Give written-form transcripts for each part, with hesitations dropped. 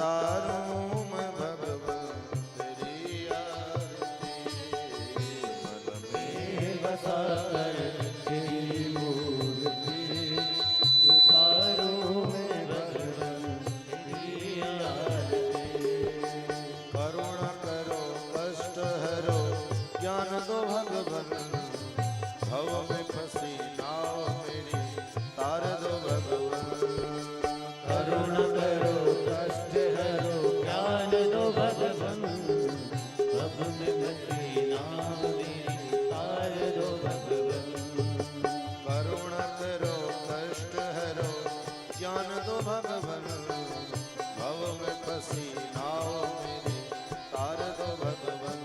उतारूं मैं भगवान तेरी आरती। मन में बसा कर तेरी मूर्ति उतारूं मैं भगवान तेरी आरती। करुणा करो कष्ट हरो ज्ञान दो भगवान, भव में फंसी नाव मेरी तार दो भगवान। करुणा करो कष्ट हरो ज्ञान दो भगवान, भव में फंसी नाव मेरी तार दो भगवान। करुणा करो कष्ट हरो ज्ञान दो भगवान, भव में फंसी नाव मेरी तार दो भगवान।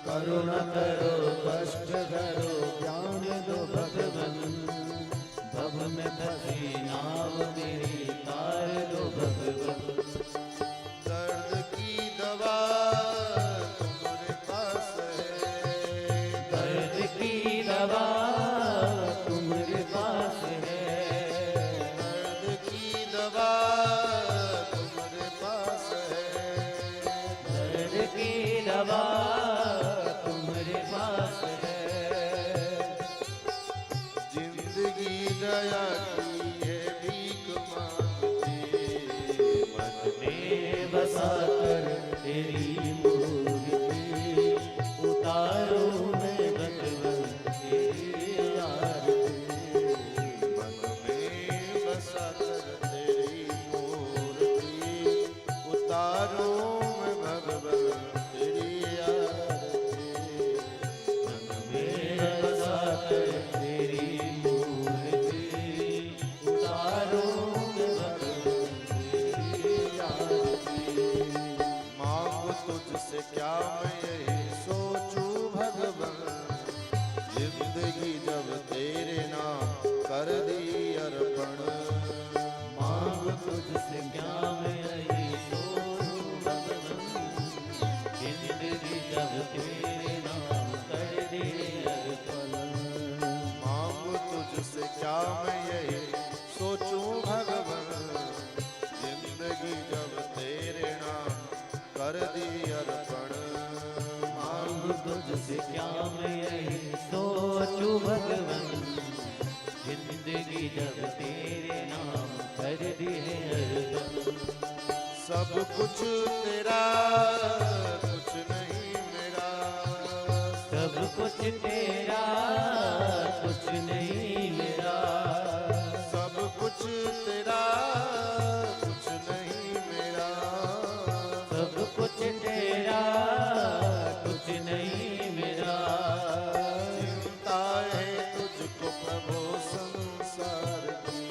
करुणा करो कष्ट हरो ज्ञान दो भगवान, भव में फंसी नाव मेरी तार दो भगवान। दर्द की दवा तुम्हारे पास है, दर्द की दवा तुम्हारे पास है। दर्द की दवा तुम्हारे पास है। दर्द की दवा तुम्हारे पास है। जिंदगी दया की है भीख मांगती, मन में बसा कर तेरी मूर्ति उतारो मैं भगवान तेरी आरती। मन में बसा कर तेरी मूर्ति उतारूं मैं भगवान तेरी आरती। मन में बसा कर तेरी मूर्ति उतारो मैं भगवान तेरी आरती। मांगू तुझसे क्या मैं यही सोचूं भगवान, जिंदगी जब तेरे नाम कर दी अर्पण। मांग तुझसे क्या मैं यही सोचूं भगवान, जिंदगी जब तेरे नाम कर दे अर्पण। मांगू तुझसे क्या मैं यही सोचूं भगवान, जिंदगी जब तेरे नाम कर दी अर्पण। मांग तुझसे क्या मैं यही सोचूं भगवान, जिंदगी जब तेरे नाम कर दे अर्पण। सब कुछ तेरा कुछ नहीं मेरा, सब कुछ तेरा कुछ नहीं मेरा। सब कुछ तेरा कुछ नहीं मेरा। सब कुछ तेरा कुछ नहीं मेरा। चिंता है तुझको प्रभु संसार की,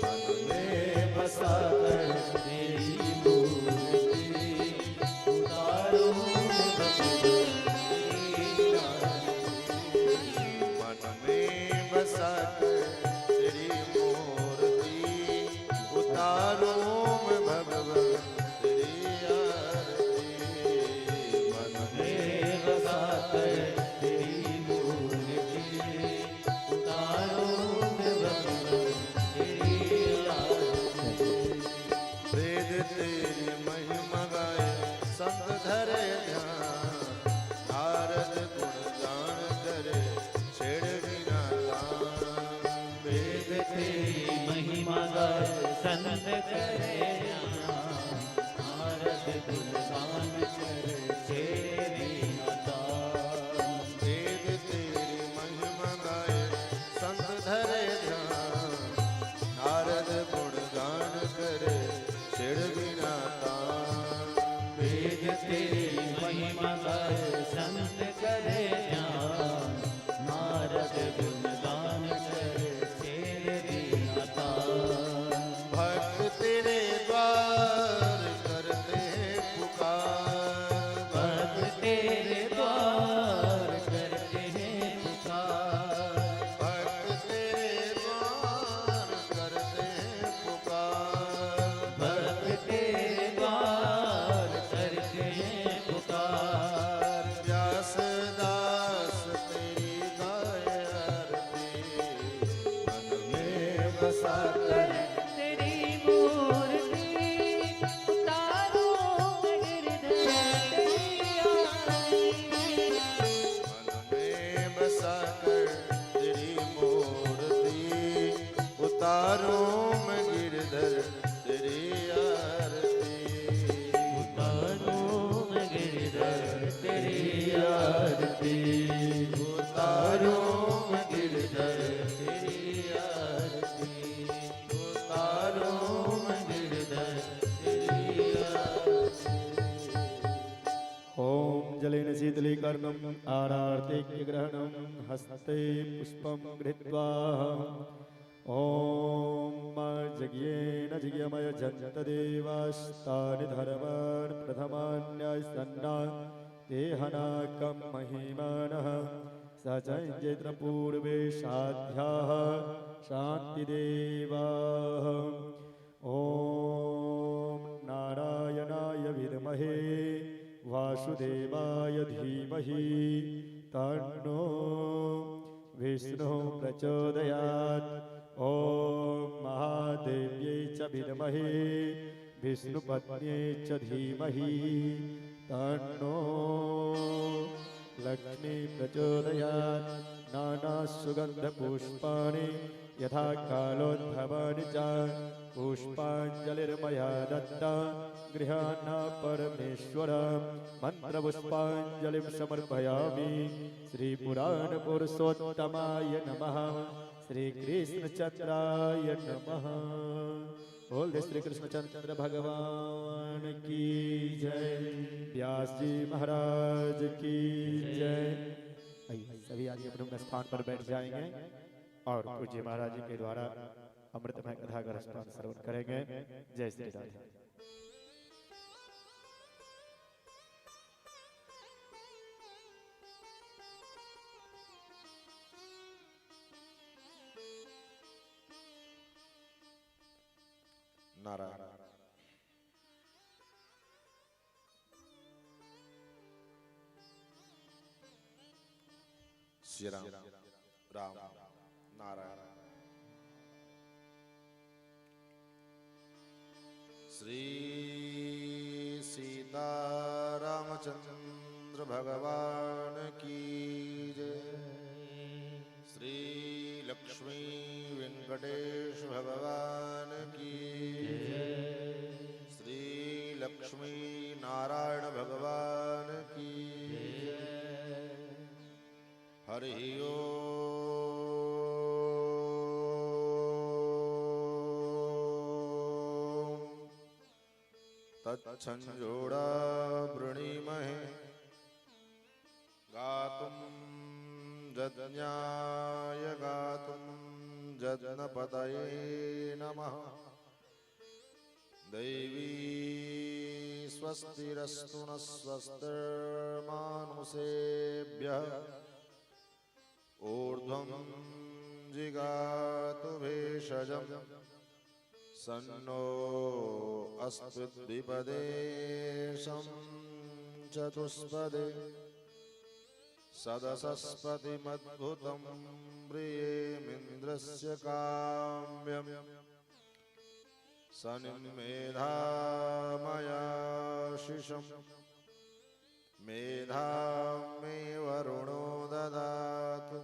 मन में बसा कर तेरी मूर्ति उतारो भगवान तेरी आरती। मन में बसा कर तेरी मूर्ति उतारूं मैं भगवान तेरी आरती। मन में बसा कर तेरी मूर्ति उतारो मैं भगवान तेरी आरती। वेद तेरी महिमा गाए संत धरे ध्यान, नारद गुण गान करे छेड़ बिना दान। वेद तेरी महिमा गाए संत करे ध्यान, नारद गुणगान करे छेड़े बिना दान। वेद तेरी महिमा गाए संत धरे ध्यान, नारद गुण गान करे छेड़ बिना दान। वेद तेरी महिमा गाए संत करे ध्यान, नारद गुणगान करे छेड़े बिना दान। भक्त तेरे द्वार करते हैं पुकार, भक्त तेरे शीतलीकरणम् आरार्तिग्रहणं हस्ते पुष्पं गृहीत्वा ॐ जज्ञेन जिज्ञमय जन्तदेवास्तानि धर्मान् प्रथमान्यासन्नान् देहनाकं महिमानः स चैत्र पूर्वे साध्याः शान्तिदेवाः ॐ नारायणाय विद्महे वासुदेवाय धीमहि तन्नो विष्णुः प्रचोदयात् ॐ महादेव्यै च विद्महे विष्णुपत्न्यै च धीमहि तन्नो लक्ष्मी प्रचोदयात् नानासुगन्धपुष्पाणि यथा कालोद्भवानि च पुष्पाञ्जलिर्मया दत्ता गृहाण परमेश्वर मन्त्रपुष्पाञ्जलिं समर्पयामि श्रीपुराणपुरुषोत्तमाय नमः श्रीकृष्णचन्द्राय नमः। बोल श्री कृष्णचंद्र भगवान की जय, व्यास जी महाराज की जय। सभी आदि अपने स्थान पर बैठ जाएंगे और पूज्य महाराज जी के द्वारा अमृतमय कथा का अनुष्ठान श्रवण करेंगे। जय श्री राधे। नारायण। श्री राम राम नारायण। श्री सीता रामचंद्र भगवान की जय। श्री लक्ष्मी वेंकटेश भगवान की जय। श्री लक्ष्मी नारायण भगवान की जय। हरि ओम तत्संजोड़ा वृणीमहे गातुं जज्ञाय गातुं जज्ञपतये नमः। दैवी स्वस्तिरस्तु नः स्वस्तिर्मानुषेभ्यः ऊर्ध्वं जिगातु भेषजम् सन्नो अस्तु द्विपदे चतुष्पदे सदसस्पतिमद्भुतं प्रियेमिन्द्रस्य काम्यम् सनिमेधामयाशिषम् मेधां मे वरुणो ददातु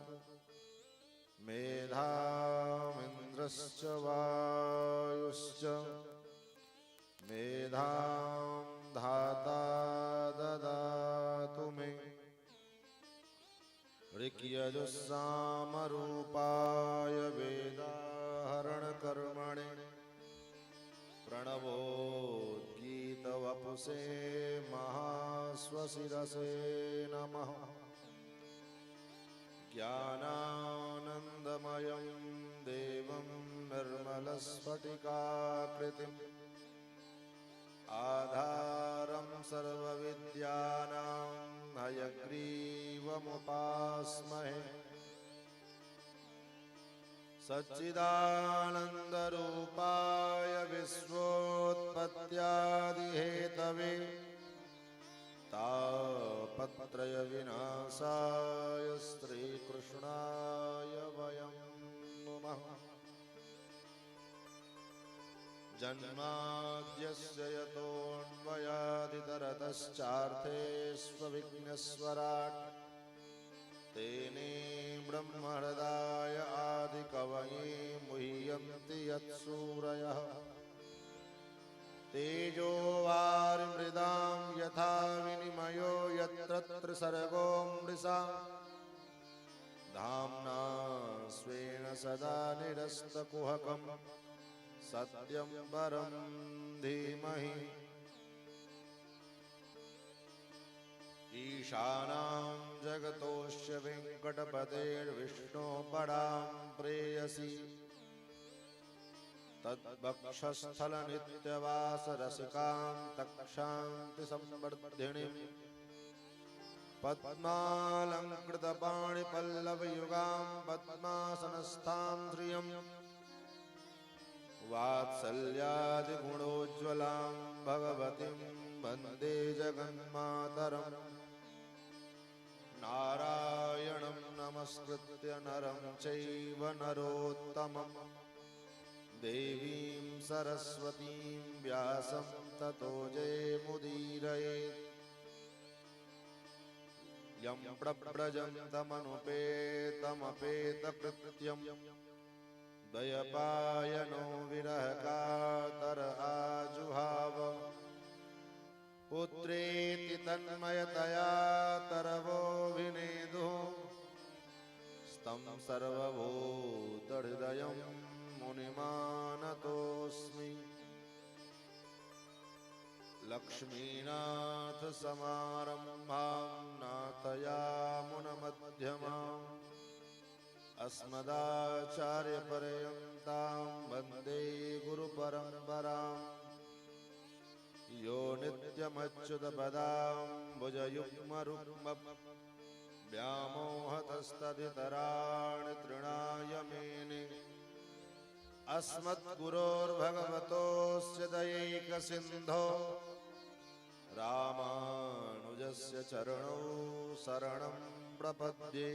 मेधामिन्द्रश्च वायुश्च मेधां धाता ददातु मे। ऋक्यजुस्सामरूपाय वेदाहरणकर्मणे प्रणवोद्गीतवपुषे महाश्वशिरसे नमः। ज्ञानानन्दमयं देवं निर्मलस्फटिकाकृतिम् आधारं सर्वविद्यानां हयग्रीवमुपास्महे। सच्चिदानन्दरूपाय विश्वोत्पत्त्यादिहेतवे तापत्रयविनाशाय श्रीकृष्णाय वयं नुमः। जन्माद्यस्य यतोऽन्वयादितरतश्चार्थेष्वविघ्नेश्वराट् तेने ब्रह्महृदाय आदिकवये मुह्यन्ति यत्सूरयः। तेजो वारिमृदां यथा विनिमयो यत्र त्रिसर्गो मृषा धाम्ना स्वेन सदा निरस्तकुहकं सत्यं परं धीमहि। ईशानां जगतोऽस्य वेङ्कटपतेर्विष्णो परां प्रेयसी तद्वक्षस्थलनित्यवासरसिकां तक्षान्तिसंवर्धिनीं पद्मालङ्कृतपाणिपल्लवयुगां पद्मासनस्थां श्रियं वात्सल्यादिगुणोज्ज्वलां भगवतीं वन्दे जगन्मातरम् नारायणं नमस्कृत्य नरं चैव नरोत्तमम् देवीं सरस्वतीं व्यासं ततो जयमुदीरयेत् यं प्रव्रजन्तमनुपेतमपेतकृत्यं द्वयपायनो विरहकातर आजुहाव पुत्रेति तन्मयतया तरवो विनेदुः स्तं सर्वभूतहृदयं मुनिमानतोऽस्मि लक्ष्मीनाथसमारम्भां नाथयामुनमध्यमाम् अस्मदाचार्यपर्यन्तां वन्दे गुरुपरम्पराम् यो नित्यमच्युतपदाम्बुजयुग्मरुग्म व्यामोहतस्तदितराणि तृणाय मेने अस्मद्गुरोर्भगवतोऽस्य दयैकसिन्धो रामानुजस्य चरणौ शरणं प्रपद्ये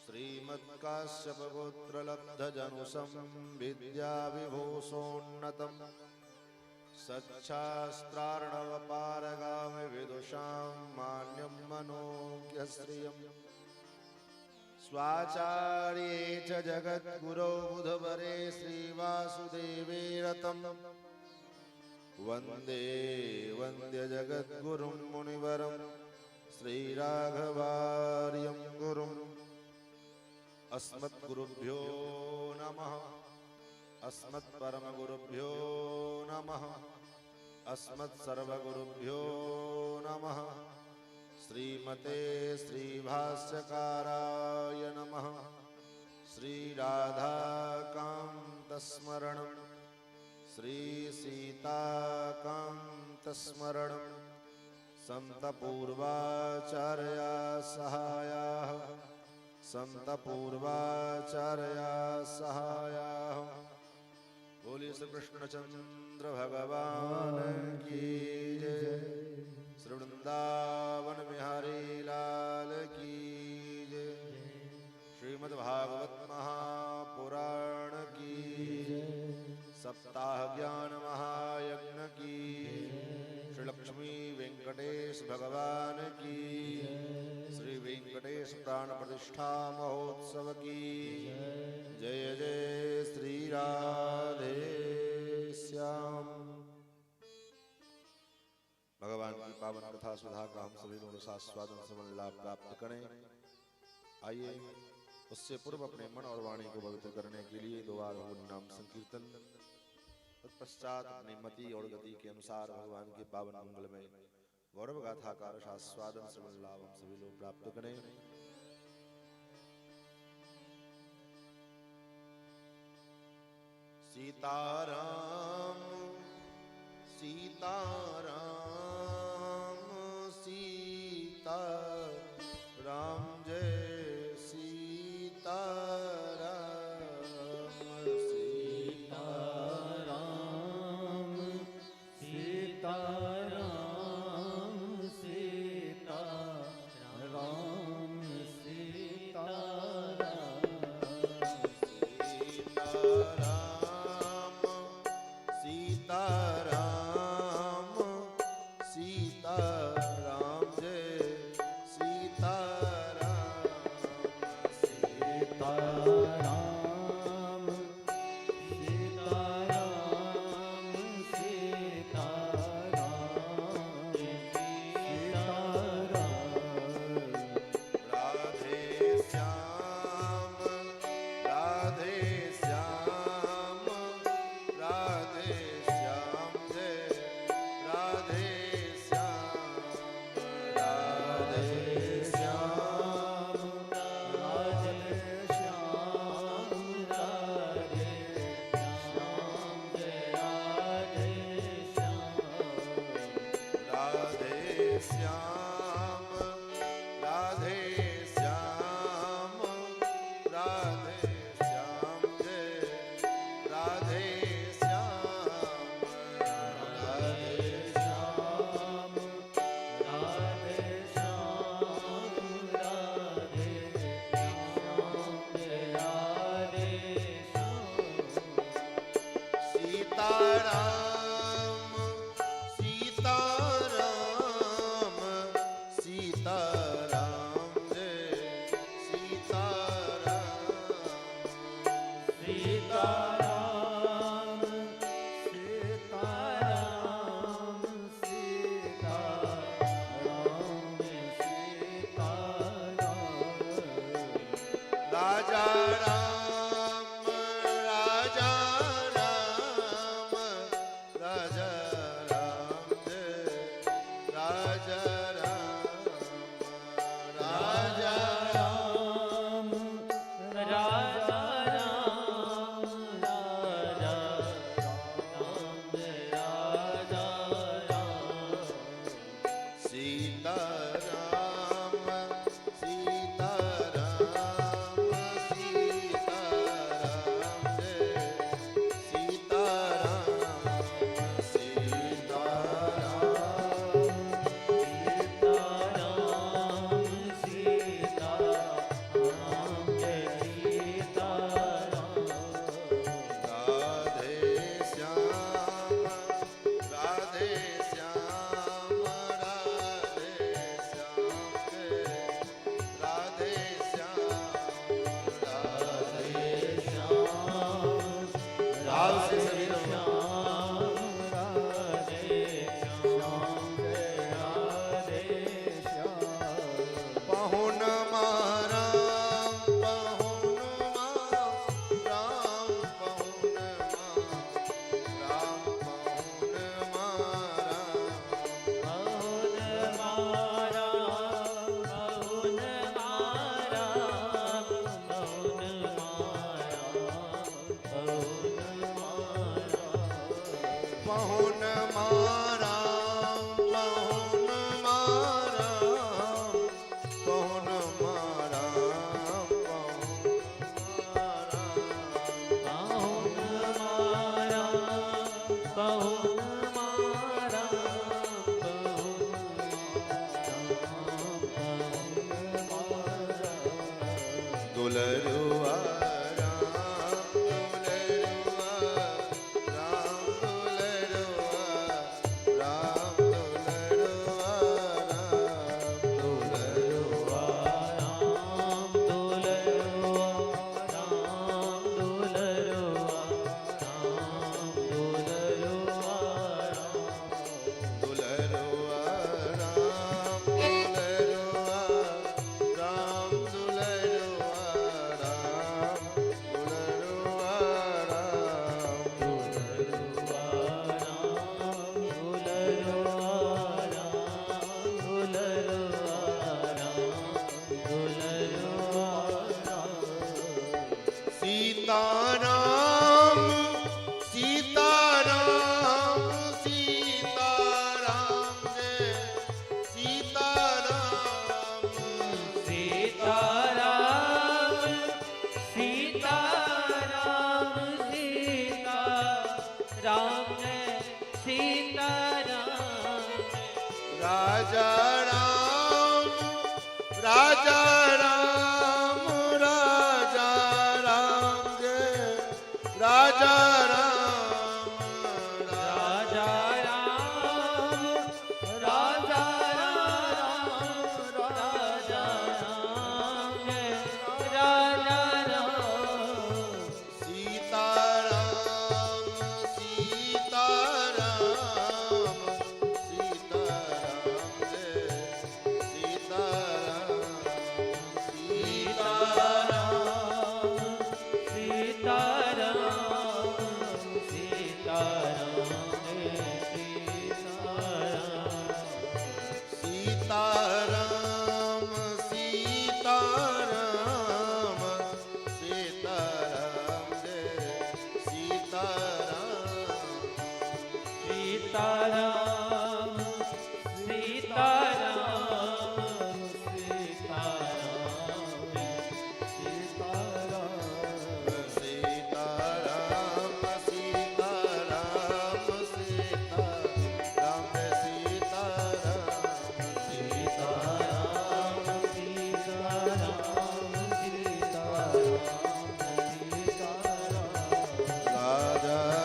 श्रीमत्काश्यपगोत्रलब्धजनुसंविद्याविभूषोन्नतम् सच्छास्त्रार्णवपारगामि विदुषां मान्यं मनोज्ञश्रियम् स्वाचार्ये च जगद्गुरौ बुधवरे श्रीवासुदेवे रतम् वन्दे वन्द्यजगद्गुरुं मुनिवरं श्रीराघवार्यं गुरुम् अस्मद्गुरुभ्यो नमः अस्मत्परमगुरुभ्यो नमः अस्मत्सर्वगुरुभ्यो नमः श्रीमते श्रीभाष्यकाराय नमः श्रीराधाकान्तस्मरणं श्रीसीताकान्तस्मरणं सन्तपूर्वाचार्या सहायाः सन्तपूर्वाचार्या सहायाः। बोलिए श्री कृष्णचंद्र भगवान की जय। श्री वृंदावन बिहारी लाल की जय। श्रीमद्भागवत महापुराण की सप्ताह ज्ञान महायज्ञ की श्री लक्ष्मी वेंकटेश भगवान की श्री वेंकटेश प्राण प्रतिष्ठा महोत्सव की जय जय श्री राधे श्याम। भगवान की पावन कथा सुधा का हम सभी लोग आस्वादन समन लाभ प्राप्त करें। आइए उससे पूर्व अपने मन और वाणी को पवित्र करने के लिए दो बार ओम नाम संकीर्तन, तत्पश्चात अपनी मति और गति के अनुसार भगवान के पावन मंगल में गौरव गाथा का आस्वादन समन लाभ हम सभी लोग प्राप्त करें। सीताराम सीताराम सीताराम जय सीताराम सीताराम सीताराम सीताराम सीताराम सीताराम राजा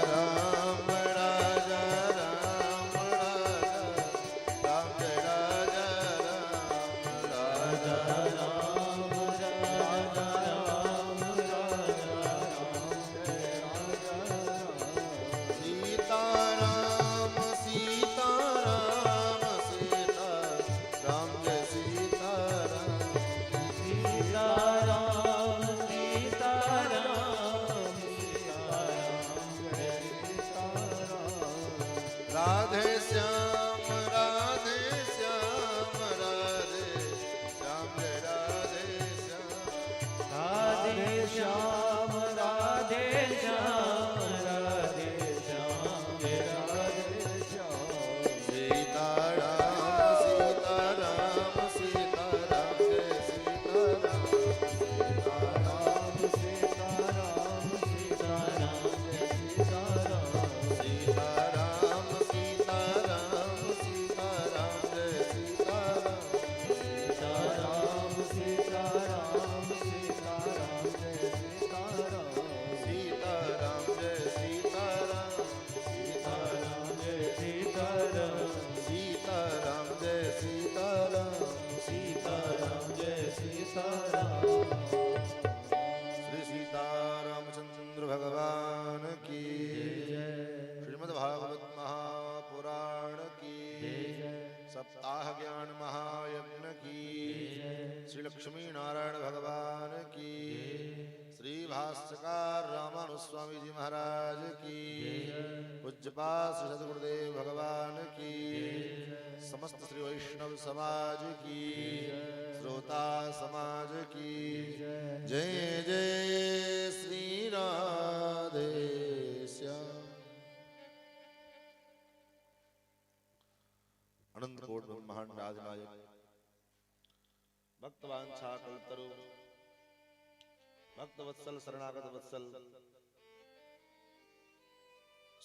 राम राधे श्याम राधे श्याम राधे श्याम राधे श्याम राधे श्याम राधे श्याम राधे श्याम राधे श्याम सीताराम सीताराम सीताराम जय सीताराम सीताराम सीताराम सीताराम जय सीताराम सीताराम सीताराम सीताराम जय सीताराम सीताराम सीताराम सीताराम जय सीताराम सीताराम जय सीताराम सीताराम जय सीताराम सीताराम जय सीताराम सीताराम जय सीताराम श्री सीतारामचंद्र भगवान की श्रीमद् भागवत महापुराण की सप्ताह ज्ञान महायज्ञ की श्री लक्ष्मी नारायण भगवान की श्री भाष्यकार रामानुस्वामी जी महाराज की पूज्यपाद श्री सद्गुरुदेव भगवान की समस्त श्री वैष्णव समाज की श्रोता समाज की जय जय श्री राधे श्याम। अनंत कोट ब्रह्मांड राजनायक भक्त वांछा कल्पतरु भक्त वत्सल शरणागत वत्सल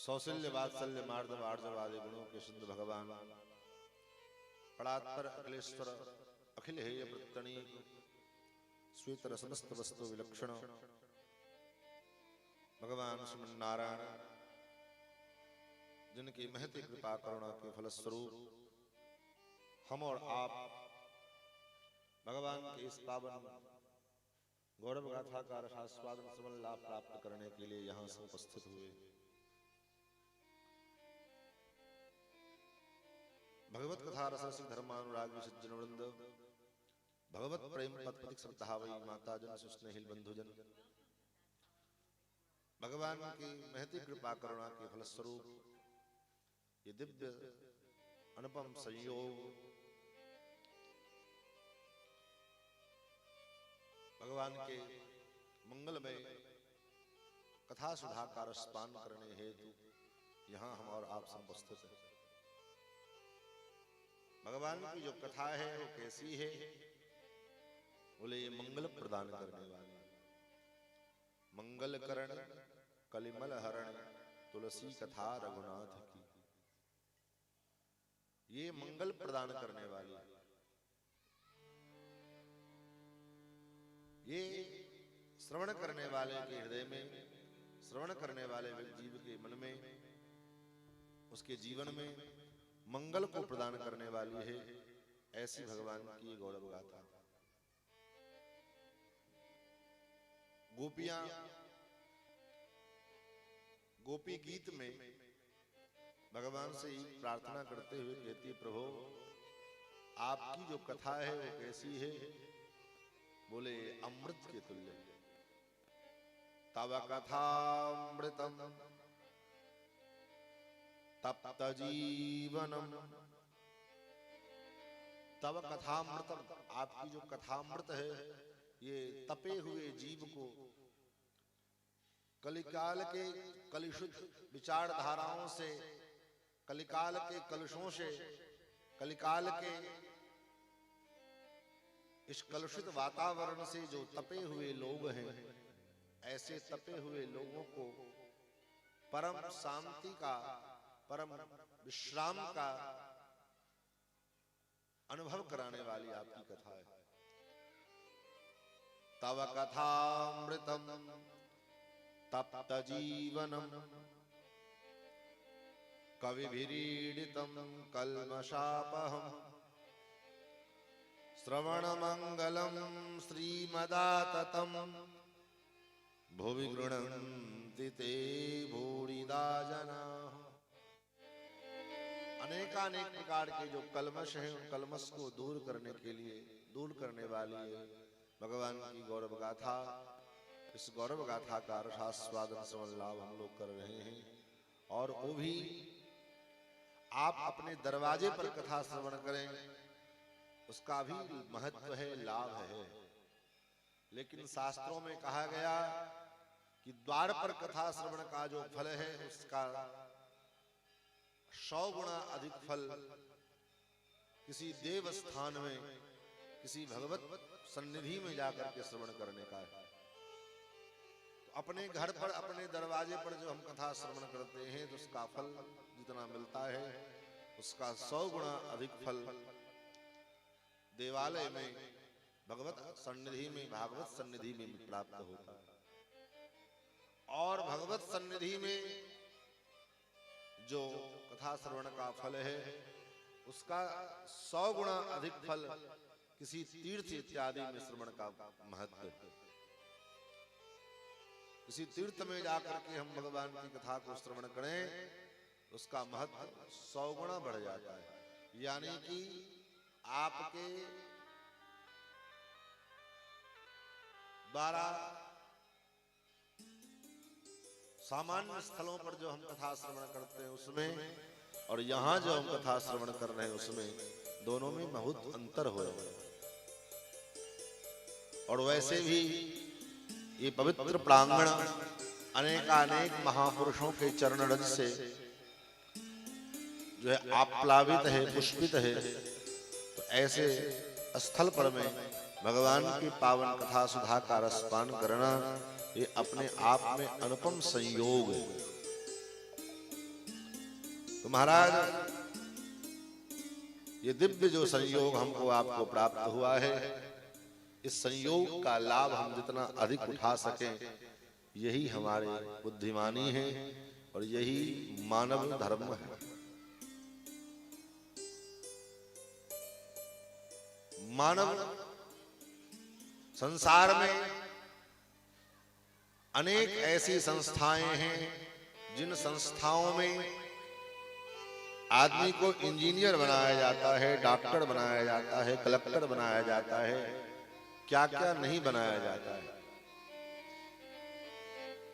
सौशल्य वात्सल्य मार्दव आर्जव आदि गुणों के सिंधु भगवान परात्पर अखिलेश्वर अखिल हेय प्रत्यणीक स्वीतर समस्त वस्तु विलक्षण भगवान श्रीमन नारायण जिनकी महती कृपा करुणा के फलस्वरूप हम और आप भगवान के इस पावन गौरव गाथा का रसास्वादन समन लाभ प्राप्त करने के लिए यहाँ से उपस्थित हुए। भगवत कथा रसरसिक धर्मानुरागी सज्जन वृंद भगवत प्रेम पथपथिक श्रद्धावई माता जन सुस्नेहिल बंधुजन भगवान की महती कृपा करुणा के फलस्वरूप ये दिव्य अनुपम संयोग भगवान के मंगलमय कथा सुधा का रसपान करने हेतु यहाँ हम और आप सब उपस्थित हैं। भगवान की जो कथा है वो कैसी है? बोले ये मंगल प्रदान करने वाली मंगल करण कलिमल हरण तुलसी कथा रघुनाथ की, ये मंगल प्रदान करने वाली ये श्रवण करने वाले के हृदय में, श्रवण करने वाले जीव के मन में, उसके जीवन में मंगल को प्रदान करने वाली है। ऐसी भगवान की गौरव गाथा। गोपियां गोपी गीत में भगवान से ही प्रार्थना करते हुए कहती, प्रभु आपकी जो कथा है वो कैसी है? बोले अमृत के तुल्य। तव कथामृतम तप्त जीवनम। तव कथामृतम, आपकी जो कथामृत है ये तपे हुए जीव को कलिकाल के कलुषित विचार धाराओं से, कलिकाल के कलुषों से, कलिकाल के इस कलुषित वातावरण से जो तपे हुए लोग हैं, ऐसे तपे हुए लोगों को परम शांति का, परम विश्राम का अनुभव कराने वाली आपकी कथा है। तव कथामृतम तप्त जीवनम कविभिरीडितम कल्मषापहम श्रवण मंगलम श्रीमदाततम भुवि गृह्णन्ति ते भूरिदा जनाः। अनेकानेक प्रकार के जो कलमश हैं, उन कलमश को दूर करने के लिए, दूर करने वाली है भगवान की गौरव गाथा। इस गौरव गाथा का रसास्वादन श्रवण लाभ हम लोग कर रहे हैं, और वो भी आप अपने दरवाजे पर कथा श्रवण करें, उसका भी महत्व है, लाभ है। लेकिन शास्त्रों में कहा गया कि द्वार पर कथा श्रवण का जो फल है उसका 100 गुना अधिक फल किसी देव स्थान में, किसी भगवत सन्निधि में जाकर के श्रवण करने का है। तो अपने घर पर, अपने दरवाजे पर जो हम कथा श्रवण करते हैं तो उसका फल जितना मिलता है उसका 100 गुना अधिक फल देवालय में, भगवत सन्निधि में, भागवत सन्निधि में प्राप्त होता है। और भगवत सन्निधि में जो कथा श्रवण का फल है उसका 100 गुना अधिक फल किसी तीर्थ इत्यादि में श्रवण का महत्व है। किसी तीर्थ में जाकर के हम भगवान की कथा को श्रवण करें उसका महत्व 100 गुना बढ़ जाता है। यानी कि आपके द्वारा सामान्य स्थलों पर जो हम कथा श्रवण करते हैं उसमें और यहाँ जो हम कथा श्रवण कर रहे हैं उसमें दोनों में बहुत अंतर हो रहा है। और वैसे भी ये पवित्र प्रांगण अनेकानेक महापुरुषों के चरण रज से जो है आप्लावित है, पुष्पित है। तो ऐसे स्थल पर में भगवान की पावन कथा सुधा का रसपान करना ये अपने आप में अनुपम संयोग है। तो महाराज ये दिव्य जो संयोग हमको आपको प्राप्त हुआ है, इस संयोग का लाभ हम जितना अधिक उठा सकें यही हमारे बुद्धिमानी है और यही मानव धर्म है। मानव संसार में अनेक ऐसी संस्थाएं हैं जिन संस्थाओं में आदमी को इंजीनियर बनाया जाता है, डॉक्टर बनाया जाता है, कलेक्टर बनाया जाता है, क्या क्या नहीं बनाया जाता है।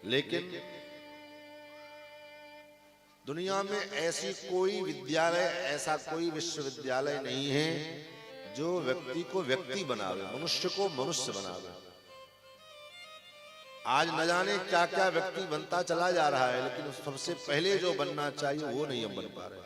लेकिन दुनिया में ऐसी कोई विद्यालय, ऐसा कोई विश्वविद्यालय नहीं है जो व्यक्ति को व्यक्ति बनावे, मनुष्य को मनुष्य बनावे। आज न जाने क्या क्या व्यक्ति बनता चला जा रहा है, लेकिन सबसे पहले जो बनना चाहिए वो नहीं हम बन पा रहे।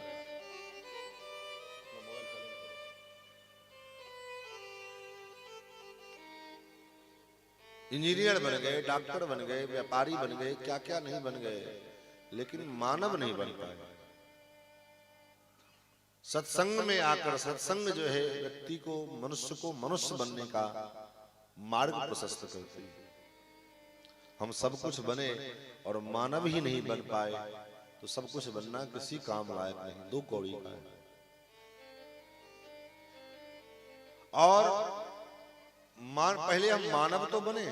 इंजीनियर बन गए, डॉक्टर बन गए, व्यापारी बन गए, क्या क्या नहीं बन गए, लेकिन मानव नहीं बन पाए। सत्संग में आकर सत्संग जो है व्यक्ति को, मनुष्य को मनुष्य बनने का मार्ग प्रशस्त करती है। हम सब कुछ बने और मानव ही नहीं बन पाए तो सब कुछ बनना किसी काम लायक नहीं, दो कौड़ी का है। और पहले हम मानव तो बने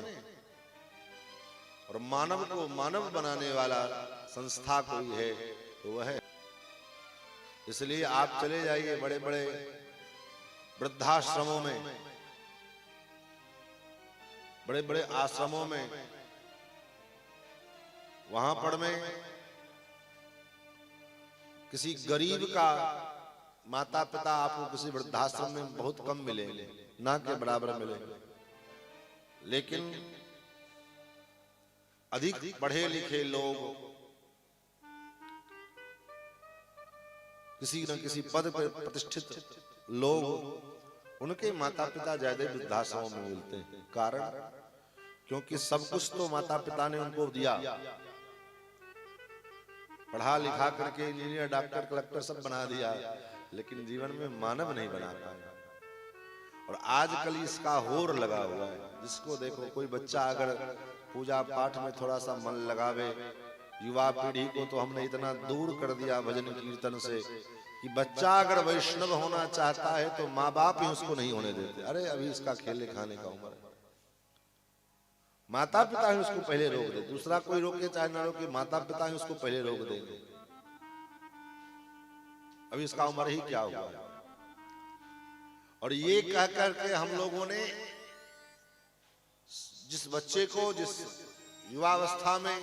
और मानव को मानव बनाने वाला संस्था कोई है तो वह है। इसलिए आप चले जाइए बड़े बड़े वृद्धाश्रमों में, बड़े बड़े आश्रमों में, वहां पर में किसी गरीब का माता पिता आपको किसी वृद्धाश्रम में बहुत कम मिलेंगे, ना के बराबर मिलेंगे। लेकिन अधिक पढ़े लिखे लोग, किसी न किसी पद पर प्रतिष्ठित लोग, उनके माता पिता ज्यादा वृद्धाश्रमों में मिलते हैं। कारण क्योंकि सब कुछ तो माता पिता ने उनको दिया, पढ़ा लिखा करके इंजीनियर, डॉक्टर, कलेक्टर सब बना दिया, लेकिन जीवन में मानव नहीं बना पाया। और आजकल इसका होर लगा हुआ है। जिसको देखो, कोई बच्चा अगर पूजा पाठ में थोड़ा सा मन लगावे, युवा पीढ़ी को तो हमने इतना दूर कर दिया भजन कीर्तन से कि बच्चा अगर वैष्णव होना चाहता है तो माँ बाप ही उसको नहीं होने देते। अरे अभी इसका खेलने खाने का उम्र है, माता पिता ही उसको पहले रोक दे। दूसरा कोई रोके चाहे ना रोके, माता पिता ही उसको पहले रोक देंगे। अभी इसका उम्र ही क्या हुआ है। और ये कह करके हम लोगों ने जिस बच्चे को, जिस युवावस्था में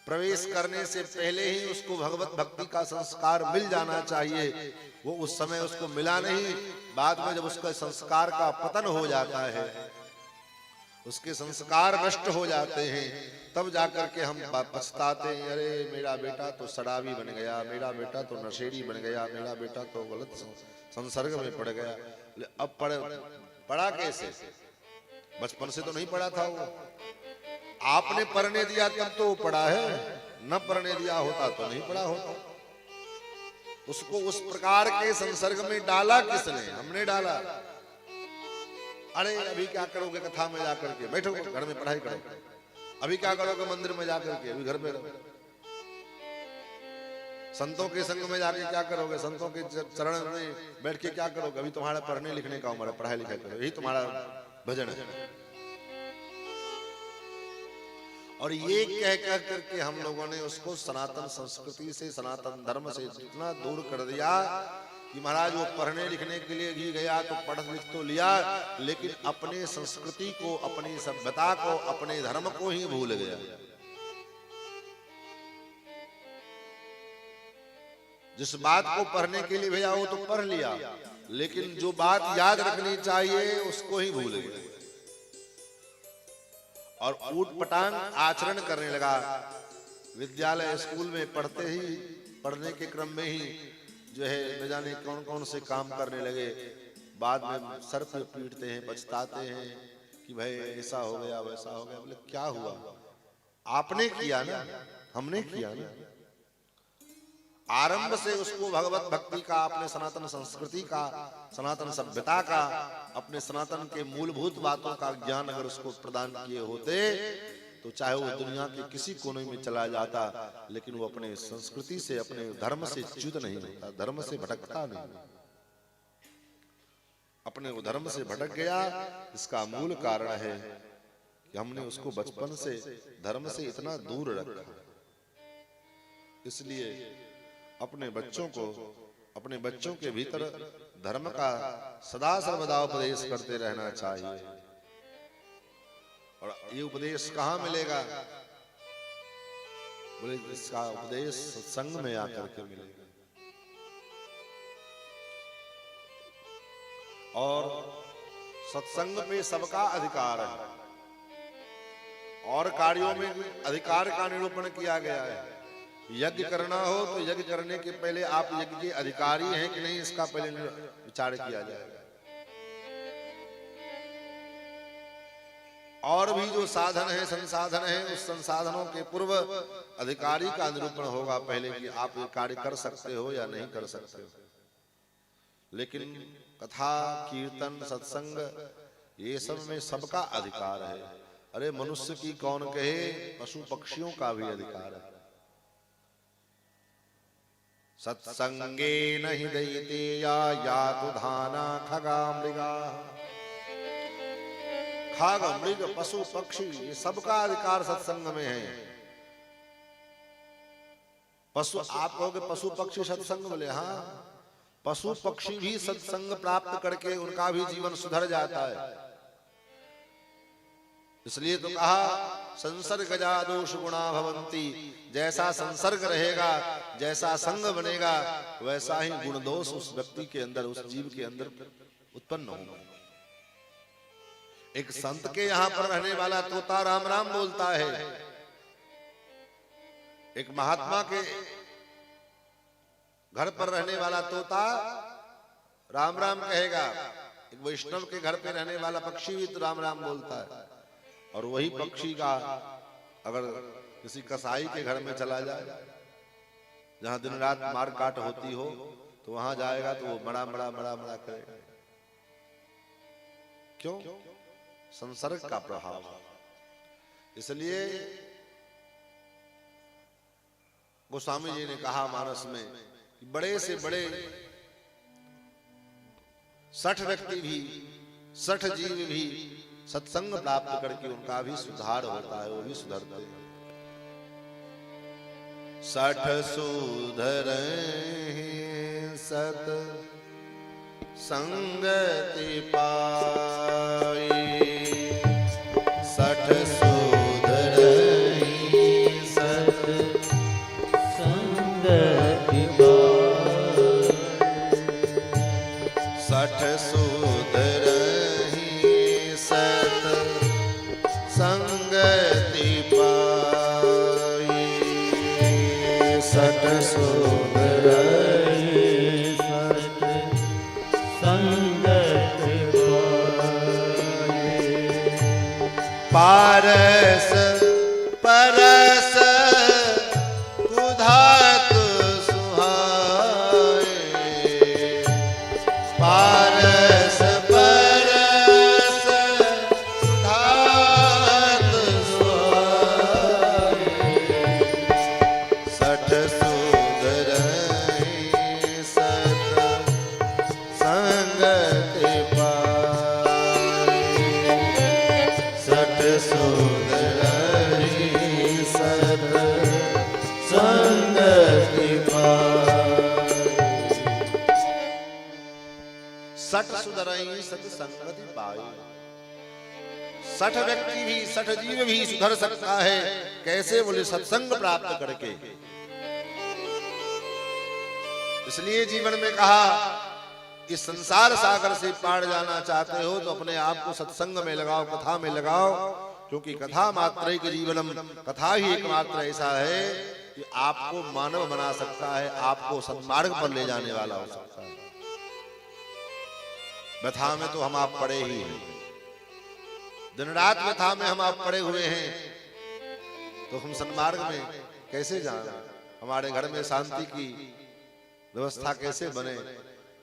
प्रवेश करने से पहले ही उसको भगवत भक्ति का संस्कार मिल जाना चाहिए। वो उस समय उसको मिला नहीं, बाद में जब उसका संस्कार का पतन हो जाता है, उसके संस्कार नष्ट हो जाते हैं, तब जाकर के हम पछताते हैं, अरे मेरा बेटा तो शराबी बन गया, मेरा बेटा तो नशेड़ी बन गया, मेरा बेटा तो गलत संसर्ग में पड़ गया। अब पढ़ा कैसे? बचपन से तो नहीं पढ़ा था वो। आपने पढ़ने दिया तब तो वो पढ़ा है, न पढ़ने दिया होता तो नहीं पढ़ा होता। उसको उस प्रकार के संसर्ग में डाला किसने? हमने डाला। अरे अभी क्या करोगे कथा में जाकर के? बैठो घर में पढ़ाई करो। अभी क्या करोगे मंदिर में जाकर के? अभी घर पे रहो। संतों के संग में जाके क्या करोगे? संतों के चरण में बैठ के क्या करोगे? अभी तुम्हारा पढ़ने लिखने का उम्र है, पढ़ाई लिखाई करो, यही तुम्हारा भजन है। और ये कह करके हम लोगों ने उसको सनातन संस्कृति से, सनातन धर्म से इतना दूर कर दिया कि महाराज वो पढ़ने लिखने के लिए ही गया तो पढ़ लिख तो लिया, लेकिन अपने संस्कृति को, अपनी सभ्यता को, अपने धर्म को ही भूल गया। जिस बात को पढ़ने के लिए भेजा वो तो पढ़ लिया, लेकिन जो बात याद रखनी चाहिए उसको ही भूल गया और ऊटपटांग आचरण करने लगा। विद्यालय स्कूल में पढ़ते ही, पढ़ने के क्रम में ही जो है न जाने कौन कौन से काम करने लगे। बाद में सर पर पीटते हैं, पछताते हैं कि भाई ऐसा हो गया, वैसा हो गया। बोले क्या हुआ? आपने किया ना, हमने किया ना। आरंभ से उसको भगवत भक्ति का, अपने सनातन संस्कृति का, सनातन सभ्यता का, अपने सनातन के मूलभूत बातों का ज्ञान अगर उसको प्रदान किए होते तो चाहे वो दुनिया के किसी कोने में चला जाता, लेकिन वो अपने संस्कृति से, अपने धर्म से च्युत नहीं होता, धर्म से भटकता नहीं। अपने वो धर्म से भटक गया। इसका मूल कारण है कि हमने उसको बचपन से धर्म से इतना दूर रखा। इसलिए अपने बच्चों को, अपने बच्चों के भीतर धर्म का सदा सर्वदा उपदेश करते रहना चाहिए। और ये उपदेश कहाँ मिलेगा? बोले इसका उपदेश सत्संग में आकर के मिलेगा। और सत्संग में सबका अधिकार है और कार्यों में अधिकार का निरूपण किया गया है। यज्ञ करना हो तो यज्ञ करने के पहले आप यज्ञ के अधिकारी हैं कि नहीं, इसका पहले विचार किया जाएगा। और भी जो साधन है, संसाधन है, उस संसाधनों के पूर्व अधिकारी का निरूपण होगा पहले कि आप ये कार्य कर सकते हो या नहीं कर सकते हो। लेकिन कथा, कीर्तन, सत्संग, ये सब में सबका अधिकार है। अरे मनुष्य की कौन कहे, पशु पक्षियों का भी अधिकार है। सत्संगे नहीं दयते या तो धाना खगा मृगा। खाग, मृग, पशु पक्षी, ये सबका अधिकार सत्संग में है। पशु, आप कहोगे पशु पक्षी सत्संग, बोले हाँ, पशु पक्षी भी सत्संग प्राप्त करके उनका भी जीवन सुधर जाता है। इसलिए तो कहा संसर्गजा दोष गुणा भवंती। जैसा संसर्ग रहेगा, जैसा संग बनेगा, वैसा ही गुण दोष उस व्यक्ति के अंदर, उस जीव के अंदर उत्पन्न होगा। एक संत के यहाँ पर रहने वाला तोता राम राम बोलता है, एक महात्मा के घर पर रहने वाला तोता राम राम कहेगा, एक वैष्णव के घर पे रहने वाला पक्षी भी तो राम राम बोलता है। और वही पक्षी का अगर किसी कसाई के घर में चला जाए, जहां दिन रात मार काट होती हो, तो वहां जाएगा तो वो बड़ा बड़ा बड़ा बड़ा करेगा। क्यों? संसर्ग का प्रभाव। इसलिए गोस्वामी जी ने कहा मानस में कि बड़े से बड़े 60 व्यक्ति भी, 60 जीव भी सत्संग प्राप्त करके उनका भी सुधार होता है, वो भी सुधरते हैं। 60 सुधरे सत संगति पाई, 60 सुधरे सत पारस परस कुधात सुहाए, पारस परस कुधात सुहाए, सठ सुधरहि सत संगति पाए, सठ सुधरहि सत संगति पाए, सठ सुधरहि सत संगति पाए। सठ व्यक्ति भी, सठ जीव भी सुधर सकता है, कैसे? बोले सत्संग प्राप्त करके। इसलिए जीवन में कहा कि संसार सागर से पार जाना चाहते हो तो अपने आप को सत्संग में लगाओ, कथा में लगाओ, क्योंकि कथा मात्र एक जीवनम, कथा ही एकमात्र ऐसा है कि आपको मानव बना सकता है, आपको सन्मार्ग पर ले जाने वाला हो सकता है। व्यथा में तो हम आप पड़े ही हैं, दिन रात व्यथा में हम आप पड़े हुए हैं, तो हम सन्मार्ग में कैसे जाएं? हमारे घर में शांति की व्यवस्था कैसे बने?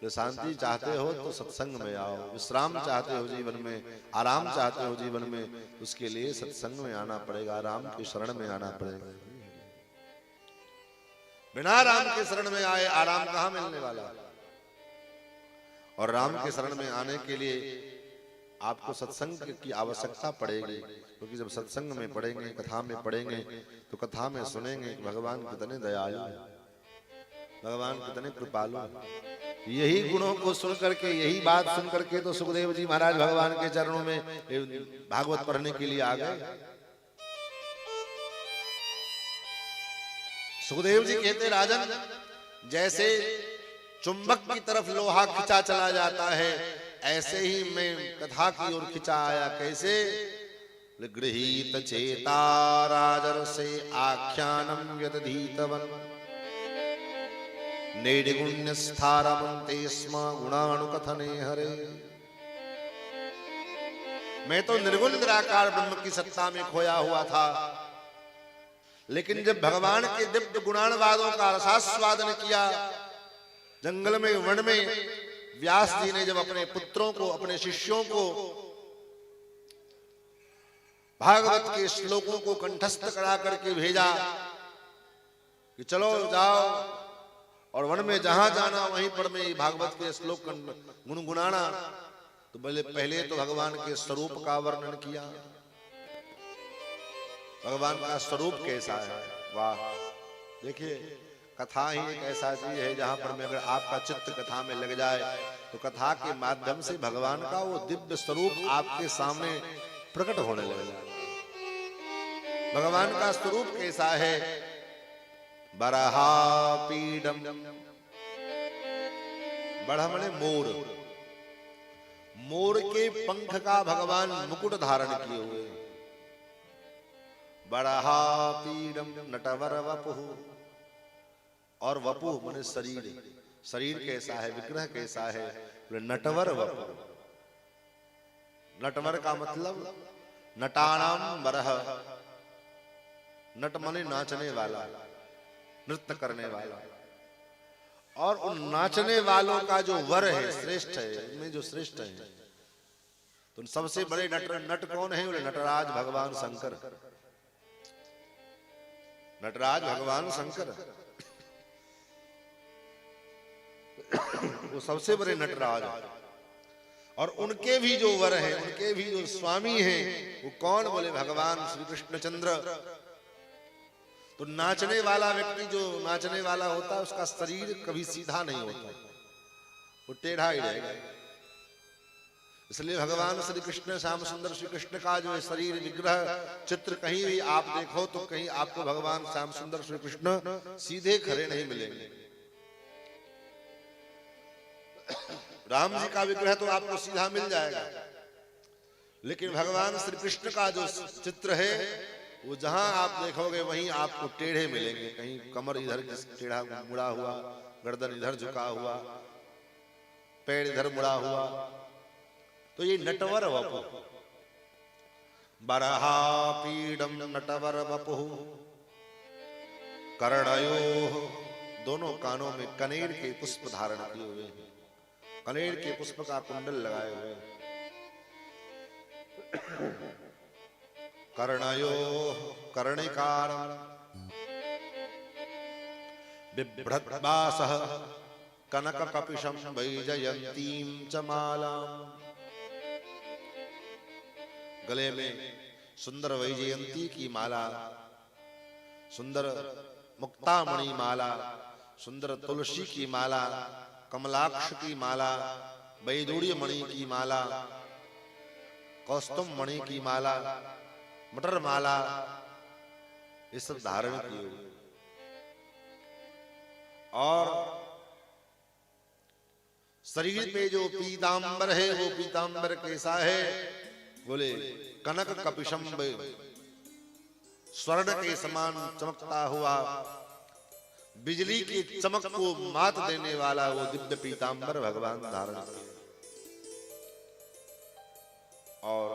जो शांति चाहते हो तो सत्संग में आओ, विश्राम चाहते हो जीवन में, आराम चाहते हो जीवन में, उसके लिए सत्संग में आना पड़ेगा, राम की शरण में आना पड़ेगा। बिना राम के शरण में आए आराम कहां मिलने वाला? और राम के शरण में आने के लिए आपको सत्संग की आवश्यकता पड़ेगी, क्योंकि जब सत्संग में पढ़ेंगे, कथा में पढ़ेंगे, तो कथा में सुनेंगे भगवान कितने दयालु हैं, भगवान कितने कृपालु हैं। यही गुणों को सुन करके, यही बात सुन करके तो सुखदेव जी महाराज भगवान के चरणों में भागवत पढ़ने के लिए आ गए। सुखदेव जी कहते, राजन, जैसे चुंबक की तरफ लोहा खिंचा चला जाता है, ऐसे ही मैं कथा की ओर खिंचा आया। कैसे? गृहीत चेता राजर्षे आख्यानम यदधीतवन नैर्गुण्यस्थारमन्ते स्म गुणानुकथने हरे। मैं तो निर्गुण निराकार ब्रह्म की सत्ता में खोया हुआ था, लेकिन जब भगवान के दिव्य गुणानुवादों का रसास्वादन किया, जंगल में, वन में व्यास जी ने जब अपने पुत्रों को, अपने शिष्यों को भागवत के श्लोकों को कंठस्थ करा करके भेजा कि चलो जाओ और वन में जहां जाना वहीं पर में भागवत के श्लोक गुनगुनाना, तो पहले तो भगवान के स्वरूप का वर्णन किया। भगवान का स्वरूप कैसा है? वाह! देखिए, कथा ही एक ऐसा चीज है जहां पर में अगर आपका चित्त कथा में लग जाए तो कथा के माध्यम से भगवान का वो दिव्य स्वरूप आपके सामने प्रकट होने लगेगा। भगवान का स्वरूप कैसा है? बरहापीडम, बड़ा मने मोर, मोर के पंख का भगवान मुकुट धारण किए हुए। बरहापीडम नटवर वपुः, और वपुः मने शरीर, शरीर कैसा है, विग्रह कैसा है? नटवर वपुः। नटवर का मतलब नटानाम वरह, नट मने नाचने वाला, नृत्य करने वाला। और उन नाचने वालों का जो वर है, श्रेष्ठ है, इनमें जो श्रेष्ठ है, तो सबसे बड़े नट कौन है? बोले नटराज भगवान शंकर। नटराज भगवान शंकर वो सबसे बड़े नटराज। और उनके भी जो वर हैं, उनके भी जो स्वामी हैं, वो कौन? बोले भगवान श्री कृष्णचंद्र। तो नाचने वाला व्यक्ति जो नाचने वाला होता है, उसका शरीर कभी सीधा नहीं होता, वो टेढ़ा ही रहेगा। इसलिए भगवान श्री कृष्ण, श्याम सुंदर श्री कृष्ण का जो शरीर विग्रह चित्र कहीं भी आप देखो तो कहीं आपको भगवान श्याम सुंदर श्री कृष्ण सीधे खड़े नहीं मिलेंगे। राम जी का विग्रह तो आपको सीधा मिल जाएगा, लेकिन भगवान श्री कृष्ण का जो चित्र है वो जहां आप देखोगे वहीं आपको टेढ़े मिलेंगे। कहीं कमर इधर टेढ़ा मुड़ा हुआ, गर्दन इधर झुका हुआ, पैर इधर मुड़ा हुआ। तो ये नटवर वपु, बरहापीडम नटवर वपुः कर्णयोः, दोनों कानों में कनेर के पुष्प धारण किए हुए हैं, कनेर के पुष्प का कुंडल लगाए हुए हैं। कर्णयोः कर्णिकारं बिभ्रद्वासः कनककपिशं वैजयन्तीं च मालाम्, गले में सुंदर वैजयंती की माला, सुंदर मुक्तामणि माला, सुंदर तुलसी की माला, कमलाक्ष की माला, वैदूर्य मणि की माला, कौस्तुभ मणि की माला, मटर माला, ये सब धारण किए हुए। और शरीर पे जो पीतांबर है वो पीतांबर कैसा है? बोले कनक कपिशंब, स्वर्ण के समान चमकता हुआ, बिजली की चमक को मात देने वाला वो दिव्य पीतांबर भगवान धारण किए। और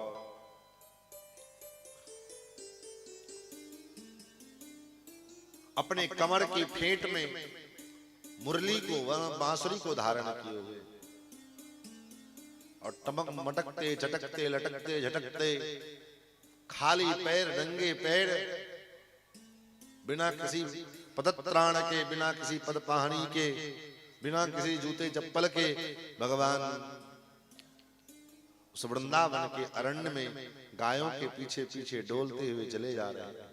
अपने कमर की फेंट में मुरली को, बांसुरी को धारण किए हुए, और टमक मटकते चटकते लटकते झटकते, खाली पैर, नंगे पैर, बिना किसी पदत्राण के, बिना किसी पदपाहनी के, बिना किसी जूते चप्पल के भगवान उस वृंदावन के अरण्य में गायों के पीछे पीछे डोलते हुए चले जा रहे हैं।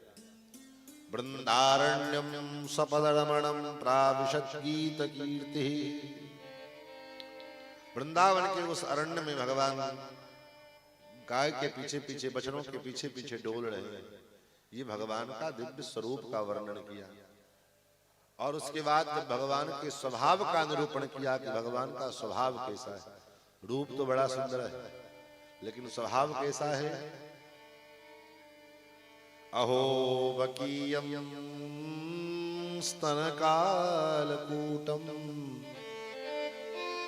वृंदारण्यम सपदरमणम प्राविशत गीत कीर्ति, वृंदावन के उस अरण्य में भगवान गाय के पीछे पीछे, बछड़ों के पीछे पीछे डोल रहे हैं। ये भगवान का दिव्य स्वरूप का वर्णन किया। और उसके बाद जब भगवान के स्वभाव का निरूपण किया कि भगवान का स्वभाव कैसा है। रूप तो बड़ा सुंदर है, लेकिन स्वभाव कैसा है? अहो वकीयम स्तनकालकूटम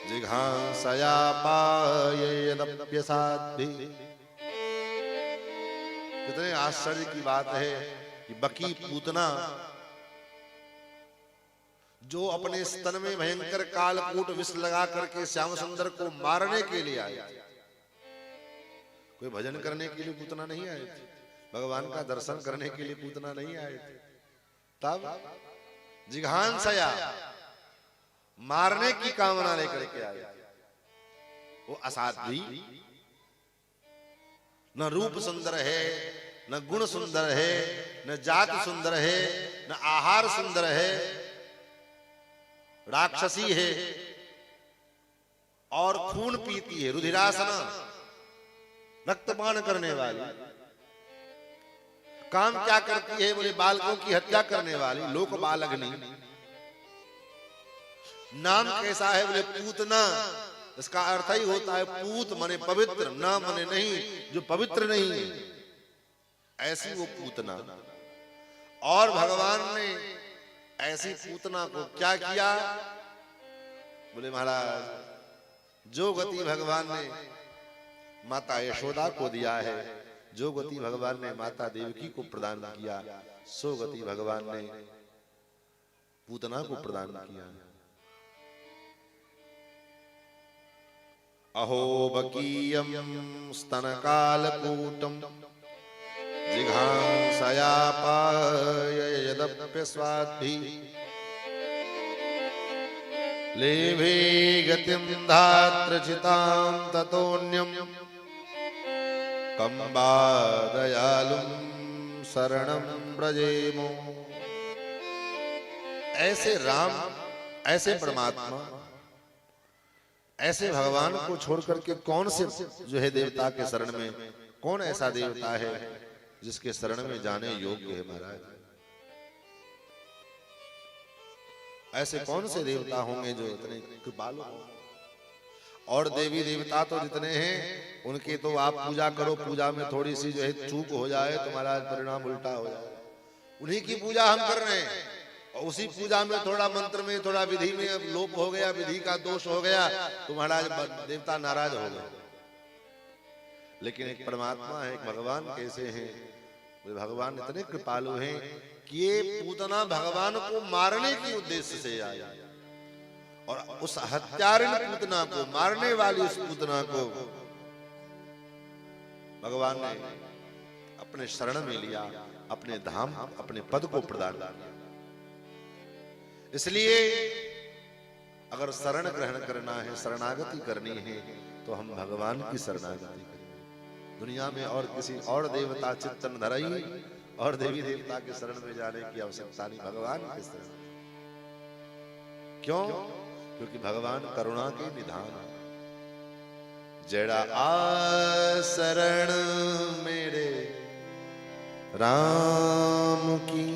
जिघांसया पायेदप्यसाध्वी। कितने आश्चर्य की बात है कि बकी पूतना जो अपने स्तन में भयंकर कालकूट विष लगा करके श्याम सुंदर को मारने के लिए आए, कोई भजन करने के लिए पूतना नहीं आए थे, भगवान का दर्शन करने के लिए पूतना नहीं आए थे। तब जिघांसया, मारने की कामना लेकर के आए। वो असाध्वी, न रूप सुंदर है, न गुण सुंदर है, न जात सुंदर है, न आहार सुंदर है, राक्षसी है और खून पीती है, रुधिरासना, रक्तपान करने वाली। काम क्या करती है? बोले बालकों की हत्या करने वाली, लोक बालग्नि। नाम कैसा है? बोले पूतना। इसका अर्थ ही होता है पूत माने पवित्र, ना माने नहीं, जो पवित्र नहीं है, ऐसी वो पूतना। और भगवान ने ऐसी पूतना को क्या किया? बोले महाराज, जो गति भगवान ने माता यशोदा को दिया है, जो गति भगवान ने माता देवकी को प्रदान किया, सो गति भगवान ने पूतना को प्रदान किया। अहो बकीयम स्तनकालकूटम जिघांसया पायेदप्यसाध्वी। लेभे गतिं धात्रचितां ततोऽन्यं कंबा दयालुं शरणं व्रजेमो। ऐसे राम, ऐसे परमात्मा, ऐसे भगवान को छोड़ करके कौन से जो है देवता के शरण में, कौन ऐसा देवता है जिसके शरण में जाने योग्य है? महाराज, ऐसे कौन से देवता होंगे जो इतने कृपालु हों? और देवी देवता तो जितने हैं उनके तो आप पूजा करो, पूजा में थोड़ी सी जो है चूक हो जाए तो महाराज परिणाम उल्टा हो जाए। उन्हीं की पूजा हम कर रहे हैं, और उसी पूजा में थोड़ा मंत्र में, थोड़ा विधि में लोप हो गया, विधि का दोष हो गया तो महाराज देवता नाराज हो गए। लेकिन एक परमात्मा है, एक भगवान कैसे हैं? वे भगवान इतने कृपालु हैं कि ये पूतना भगवान को मारने के उद्देश्य से आया और उस हत्यारिण पूतना को, मारने वाली उस पूतना को भगवान ने अपने शरण में लिया, अपने धाम, अपने पद को प्रदान किया। इसलिए अगर शरण ग्रहण करना है, शरणागति करनी है, तो हम भगवान की शरणागति करें। दुनिया में और किसी और देवता चित्तन धरई और देवी देवता के शरण में जाने की आवश्यकता नहीं, भगवान के शरण। क्यों? क्योंकि भगवान करुणा के निधान है। जड़ा आ शरण मेरे राम की,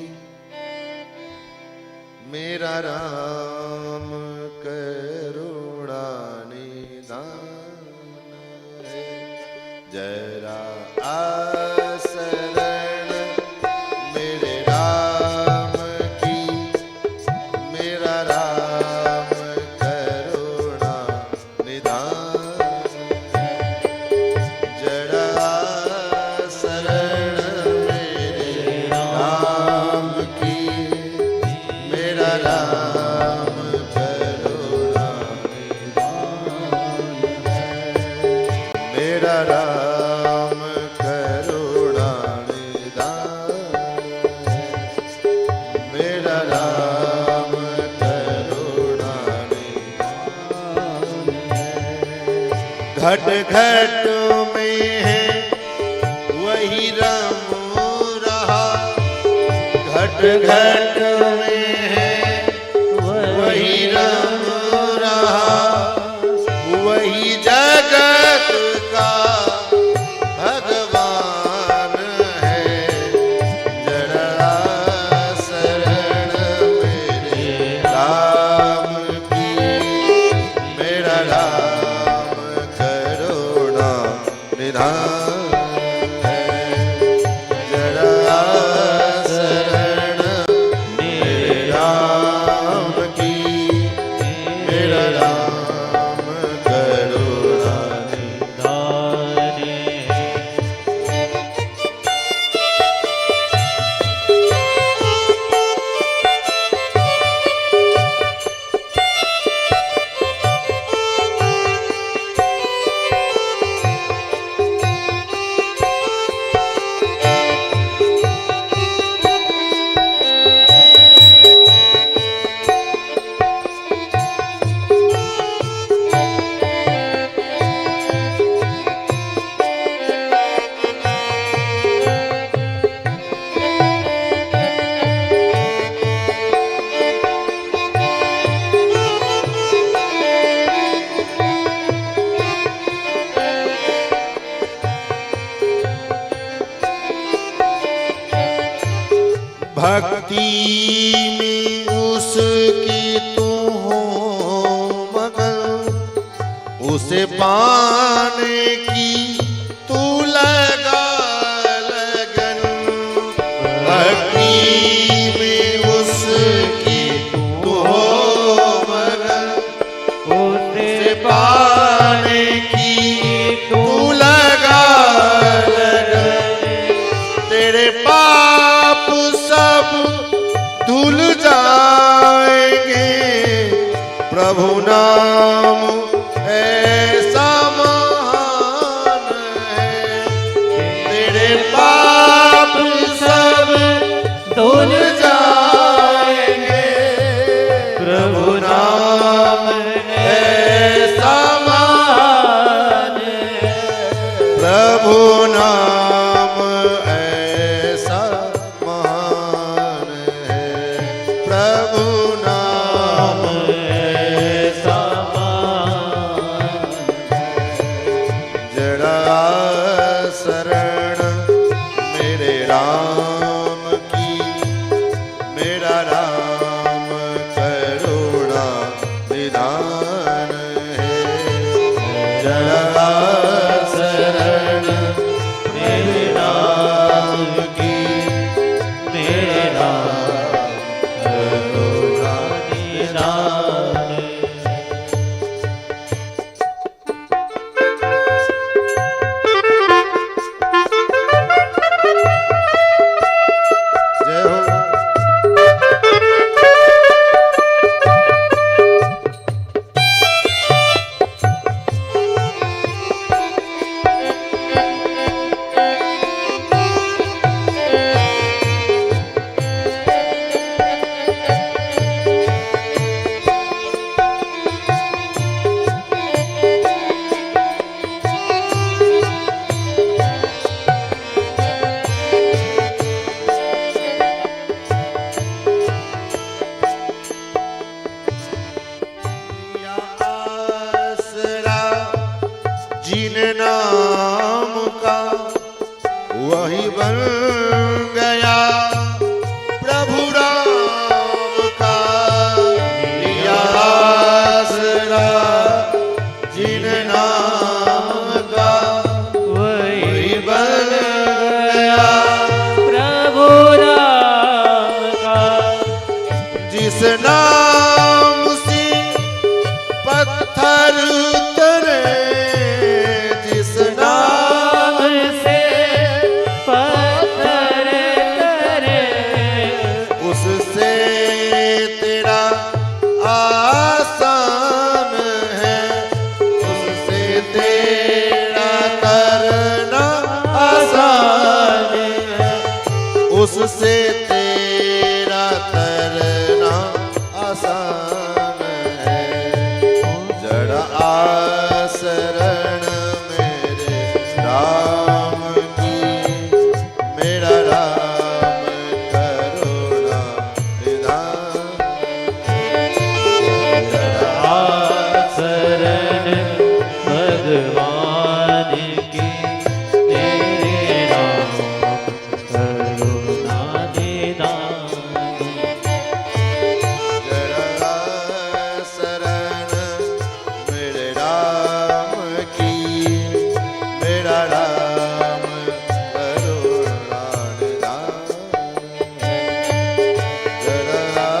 मेरा राम करुणा निधान है। जरा आ शरण मेरे राम की, मेरा राम करुणा निधान है। जरा आ शरण मेरे राम की, मेरा राम करुणा निधान है। मेरा राम करुणा निधान है। मेरा राम करुणा निधान है। घट घट में है वही राम रहा, घट घट में है वही राम रहा, वही जगत का भगवान है। जरा शरण मेरे राम की, मेरा राम करुणा निधान है। जरा शरण मेरे राम की, मेरा राम करुणा दान है। भक्ति में उसकी तू हो मगन, उसे पाने की तू लगा लगन। भक्ति में उसकी तू हो मगन, उसे पाने की तू लगा लगन। तेरे पाप सब धुल जाएंगे, प्रभु नाम ऐसा महान है। तेरे पाप सब धुल जाएंगे, प्रभु नाम ऐसा महान है। प्रभु नाम ऐसा महान है। प्रभु नाम ऐसा महान है। जड़ा शरण मेरे राम की, मेरा राम करुणा निधान है। जड़ा शरण मेरे राम की, मेरा करुणा निधान है। Thank you. आसान है, उससे तेरा तरना आसान है, उससे तेरा तरना आसान है। जड़ आसरण मेरे राम की, मेरा राम करुणा निधान। जड़ शरण भगवान की, तेरे राम करुणा निधान। जड़ा शरण मेरे राम की, मेरा राम करुणा निधान। जड़ा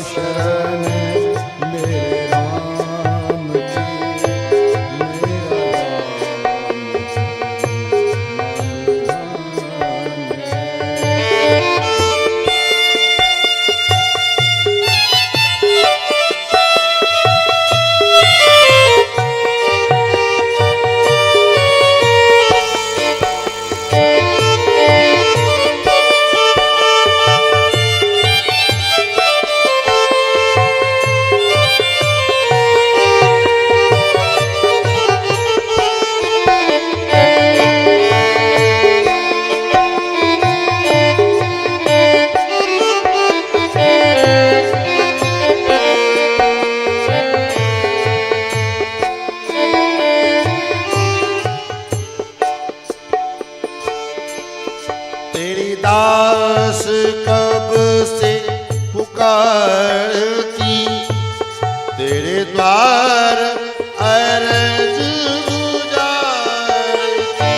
शरण मेरे राम की, तेरी दास कब से पुकारती, तेरे द्वार अर्ज गुजारती।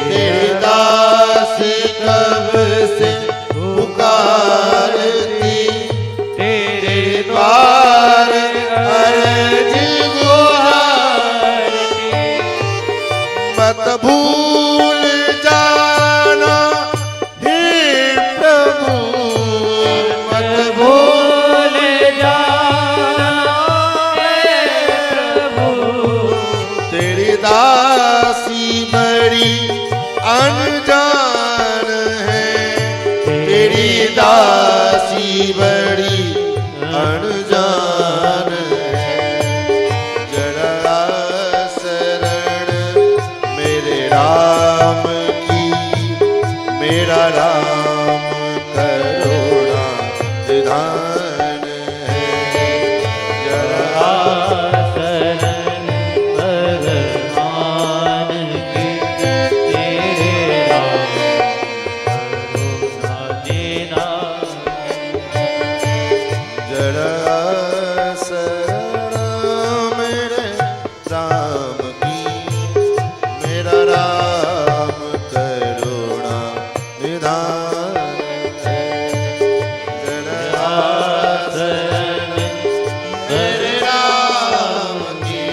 तेरी दास कब से पुकारती, तेरे द्वार अर्ज गुजारती। मत भूल जाना हे प्रभु, मत भूल जाना है प्रभु, तेरी दासी बड़ी अनजान है, तेरी दासी बड़ी अनजान है। जड़ा शरण मेरे राम की, मेरा राम करुणा निधान है। जड़ा शरण भगवान की, तेरे राम करुणा निधान। जड़ा शरण मेरे राम की, मेरा राम करुणा निधान है। जड़ा शरण मेरे राम की,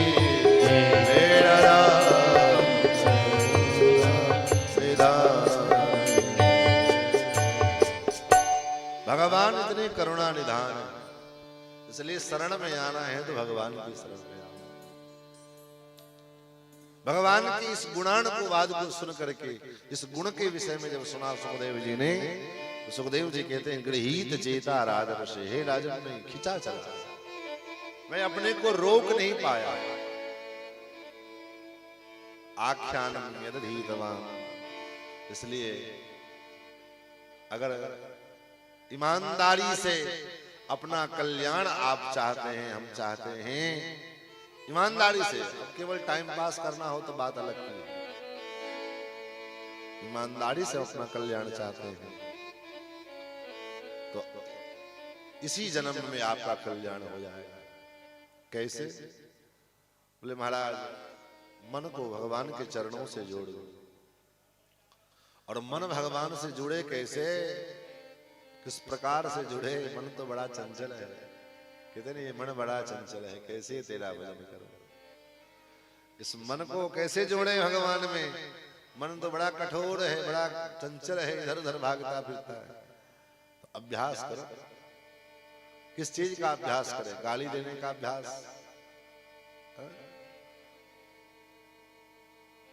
मेरा राम करुणा निधान। भगवान इतने करुणा निधान है, इसलिए शरण में आना है तो भगवान की शरण में आओ। भगवान की इस गुणान को वाद को सुन करके, इस गुण के विषय में जब सुना सुखदेव जी ने, तो सुखदेव जी कहते हैं गृहीत चेता राजन से, हे राजन मैं खिंचा चला, मैं अपने को रोक नहीं पाया। आख्यान यदधीतवान, इसलिए अगर ईमानदारी से अपना कल्याण आप चाहते हैं, हम चाहते हैं, ईमानदारी से, अब केवल टाइम पास करना हो तो बात अलग की है। ईमानदारी से अपना कल्याण चाहते हैं तो इसी जन्म में आपका कल्याण हो जाएगा। कैसे? बोले महाराज मन को भगवान के चरणों से जोड़ दो। और मन भगवान से जुड़े कैसे, किस प्रकार से जुड़े? मन तो बड़ा चंचल है, कहते नहीं ये मन बड़ा चंचल है, कैसे तेरा भजन करो। इस मन को कैसे जोड़े भगवान में? मन तो बड़ा कठोर है, बड़ा चंचल है, इधर उधर भागता फिरता है। तो अभ्यास करो, किस चीज का अभ्यास करें? गाली देने का अभ्यास? हाँ?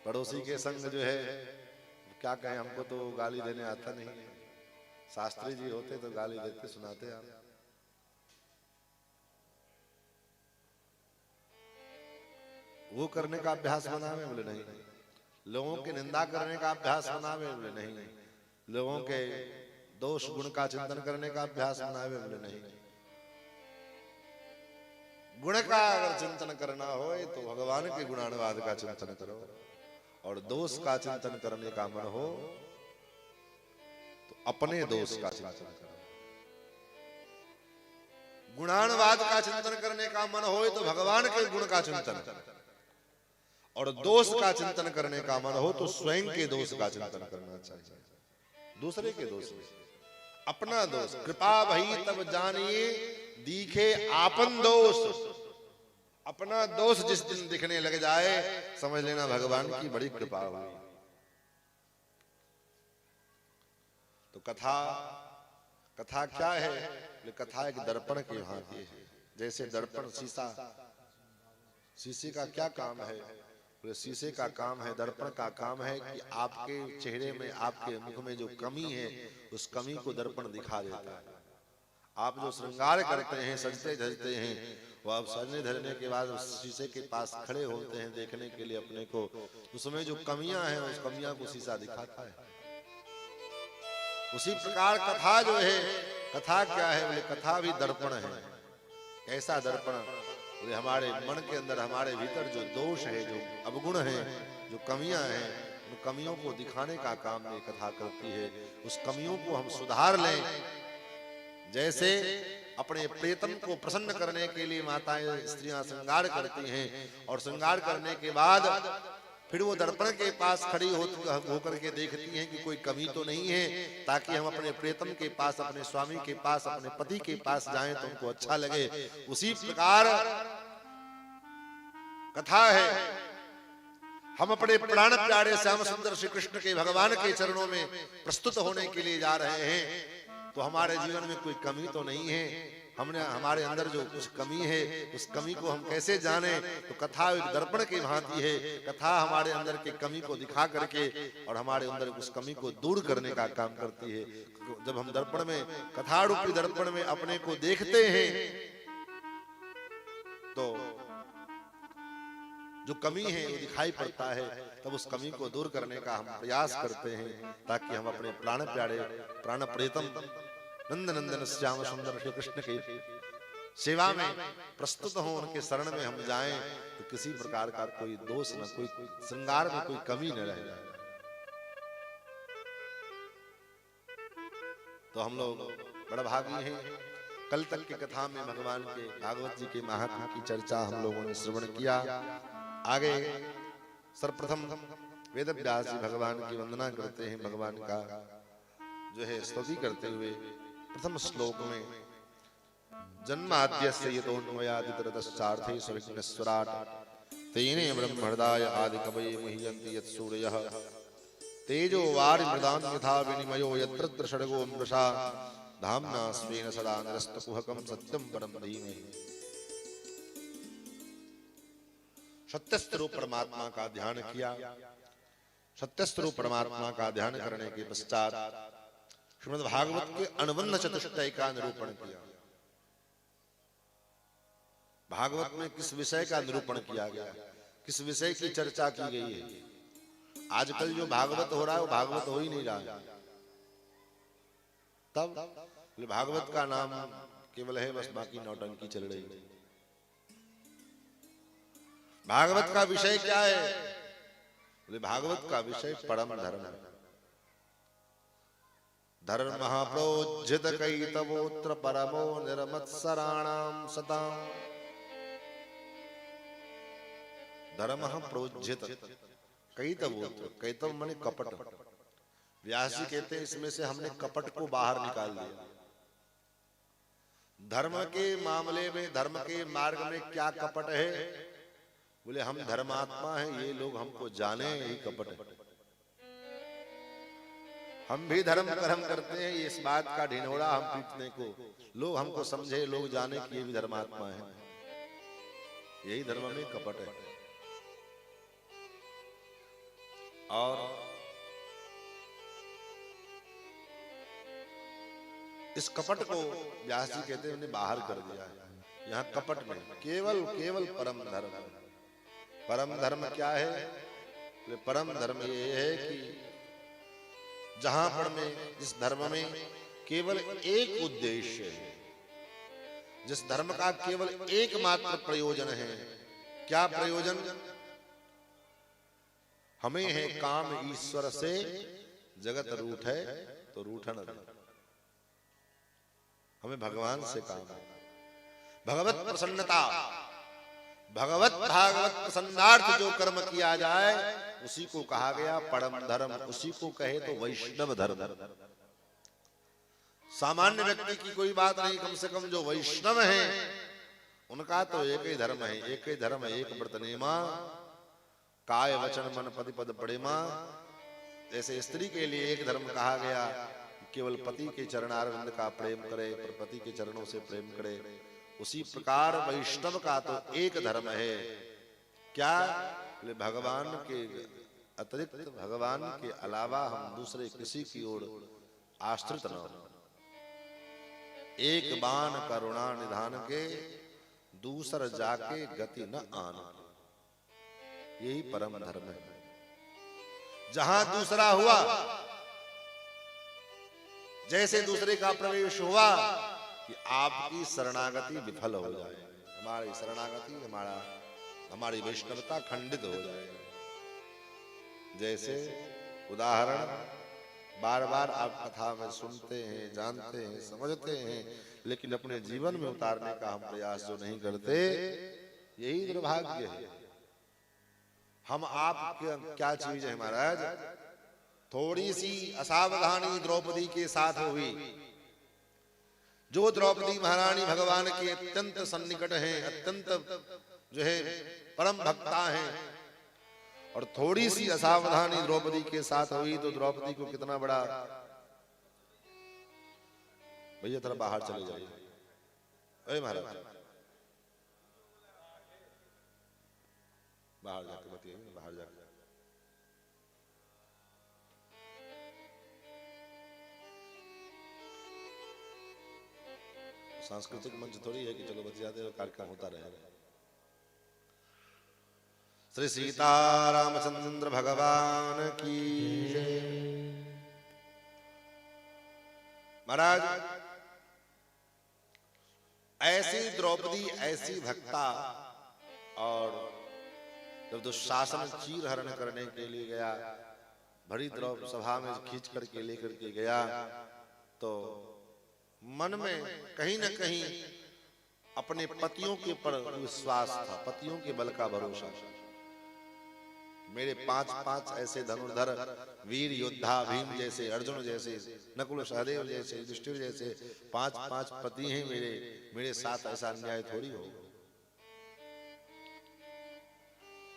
पड़ोसी के संग जो है क्या कहें, हमको तो गाली देने आता नहीं है। शास्त्री जी होते तो गाली देते सुनाते आप। वो करने का अभ्यास बनावे? बोले नहीं। लोगों की निंदा करने का अभ्यास बनावे? बोले नहीं। लोगों के दोष गुण का चिंतन करने का अभ्यास बनावे? बोले नहीं। गुण का अगर चिंतन करना हो तो भगवान के गुणानुवाद का चिंतन करो, और दोष का चिंतन करने का मन हो तो अपने दोष का चिंतन करो। गुणानुवाद का चिंतन करने का मन हो तो भगवान के गुण का चिंतन, और दोष का चिंतन करने का मन हो तो स्वयं के दोष का चिंतन करना चाहिए। दूसरे के दोष में अपना दोष। कृपा भई तब जानिए दिखे आपन दोष। अपना दोष जिस दिन दिखने लग जाए समझ लेना भगवान की बड़ी कृपा हुई। तो कथा क्या है? कथा एक दर्पण की भांति है। जैसे दर्पण शीशे का क्या काम है? शीशे का काम है, दर्पण का काम है कि आपके चेहरे में, आपके मुख में जो कमी है उस कमी को दर्पण दिखा देता है। आप जो श्रृंगार करते हैं, सजते धजते हैं, वो आप सजने धजने के बाद उस शीशे के पास खड़े होते हैं देखने के लिए अपने को, उसमें जो कमियां हैं उस कमियां को शीशा दिखाता है। उसी प्रकार कथा जो है, कथा क्या है? बोले कथा भी दर्पण है। कैसा दर्पण? बोले हमारे मन के अंदर, हमारे भीतर जो दोष है, जो अवगुण है, जो कमियां हैं, उन कमियों को दिखाने का काम ये कथा करती है। उस कमियों को हम सुधार लें। जैसे अपने प्रियतम को प्रसन्न करने के लिए माताएं स्त्रियां श्रृंगार करती हैं, और श्रृंगार करने के बाद फिर वो दर्पण के पास खड़ी होकर के देखती हैं कि कोई कमी तो नहीं है, ताकि हम अपने प्रियतम के पास, अपने स्वामी के पास, अपने पति के पास जाएं तो उनको अच्छा लगे। उसी प्रकार कथा है। हम अपने प्राण प्यारे श्याम सुंदर श्री कृष्ण के, भगवान के चरणों में प्रस्तुत होने के लिए जा रहे हैं, तो हमारे जीवन में कोई कमी तो नहीं है। हमारे अंदर जो कुछ कमी है उस कमी को हम कैसे जाने? तो कथा एक दर्पण की भांति है। कथा हमारे अंदर की कमी को दिखा करके और हमारे अंदर उस कमी को दूर करने का काम करती है। जब हम दर्पण में, कथा रूपी दर्पण में अपने को देखते हैं तो जो कमी है वो दिखाई पड़ता है। तब उस कमी को दूर करने का हम प्रयास करते हैं, ताकि हम अपने प्राण प्यारे, प्राण प्रियतम नंद नंदन श्याम सुंदर श्री कृष्ण की सेवा में प्रस्तुत हो, उनके शरण में हम जाएं तो किसी प्रकार का कोई दोष न, कोई श्रृंगार में कोई कमी न रह जाए। तो हम लोग बड़ा भागी हैं। कल तक की कथा में भगवान के, भागवत जी के महात्म्य की चर्चा हम लोगों ने श्रवण किया। आगे सर्वप्रथम वेद व्यास जी भगवान की वंदना करते हैं, भगवान का जो है स्तुति करते हुए प्रथम श्लोक में जन्माद्यस्य यतोन्मयादितरतश्चार्थे सविघ्नेश्वराट् तेने ब्रह्महृदाय आदिकवये मुह्यन्ति यत्सूरयः तेजो वारिमृदां यथा विनिमयो यत्र तत्र षड्गो मृषा धाम्ना स्वेन सदा निरस्तकुहकं सत्यं परं धीमहि। सत्यस्वरूप परमात्मा का ध्यान किया। सत्यस्वरूप परमात्मा का ध्यान करने के पश्चात श्रीमद् भागवत के अनुबंध चतुष्टय का निरूपण किया। भागवत में किस विषय का निरूपण किया गया, किस विषय की चर्चा की गई है। आजकल जो भागवत हो रहा है वो भागवत हो ही नहीं रहा। तब भागवत का नाम केवल है, बस बाकी नौटंकी चल रही है। भागवत का विषय क्या है? भागवत का विषय परम धर्म है। धर्म प्रोज्झित कैतवोत्र परमो निर्मत्सराणाम सताम। धर्म प्रोज्झित कैतवोत्र, कैतव माने कपट। व्यास जी कहते हैं इसमें से हमने कपट को बाहर निकाल दिया। धर्म के मामले में, धर्म के मार्ग में क्या कपट है? बोले हम धर्मात्मा हैं, ये लोग हमको जाने यही कपट है। हम भी धर्म कर्म करते हैं, इस बात का ढिंढोरा हम पीटने को, लोग हमको समझे, लोग जाने कि ये भी धर्मात्मा है। यही धर्म में कपट है। और इस कपट को व्यास जी कहते हैं उन्हें बाहर कर दिया है। यहाँ कपट में केवल केवल परम धर्म। परम धर्म क्या है? परम धर्म ये है कि जहां पर में जिस धर्म में केवल एक उद्देश्य है, जिस धर्म का केवल एकमात्र प्रयोजन है। क्या प्रयोजन? हमें है काम ईश्वर से, जगत रूठ है तो रूठन। हमें भगवान से काम है, भगवत प्रसन्नता, भगवत भागवत प्रसन्नार्थ जो कर्म किया जाए उसी को कहा गया परम धर्म। उसी को कहे तो वैष्णव धर्म। सामान्य व्यक्ति की कोई बात नहीं, कम से कम जो वैष्णव हैं उनका तो एक ही धर्म है, एक ही धर्म है, एक व्रत नेमा, काय वचन मन पति पद प्रेमा। जैसे स्त्री के लिए एक धर्म कहा गया, केवल पति के चरणारविंद का प्रेम करे, पति के चरणों से प्रेम करे, उसी प्रकार वैष्णव का तो एक धर्म है। क्या? भगवान के अतिरिक्त, भगवान के अलावा हम दूसरे किसी की ओर आश्रित न हो। एक बाण करुणा निधान के, दूसर जाके गति न आन। यही परम धर्म है। जहां दूसरा हुआ, जैसे दूसरे का प्रवेश हुआ कि आपकी शरणागति विफल हो जाए, हमारी शरणागति, हमारी वैष्णवता खंडित हो जाए। जैसे उदाहरण बार बार आप कथा में सुनते हैं, जानते हैं, समझते हैं, लेकिन अपने जीवन में उतारने का हम प्रयास जो नहीं करते, यही दुर्भाग्य है। हम आप क्या चीज है महाराज? थोड़ी सी असावधानी द्रौपदी के साथ हुई। जो द्रौपदी महारानी भगवान के अत्यंत सन्निकट हैं, अत्यंत जो है परम भक्ता हैं, और थोड़ी सी असावधानी द्रौपदी के साथ हुई तो द्रौपदी को कितना बड़ा, भैया थोड़ा बाहर चले जाइए, अरे महाराज बाहर जाके बताइए, बाहर जाके। सांस्कृतिक मंच थोड़ी है कि चलो बतियाते हुए कार्यक्रम होता रहेगा। श्री सीतारामचंद्र भगवान की जय। महाराज ऐसी द्रौपदी, ऐसी भक्ता, और जब दुशासन चीर हरण करने के लिए गया, भरी द्रौपदी सभा में खींच करके लेकर के गया, तो मन में कहीं न कहीं अपने पतियों के पर विश्वास था, पतियों के बल का भरोसा। मेरे 5 ऐसे धनुर्धर वीर योद्धा, भीम जैसे, अर्जुन जैसे, नकुल सहदेव जैसे, युधिष्ठिर जैसे 5 पति हैं मेरे साथ ऐसा अन्याय थोड़ी हो।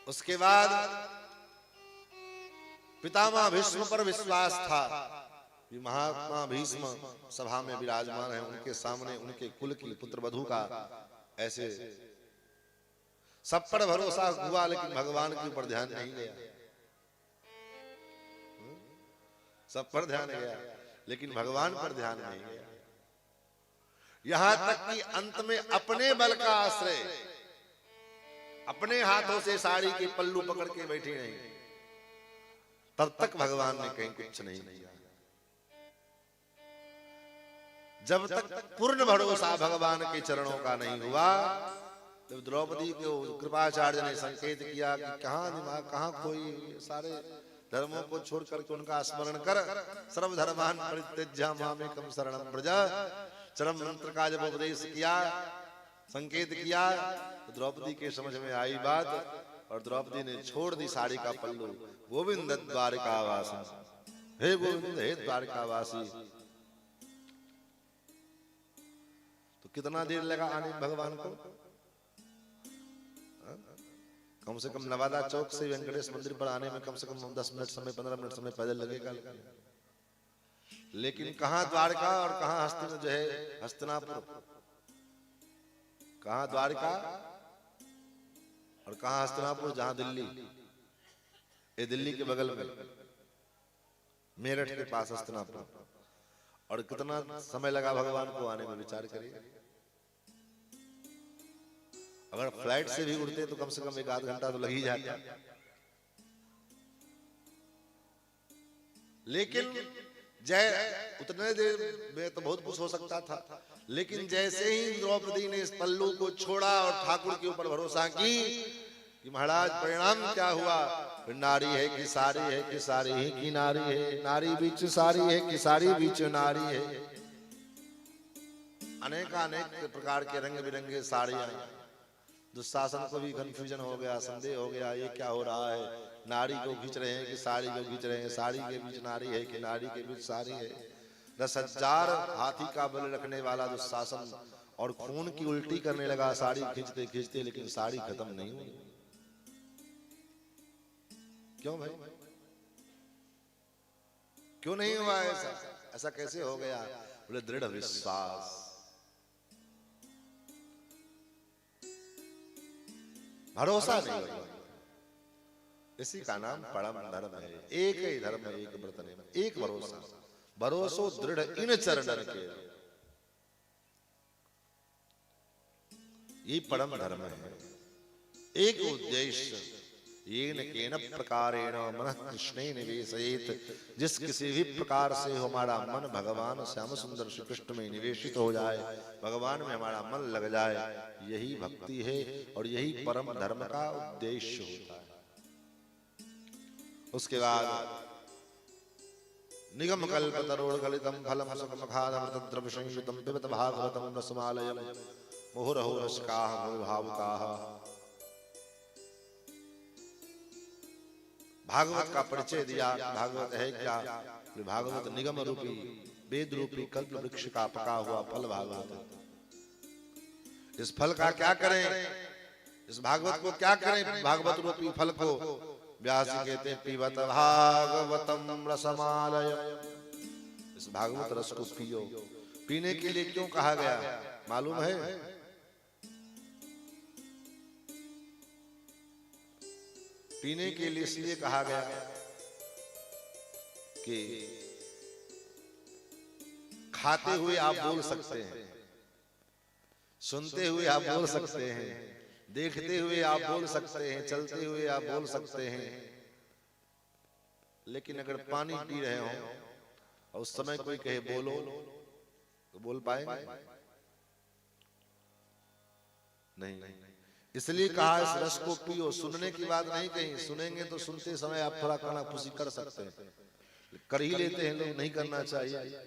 उसके बाद पितामह भीष्म पर विश्वास था कि महात्मा भीष्म सभा में विराजमान है, उनके सामने उनके कुल की पुत्रवधू का ऐसे सब पर भरोसा हुआ, लेकिन भगवान के ऊपर ध्यान नहीं गया। सब पर ध्यान गया लेकिन भगवान पर ध्यान नहीं गया। यहां तक कि अंत में अपने बल का आश्रय, अपने हाथों से साड़ी के पल्लू पकड़ के बैठी नहीं, तब तक भगवान ने कहीं कुछ नहीं किया। जब तक पूर्ण भरोसा भगवान के चरणों का नहीं हुआ, जब द्रौपदी को कृपाचार्य ने संकेत किया कि कहां दिमाग, कहां कोई, सारे धर्मों को छोड़ करके उनका स्मरण कर, सर्वधर्मान् परित्यज्य मामेकं शरणं व्रज, चरम मंत्र का जब उपदेश किया, संकेत किया, तो द्रौपदी के समझ में आई बात, और द्रौपदी ने छोड़ दी साड़ी का पल्लू। गोविंद द्वारिकावासी, हे गोविंद, हे द्वारिकावासी। तो कितना देर लगा आने भगवान को? कम से कम नवादा चौक से वेंकटेश मंदिर पर आने में कम से कम 10 मिनट समय, 15 मिनट समय पैदल लगेगा। लेकिन कहाँ द्वारका और कहाँ हस्तिन जो है हस्तिनापुर, कहाँ द्वारका और कहाँ हस्तिनापुर, जहां दिल्ली, ये दिल्ली के बगल में मेरठ के पास हस्तिनापुर। और कितना समय लगा भगवान को आने में, विचार करिए। अगर फ्लाइट से भी उड़ते तो कम से कम 1 आध घंटा तो लग ही जाता। लेकिन उतने देर में तो बहुत कुछ हो सकता था, लेकिन जैसे ही द्रौपदी ने इस पल्लू को छोड़ा और ठाकुर के ऊपर भरोसा की कि महाराज परिणाम क्या हुआ, नारी है कि सारी है कि सारी ही की नारी है, नारी बीच सारी है कि सारी बीच नारी है। अनेक प्रकार के रंग बिरंगे साड़ियां। दुशासन को भी कंफ्यूजन हो गया, संदेह हो गया, ये क्या हो रहा है, नारी को खींच रहे हैं कि साड़ी को खींच रहे हैं, साड़ी के बीच नारी है कि नारी के बीच साड़ी है। 10,000 हाथी का बल रखने वाला दुशासन और खून की उल्टी करने लगा साड़ी खींचते खींचते, लेकिन साड़ी खत्म नहीं हुई। क्यों भाई, क्यों नहीं हुआ ऐसा? ऐसा कैसे हो गया? बोले दृढ़ विश्वास, भरोसा नहीं हुआ। इसी का नाम परम धर्म है। एक ही धर्म है, एक व्रत है, एक भरोसा। भरोसो दृढ़ इन चरणन के, ये परम धर्म है। एक उद्देश्य, येन केन प्रकारेण मनः कृष्णे निवेशयेत, जिस किसी भी प्रकार से हमारा मन भगवान श्याम सुंदर श्री कृष्ण में निवेशित हो जाए, भगवान में हमारा मन लग जाए, यही भक्ति है और यही परम धर्म का उद्देश्य होता है। उसके बाद निगम कल्प तरोर्गलितम फलम सुखमखादमृत द्रव्य संयुतम पिबत भागवतम रसमालयम मुहुरहो रसकाः भावुकाः। भागवत का परिचय दिया। भागवत है क्या? भागवत निगम रूपी वेद रूपी कल्प वृक्ष का पका हुआ फल भागवत। इस फल का क्या करें? इस भागवत को क्या करें? भागवत रूपी फल को व्यास जी कहते हैं पीबत भागवतम रसमालयम। इस भागवत रस को पियो। पीने के लिए क्यों कहा गया मालूम है? पीने के लिए इसलिए कहा गया कि खाते हुए आप बोल सकते हैं, सुनते हुए आप बोल सकते हैं, देखते हुए आप बोल सकते हैं, चलते हुए आप बोल सकते हैं। लेकिन अगर पानी पी रहे हो और उस समय कोई कहे बोलो तो बोल पाएंगे? नहीं। इसलिए कहा इस रस को पियो। सुनने की बात नहीं कही, सुनेंगे तो सुनते समय आप थोड़ा कानाफूसी कर सकते हैं, कर ही लेते हैं लोग, नहीं करना चाहिए।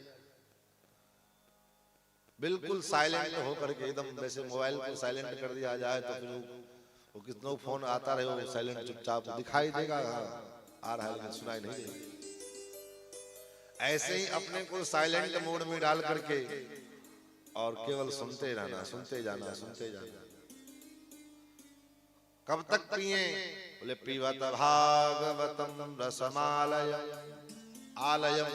बिल्कुल साइलेंट होकर के एकदम, वैसे मोबाइल को साइलेंट कर दिया जाए तो फिर वो कितना फोन आता रहे वो साइलेंट चुपचाप दिखाई देगा, आ रहा है लेकिन सुनाई नहीं देगा। ऐसे ही अपने को साइलेंट मोड में डाल करके और केवल सुनते रहना, सुनते जाना, सुनते जाना। कब तक पिए? बोले पीवत भागवतम रसमालयम आलयम।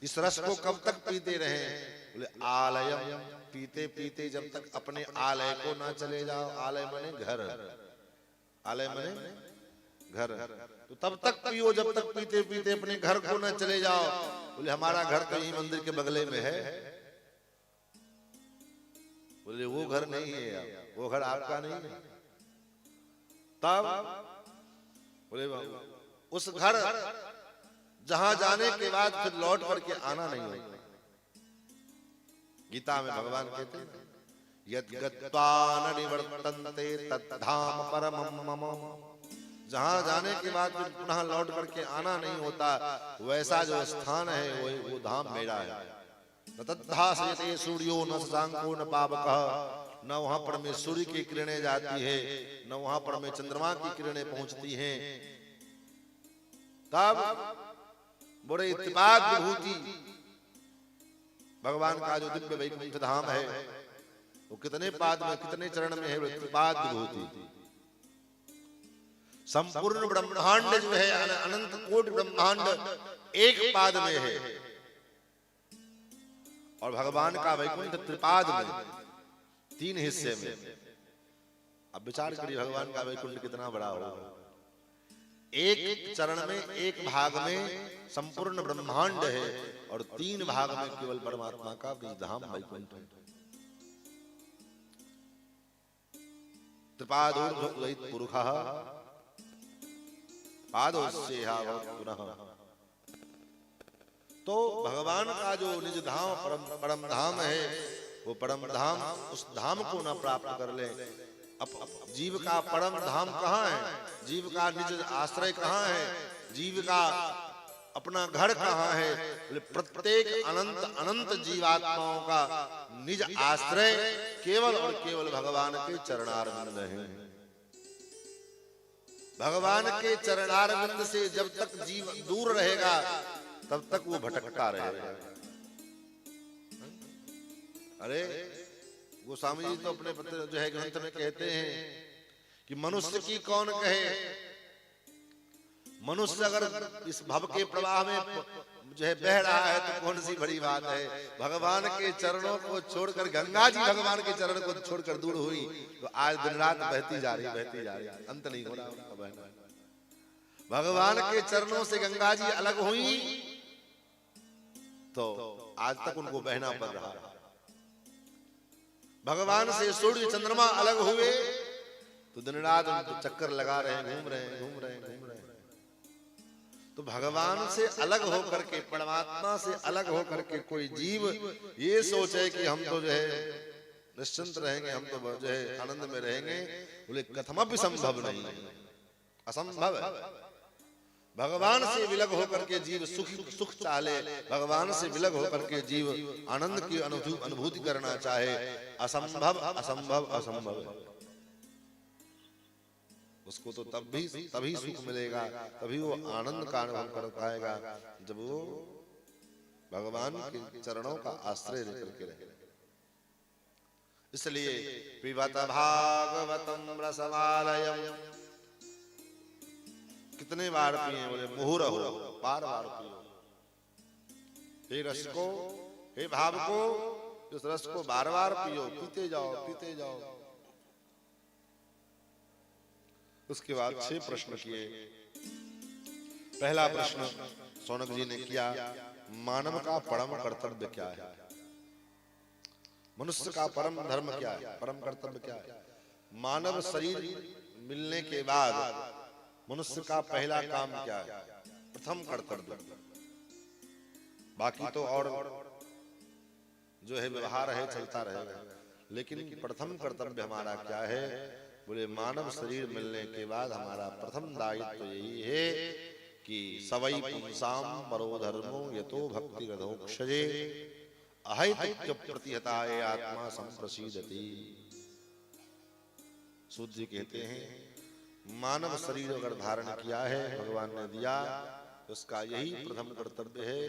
इस रस को कब तक पीते रहे? बोले आलयम, पीते पीते जब तक अपने आलय को ना चले जाओ। आलय माने घर, आलय माने घर। तो तब तक पियो जब तक पीते पीते अपने घर को ना चले जाओ। बोले हमारा घर तो यही मंदिर के बगले में है। बोले वो घर नहीं है, वो घर आपका नहीं है। तब बोले उस घर जहां जाने के बाद फिर लौट करके आना नहीं होगा। गीता में भगवान कहते हैं यद् गत्वा न निवर्तन्ते तद्धाम परमं मम। जहां जाने के बाद फिर पुनः लौट करके आना नहीं होता, वैसा जो स्थान है वो धाम मेरा है। तद्धास्यते सूर्यो न शशांको न पावकः। न वहां पर में सूर्य की किरणें जाती है, न वहां पर में चंद्रमा की किरणें पहुंचती हैं। तब बड़े इत्तेफाक विभूति भगवान का जो दिव्य वैकुंठ धाम है वो कितने पाद में, कितने चरण में है? इत्तेफाक विभूति। संपूर्ण ब्रह्मांड जो है अनंत कोटि ब्रह्मांड एक पाद में है और भगवान का वैकुंठ त्रिपाद में, 3 हिस्से में। अब विचार करिए भगवान का वैकुंठ कितना बड़ा होगा। एक चरण में, एक भाग में संपूर्ण ब्रह्मांड है और 3 भाग में केवल परमात्मा का बीजधाम वैकुंठ है। त्रिपादोर्ध्वोदित पुरुषः पादोस्येहा भवति पुनः। तो भगवान का जो निज धाम परम धाम है, वो परम धाम, उस धाम को न प्राप्त कर ले। जीव का परम धाम कहाँ है? जीव का निज आश्रय कहाँ है? जीव का अपना घर कहाँ है? प्रत्येक अनंत अनंत जीवात्माओं का निज आश्रय केवल और केवल भगवान के चरणारविंद हैं। भगवान के चरणारविंद से जब तक जीव दूर रहेगा तब तक वो भटकता रहेगा। अरे गोस्वामी जी तो अपने पत्र जो है ग्रंथ में कहते हैं कि मनुष्य की कौन कहे, मनुष्य अगर इस भव के प्रवाह में जो है बह रहा है तो कौन सी बड़ी बात है। भगवान के चरणों को छोड़कर, गंगा जी भगवान के चरण को छोड़कर दूर हुई तो आज दिन रात बहती जा रही, अंत नहीं हो रहा उनका बहना। भगवान के चरणों से गंगा जी अलग हुई तो आज तक उनको बहना पड़ रहा है। भगवान से सूर्य चंद्रमा अलग हुए तो दिन रात उनको चक्कर लगा रहे हैं, घूम रहे हैं। तो भगवान से अलग होकर के, परमात्मा से अलग होकर के कोई जीव ये सोचे कि हम तो जो है निश्चिंत रहेंगे, हम तो जो है आनंद में रहेंगे, बोले कथमपि संभव नहीं, असंभव है। भगवान से विलग होकर के जीव सुख चाहे, भगवान से विलग होकर के जीव आनंद की अनुभूति करना चाहे, असंभव असंभव असंभव है। उसको तो तभी सुख मिलेगा, तभी वो आनंद का अनुभव कर पाएगा जब वो भगवान के चरणों का आश्रय लेकर के रहे। इसलिए पिबत भागवतम रसवालयम, कितने बार पिए? बोले मुहुरहो, बार बार पियो। हे रस को, हे भाव को, इस रस को बार बार पियो, पीते जाओ। उसके बाद 6 प्रश्न किए। पहला प्रश्न शौनक जी ने किया, मानव का परम कर्तव्य क्या है? मनुष्य का परम धर्म क्या है, परम कर्तव्य क्या है? मानव शरीर मिलने के बाद मनुष्य का पहला काम क्या है? प्रथम कर्तव्य। बाकी तो और जो है व्यवहार है चलता रहेगा, लेकिन प्रथम कर्तव्य हमारा क्या है? बोले मानव शरीर मिलने के बाद हमारा प्रथम दायित्व यही है कि सवै पुंसाम परो धर्मो यतो भक्ति रथोक्षजे अहैतुक्य प्रतिहताय आत्मा संप्रसीदति। सूत जी कहते हैं मानव शरीर अगर धारण किया है, भगवान ने दिया, तो उसका यही प्रथम कर्तव्य है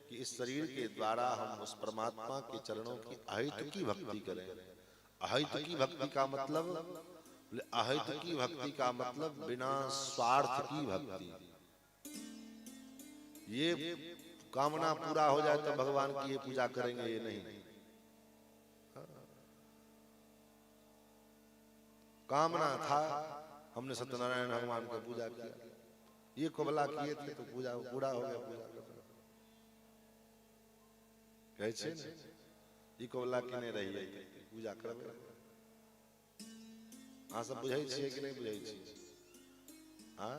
कि इस शरीर के द्वारा हम उस परमात्मा के चरणों की अहैतुकी भक्ति करें। अहैतुकी भक्ति का मतलब, अहैतुकी भक्ति का मतलब बिना स्वार्थ की भक्ति। ये कामना पूरा हो जाए तो भगवान की ये पूजा करेंगे, ये नहीं। कामना था, हमने सत्यनारायण भगवान की पूजा किया, ये कोबला किए थे तो पूजा पूरा हो गया। पूजा कैसे ये कोबला किने रही है, पूजा करबे। हाँ, सब बुझाई छिए कि नहीं बुझाई छिए? हाँ,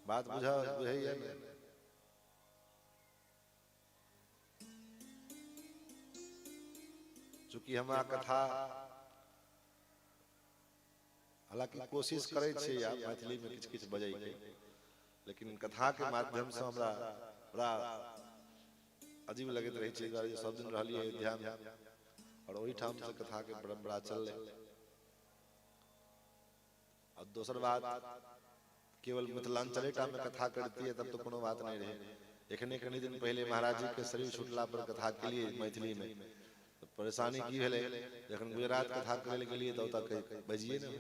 बात बुझाई है ना? चूंकि हमारा कथा हालांकि कोशिश करे छे या मैथिली में किछ किछ बजाई के, लेकिन कथा के माध्यम से हमरा बड़ा अजीब लगत रही छे। सब दिन रहलिए अयोध्या में और वही ठाम से कथा के परंपरा चल। और दूसर बात, केवल मिथिलांचल में कथा करती है तब तो कोनो बात नहीं रहे। एखने कनी दिन पहले महाराज जी के शरीर छूटला पर कथा के लिए मैथिली में तो परेशानी की भेले, जखन गुजरात कथा करे के लिए तो तक बजिए ना।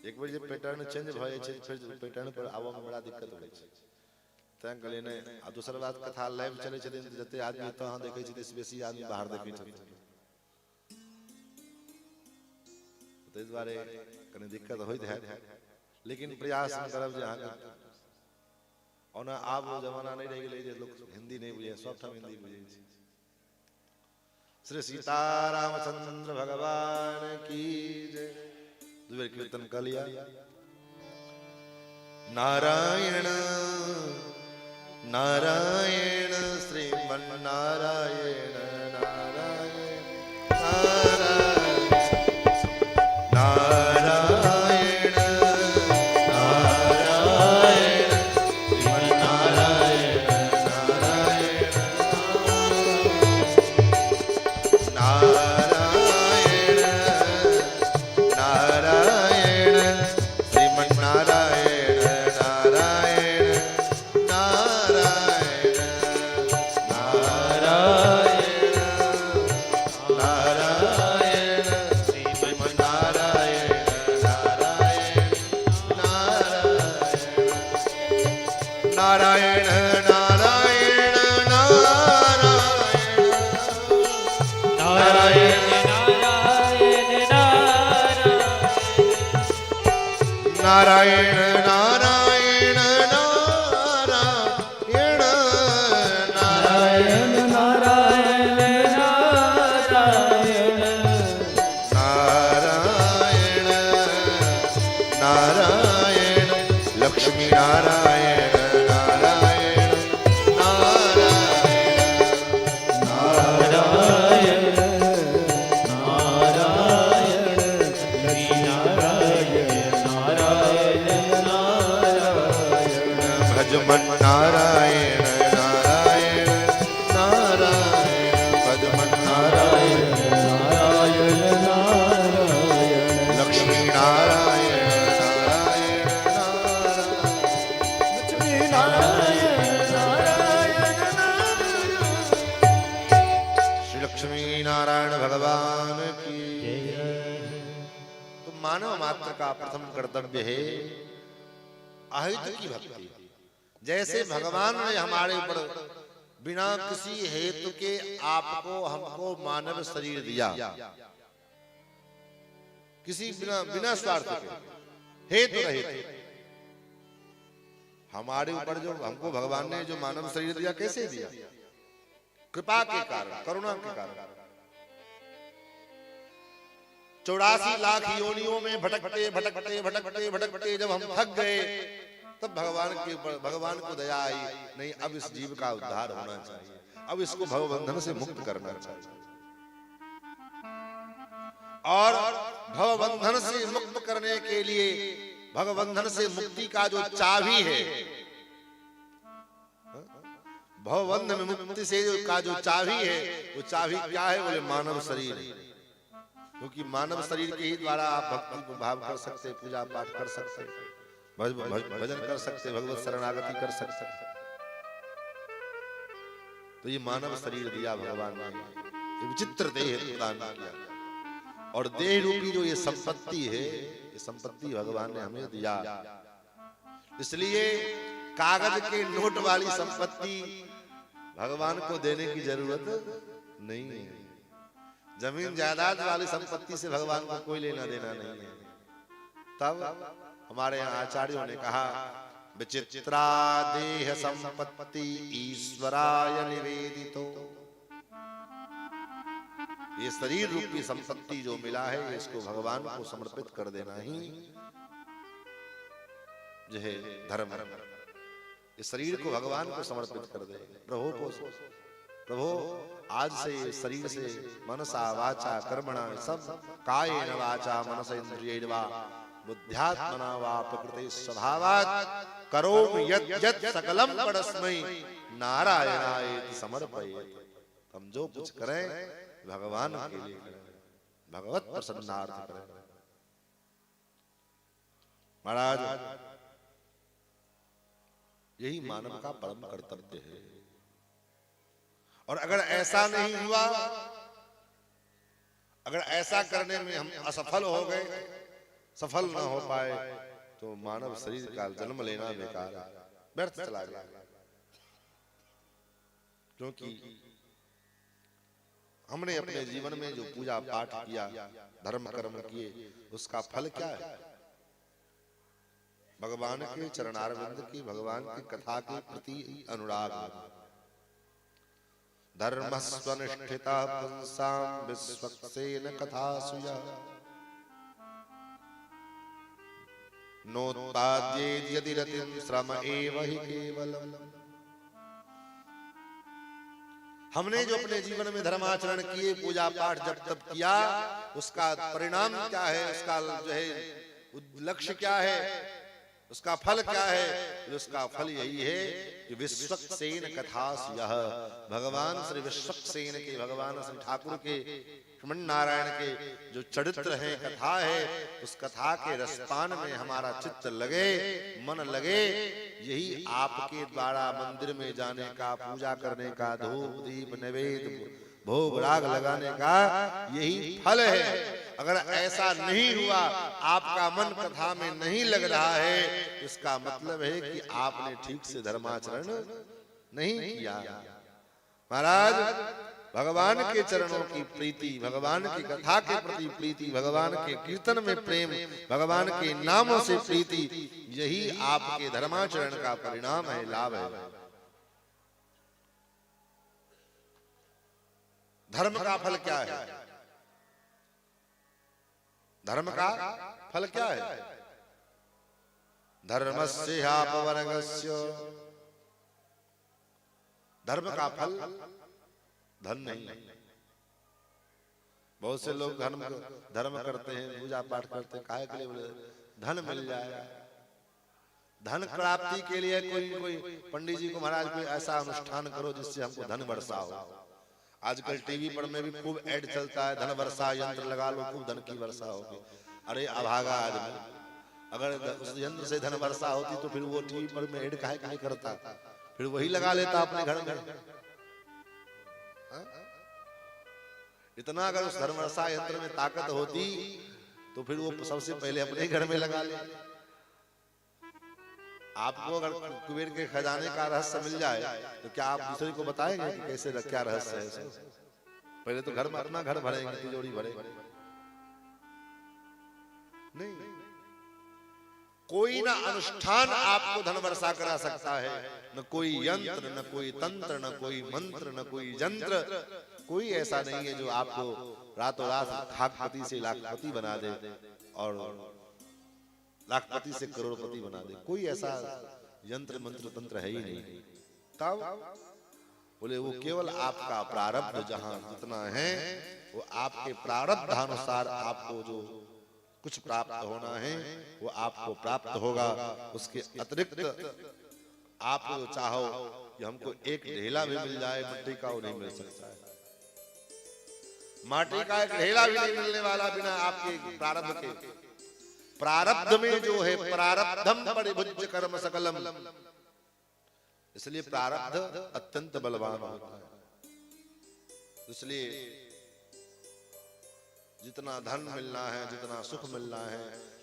एक बार जे पैटर्न चेंज भए छै फिर पैटर्न पर आबो में बड़ा दिक्कत होय छै तैं कहलिए नै आ दोसर बात कथा लाइव चलै छथिन जते आदमी त अहाँ देखै छी बेसी आदमी बाहर देखै छथिन तै दुआरे कने दिक्कत होइत है लेकिन प्रयास करब जे अहाँ ओना आब जमाना नहीं रह गेलै जे लोग हिंदी नहीं बुझे सब ठाम हिंदी बुझे छै श्री सीतारामचंद्र भगवान की जय दुबेर कीर्तन कर लिया नारायण नारायण श्रीमन नारायण नारायण नारायण नारायण श्रीमन नारायण नारायण नारायण श्रीमन नारायण नारायण नारायण नारायण श्रीमन नारायण नारायण नारायण नारायण नारायण नारायण नारायण नारायण नारायण नारायण नारायण नारायण लक्ष्मी नारायण नारायण नारायण भजमन नारायण नारायण नारायण भजमन नारायण लक्ष्मी नारायण नारायण श्री लक्ष्मी नारायण भगवान की तो मानव मात्र का प्रथम कर्तव्य है अहित की भक्ति जैसे भगवान ने हमारे ऊपर बिना किसी हेतु के आपको हमको मानव शरीर दिया किसी बिना स्वार्थ के हेतु रहित हमारे ऊपर जो हमको भगवान ने जो मानव शरीर दिया कैसे दिया कृपा के कारण करुणा के कारण 84 लाख योनियों में भटकते भटकते भटकते भटकते जब हम थक गए तब भगवान को दया आई नहीं अब इस जीव का उद्धार होना चाहिए अब इसको भवबंधन से मुक्त करना चाहिए और भवबंधन से मुक्त करने के लिए भवबंधन से मुक्ति का जो चाबी है भवबंधन में मुक्ति से का जो चाबी है वो चाबी क्या है बोले मानव शरीर क्योंकि मानव शरीर के ही द्वारा आप भक्ति को भाव कर सकते पूजा पाठ कर सकते भजन कर सकते भगवत शरणागति कर सकते तो ये मानव शरीर दिया भगवान ने ये विचित्र देह प्रदान किया और देह रूपी जो ये संपत्ति है ये संपत्ति भगवान ने हमें दिया इसलिए कागज के नोट वाली संपत्ति भगवान को देने की जरूरत नहीं है जमीन जायदाद वाली संपत्ति से भगवान को कोई लेना देना नहीं है तब हमारे यहाँ आचार्यों ने कहा विचित्रा देह संपत्ति ईश्वराय निवेदितो ये शरीर रूपी संपत्ति जो मिला है इसको भगवान को समर्पित कर देना ही जो है धर्म इस शरीर को भगवान को समर्पित कर दे प्रभु आज से शरीर से मनसा वाचा कर्मणा सब कायेन वाचा मनसा इंद्रियैर्वा बुद्ध्यात्मना वा प्रकृति स्वभावात् करोमि यत् यत् सकलम परस्मै नारायणाय समर्पयेत् हम जो कुछ करें भगवान के लिए करें भगवत प्रसन्नार्थ करें महाराज यही मानव का परम कर्तव्य है और अगर ऐसा नहीं हुआ अगर ऐसा करने में हम असफल हो गए सफल ना हो पाए तो मानव शरीर का जन्म लेना बेकार है, व्यर्थ चला गया। क्योंकि हमने अपने जीवन में जो पूजा पाठ किया, धर्म कर्म किए, उसका फल क्या है? भगवान के चरणारविंद की, भगवान की कथा के प्रति अनुराग। धर्मस्वनिष्ठिता पुंसां विश्वक्सेन कथासु यः नोत्पाद्येत् यदि रतिं श्रम एव हि केवलम्। हमने जो अपने जीवन में धर्माचरण किए, पूजा पाठ जब तब किया, उसका परिणाम क्या है, उसका जो है लक्ष्य क्या है, उसका फल क्या है? उसका फल यही है कि विश्वक्सेन कथासु यः, भगवान श्री विश्वक्सेन के, भगवान श्री ठाकुर के, श्रीमन नारायण के जो चरित्र है, कथा है, उस कथा के रसपान में हमारा चित्त लगे, मन लगे, यही आपके द्वारा मंदिर में जाने का, पूजा करने का, धूप दीप नैवेद्य भोग राग लगाने का यही फल है। अगर ऐसा नहीं हुआ, आपका मन कथा में नहीं लग रहा है, इसका मतलब है कि आपने ठीक से धर्माचरण नहीं किया। महाराज, भगवान के चरणों की प्रीति, भगवान की कथा के प्रति प्रीति, भगवान के कीर्तन में प्रेम, भगवान के नामों से प्रीति, यही आपके धर्माचरण का परिणाम है, लाभ है। धर्म का फल क्या है? धर्म का फल क्या है? धर्मस्यापवर्गस्य, धर्म का फल धन नहीं। बहुत से लोग धर्म करते हैं, पूजा पाठ करते हैं, काहे के लिए? बोले धन मिल जाए। धन प्राप्ति के लिए कोई पंडित जी को, महाराज कोई ऐसा अनुष्ठान करो जिससे हमको धन वर्षा हो। आजकल टीवी पर में भी खूब ऐड चलता है, धन वर्षा यंत्र लगा लो, खूब धन की वर्षा होगी। अरे अभागा आदमी, अगर उस यंत्र से धन वर्षा होती तो फिर वो टीवी पर में ऐड काहे नहीं करता, फिर वही लगा लेता अपने घर में। इतना अगर उस धन वर्षा यंत्र में ताकत होती तो फिर वो सबसे पहले अपने घर में लगा ले। आपको अगर कुबेर के खजाने का रहस्य मिल जाए तो क्या आप दूसरे को बताएंगे कि कैसे क्या रहस्य है? पहले तो घर में अपना घर भरेंगे, तिजोरी भरेंगे। नहीं, कोई ना अनुष्ठान आपको धन वर्षा करा सकता है, न कोई यंत्र, न कोई तंत्र, न कोई मंत्र, न कोई यंत्र, कोई ऐसा नहीं है जो आपको रातों रात खाकपति से लाखपति बना दे और लाखपति से करोड़पति बना दे। कोई ऐसा यंत्र मंत्र तंत्र है ही नहीं। तब बोले वो केवल आपका प्रारब्ध जहां जितना है, वो आपके प्रारब्ध अनुसार आपको जो कुछ प्राप्त होना है वो आपको प्राप्त होगा। उसके अतिरिक्त आप चाहो कि हमको एक ढेला भी मिल जाए मिट्टी का, वो नहीं मिल सकता है। माटी का एक ढेला भी नहीं मिलने वाला बिना आपके प्रारब्ध के। प्रारब्ध में जो है, प्रारब्धम परिभुज्य कर्म सकलम, इसलिए प्रारब्ध अत्यंत बलवान होता है। इसलिए जितना धन मिलना है, जितना सुख मिलना है,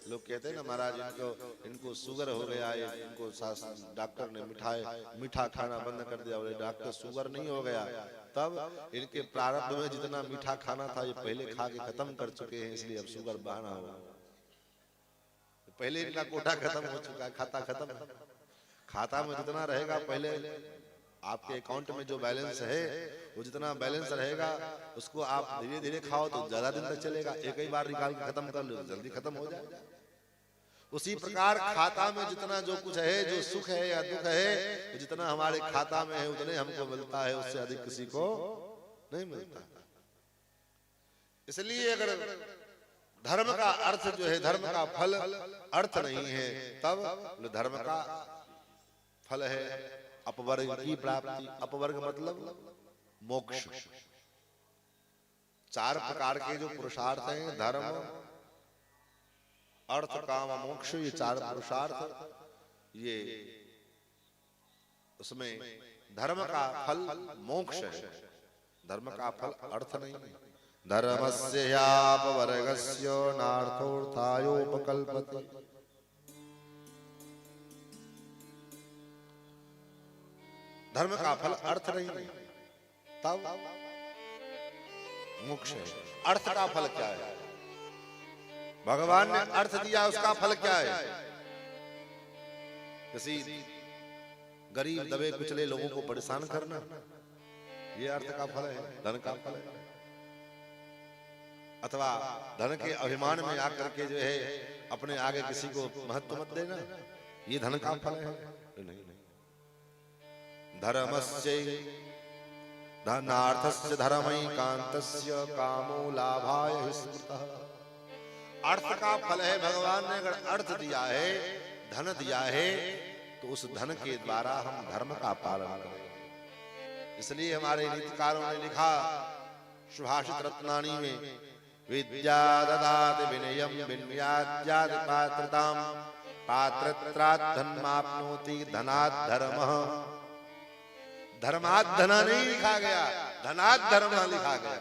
लोग कहते हैं ना महाराज इनको शुगर हो गया है, इनको डॉक्टर ने मीठा खाना बंद कर दिया। बोले डॉक्टर शुगर नहीं हो गया, तब इनके प्रारब्ध में जितना मीठा खाना था ये पहले खा के खत्म कर चुके हैं, इसलिए अब शुगर बहाना हुआ। पहले इनका कोटा खत्म हो चुका है, खाता खत्म। खाता में जितना रहेगा, पहले आपके अकाउंट में जो बैलेंस है वो जितना बैलेंस रहेगा उसको आप धीरे धीरे खाओ तो ज्यादा दिन तक चलेगा। एक ही बार निकाल के खत्म कर लो, जल्दी खत्म हो जाएगा। उसी प्रकार खाता में जितना जो कुछ है, जो सुख है या दुख है, तो जितना हमारे खाता में है उतने हमको मिलता है, उससे अधिक किसी को नहीं मिलता। इसलिए अगर धर्म का अर्थ जो है, धर्म का फल अर्थ नहीं है, तब धर्म का फल है अपवर्ग की प्राप्ति। अपवर्ग मतलब मोक्ष। चार प्रकार के जो पुरुषार्थ हैं, धर्म अर्थ काम मोक्ष, ये चार पुरुषार्थ, ये उसमें धर्म का फल मोक्ष है, धर्म का फल अर्थ नहीं है। धर्मस्य ह्यापवर्गस्य नार्थोर्थायोपकल्पते। धर्म का फल अर्थ नहीं है, तब मोक्ष है। अर्थ का फल क्या है? भगवान ने अर्थ दिया, उसका फल क्या है? किसी गरीब दबे कुचले लोगों को परेशान करना, ये अर्थ का फल है, धन का फल है। अथवा धन के अभिमान में आकर के जो है अपने आगे किसी को महत्व मत देना, ये धन का फल है? नहीं। धर्मस्य धनार्थस्य धर्मैकान्तस्य कामो लाभाय स्मृतः। अर्थ का फल है, भगवान ने अगर अर्थ दिया है, धन दिया है, तो उस धन के द्वारा हम धर्म का पालन करें। इसलिए हमारे नीतिकारों ने लिखा सुभाषित रत्नानी में, विद्या ददाति विनयम विनयाद्याति पात्रताम पात्रत्रात् धनमाप्नोति धनात् धर्मः। धर्मात् धना नहीं लिखा गया, धनात् धर्म लिखा गया।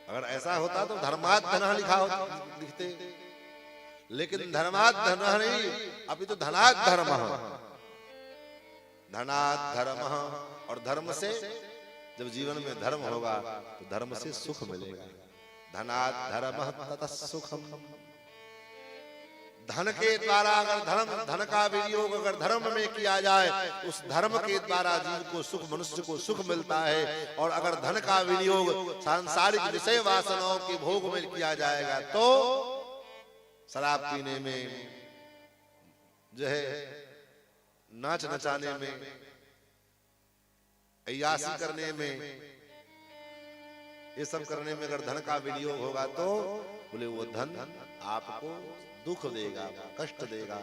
अगर ऐसा होता तो धर्मात् धना लिखते, लेकिन धर्मात् धना नहीं, अभी तो धनात् धर्म। धनात् धर्म, और धर्म से जब जीवन में धर्म होगा तो धर्म से सुख मिलेगा। धनात् धर्मः ततः सुखम्। धन के द्वारा अगर धन का विनियोग अगर धर्म में किया जाए, उस धर्म के द्वारा जीव को सुख, मनुष्य को सुख मिलता है। और अगर धन का विनियोग सांसारिक विषय वासनाओं के भोग में किया जाएगा तो शराब पीने में, जो है नाच नचाने में, अय्यासी करने में, ये सब करने में अगर धन का विनियोग होगा तो बोले वो धन आपको दुख देगा, कष्ट देगा।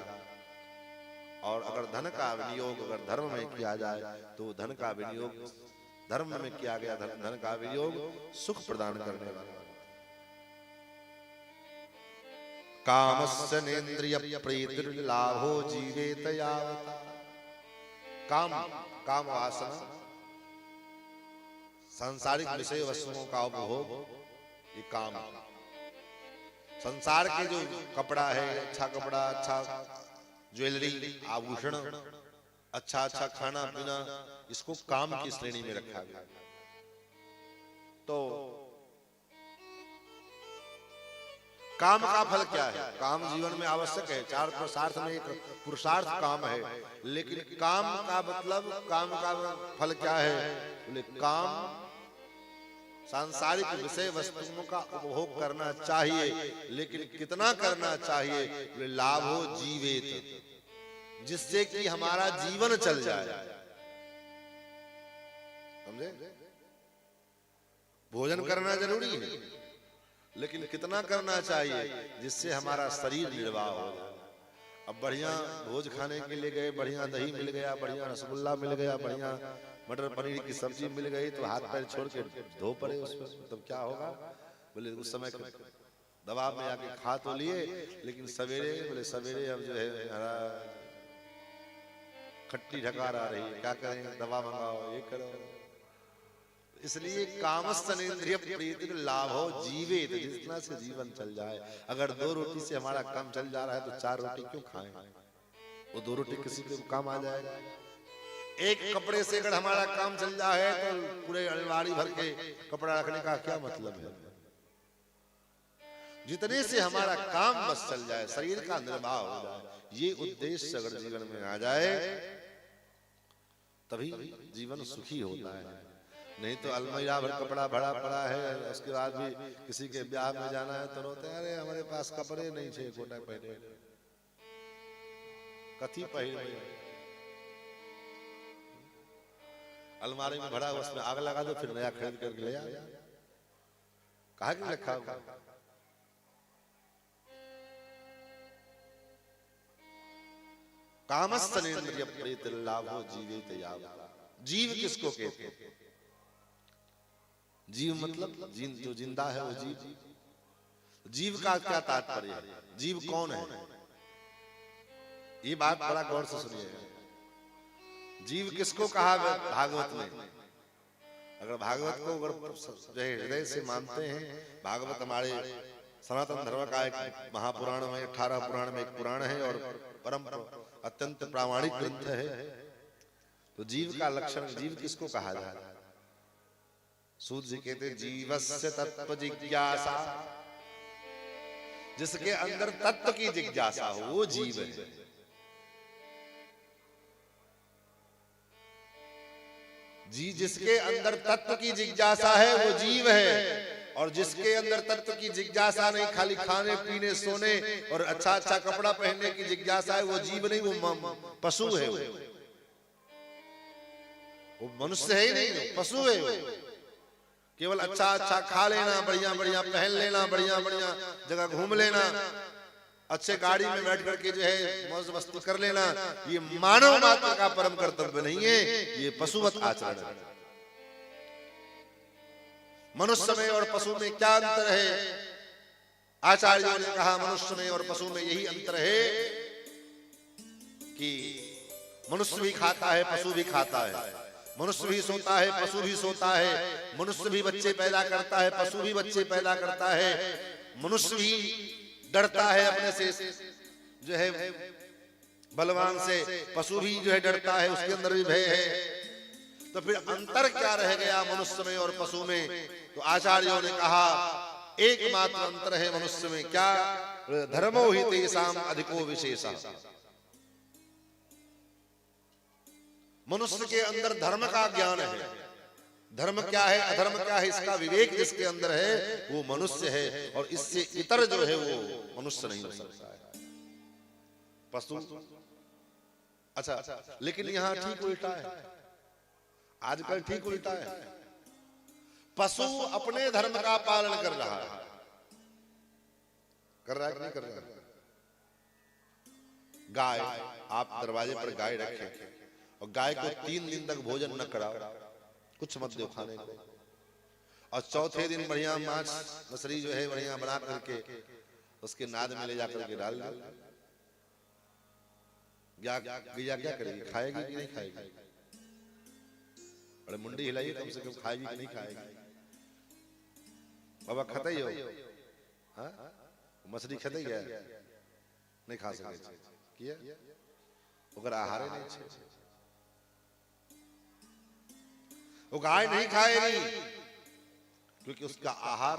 और अगर धन का विनियोग अगर धर्म में किया जाए तो धन का विनियोग धर्म में किया गया धन का विनियोग सुख प्रदान करने वाला। कामस्य नेन्द्रिय प्रीतिर्लाभो जीवेत यावता। काम वासना, सांसारिक विषय वस्तुओं का उपभोग, ये काम। संसार के जो कपड़ा है, अच्छा कपड़ा, अच्छा ज्वेलरी, आभूषण, अच्छा खाना पीना, इसको काम की श्रेणी में रखा गया। तो काम का फल क्या है? काम जीवन में आवश्यक है, चार पुरुषार्थ में एक पुरुषार्थ काम है। लेकिन काम का मतलब, काम का फल क्या है? बोले काम सांसारिक विषय वस्तुओं का उपभोग करना चाहिए, लेकिन कितना करना चाहिए? बोले लाभो जीवेत, जिससे कि हमारा जीवन चल जाए। समझे? भोजन करना जरूरी है, लेकिन कितना करना चाहिए जिससे हमारा शरीर निर्वाह हो जाए। अब बढ़िया भोज खाने के लिए गए, बढ़िया दही मिल गया, बढ़िया रसगुल्ला मिल गया, बढ़िया मटर पनीर की सब्जी मिल गई, तो हाथ पैर छोड़ के धो पड़े उसमें, तब क्या होगा? बोले उस समय दबाव में आके खा तो लिए, लेकिन सवेरे, बोले सवेरे अब जो है खट्टी ढकार आ रही है, क्या करें? दवा मंगाओ, ये करो। इसलिए कामस्तनेन्द्रिय प्रीति लाभो जीवेत, जितना से जीवन चल जाए। अगर 2 रोटी से हमारा काम चल जा रहा है तो 4 रोटी क्यों खाएं? वो 2 रोटी किसी के काम आ जाएगा। एक कपड़े से अगर हमारा काम चल जाए तो पूरे अलमारी भर के कपड़ा रखने का क्या मतलब है? जितने से हमारा काम बस चल जाए, शरीर का निर्वाह हो जाए, ये उद्देश्य अगर जीवन में आ जाए तभी जीवन सुखी होता है। नहीं तो अलमीरा भर कपड़ा भरा पड़ा है, उसके बाद भी किसी के ब्याह में जाना है तो रोते हैं, अरे हमारे पास कपड़े नहीं थे, कोटा पहने, कथी पहने, अलमारी में भरा, उसमें आग लगा दो, फिर नया खरीद कर ले आ। कहा कि रखा होगा? कामस्तनेन्द्रिय प्रीतिर्लाभो जीवेत यावता। जीव किसको कहते हैं? जीव मतलब जो जिंदा है वो जीव। जीव का क्या तात्पर्य है? जीव कौन है? ये बात बड़ा गौर से सुनिएगा। जीव किसको कहा भागवत में? अगर भागवत को अगर जो है हृदय से मानते हैं, भागवत हमारे सनातन धर्म का एक महापुराण में 18 पुराण में एक पुराण है और परम अत्यंत प्रामाणिक ग्रंथ है। तो जीव का लक्षण, जीव किसको कहा जाए? सूत जी कहते जीवस्य तत्व जिज्ञासा, जिसके अंदर तत्व की जिज्ञासा हो वो जीव है। जी जिसके अंदर तत्व की जिज्ञासा है वो जीव है, और जिसके अंदर तत्व की जिज्ञासा नहीं, खाली खाने पीने सोने और अच्छा अच्छा कपड़ा पहनने की जिज्ञासा है, वो जीव नहीं, वो पशु है। वो मनुष्य है ही नहीं, वो पशु है। वो केवल अच्छा अच्छा खा लेना, बढ़िया बढ़िया पहन लेना, बढ़िया बढ़िया जगह घूम लेना, अच्छे गाड़ी में बैठ करके जो है मौज मस्ती कर लेना, ये मानव मात्र का परम कर्तव्य नहीं है, ये पशुवत आचरण है। मनुष्य में और पशु में क्या अंतर है? आचार्यों ने कहा मनुष्य में और पशु में यही अंतर है कि मनुष्य भी खाता है, पशु भी खाता है, मनुष्य भी सोता है, पशु भी सोता है, मनुष्य भी बच्चे पैदा करता है, पशु भी बच्चे पैदा करता है, मनुष्य भी डरता है अपने से जो है बलवान से, पशु भी जो है डरता है, उसके अंदर भी भय है। तो फिर अंतर क्या रह गया मनुष्य में और पशु में? तो आचार्यों ने कहा एकमात्र अंतर है मनुष्य में, क्या? धर्मो हि तेषां अधिको विशेषा। मनुष्य के अंदर धर्म का ज्ञान है, धर्म क्या है अधर्म क्या है इसका विवेक जिसके अंदर है वो मनुष्य है, और इससे इतर जो है वो मनुष्य नहीं हो सकता है, पशु। अच्छा, लेकिन यहाँ ठीक उल्टा है, आजकल ठीक उल्टा है। पशु अपने धर्म का पालन कर रहा है, कर रहा है कि नहीं कर रहा है? गाय, आप दरवाजे पर गाय रखें और गाय को 3 दिन तक भोजन न कराओ, कुछ मत दो खाने को, और चौथे दिन बढ़िया मांस मछली जो है बढ़िया बना करके उसके नाद में ले जाकर के डाल दो, गैया क्या करेगी? खाएगी कि नहीं खाएगी? बड़े मुंडी हिलाइए, कम से कम खाएगी कि नहीं खाएगी? बाबा खाता ही हो? हाँ, मछली खाता ही है, नहीं खा सके किया अगर आहार नहीं छे, वो गाय नहीं खाएगी क्योंकि उसका आहार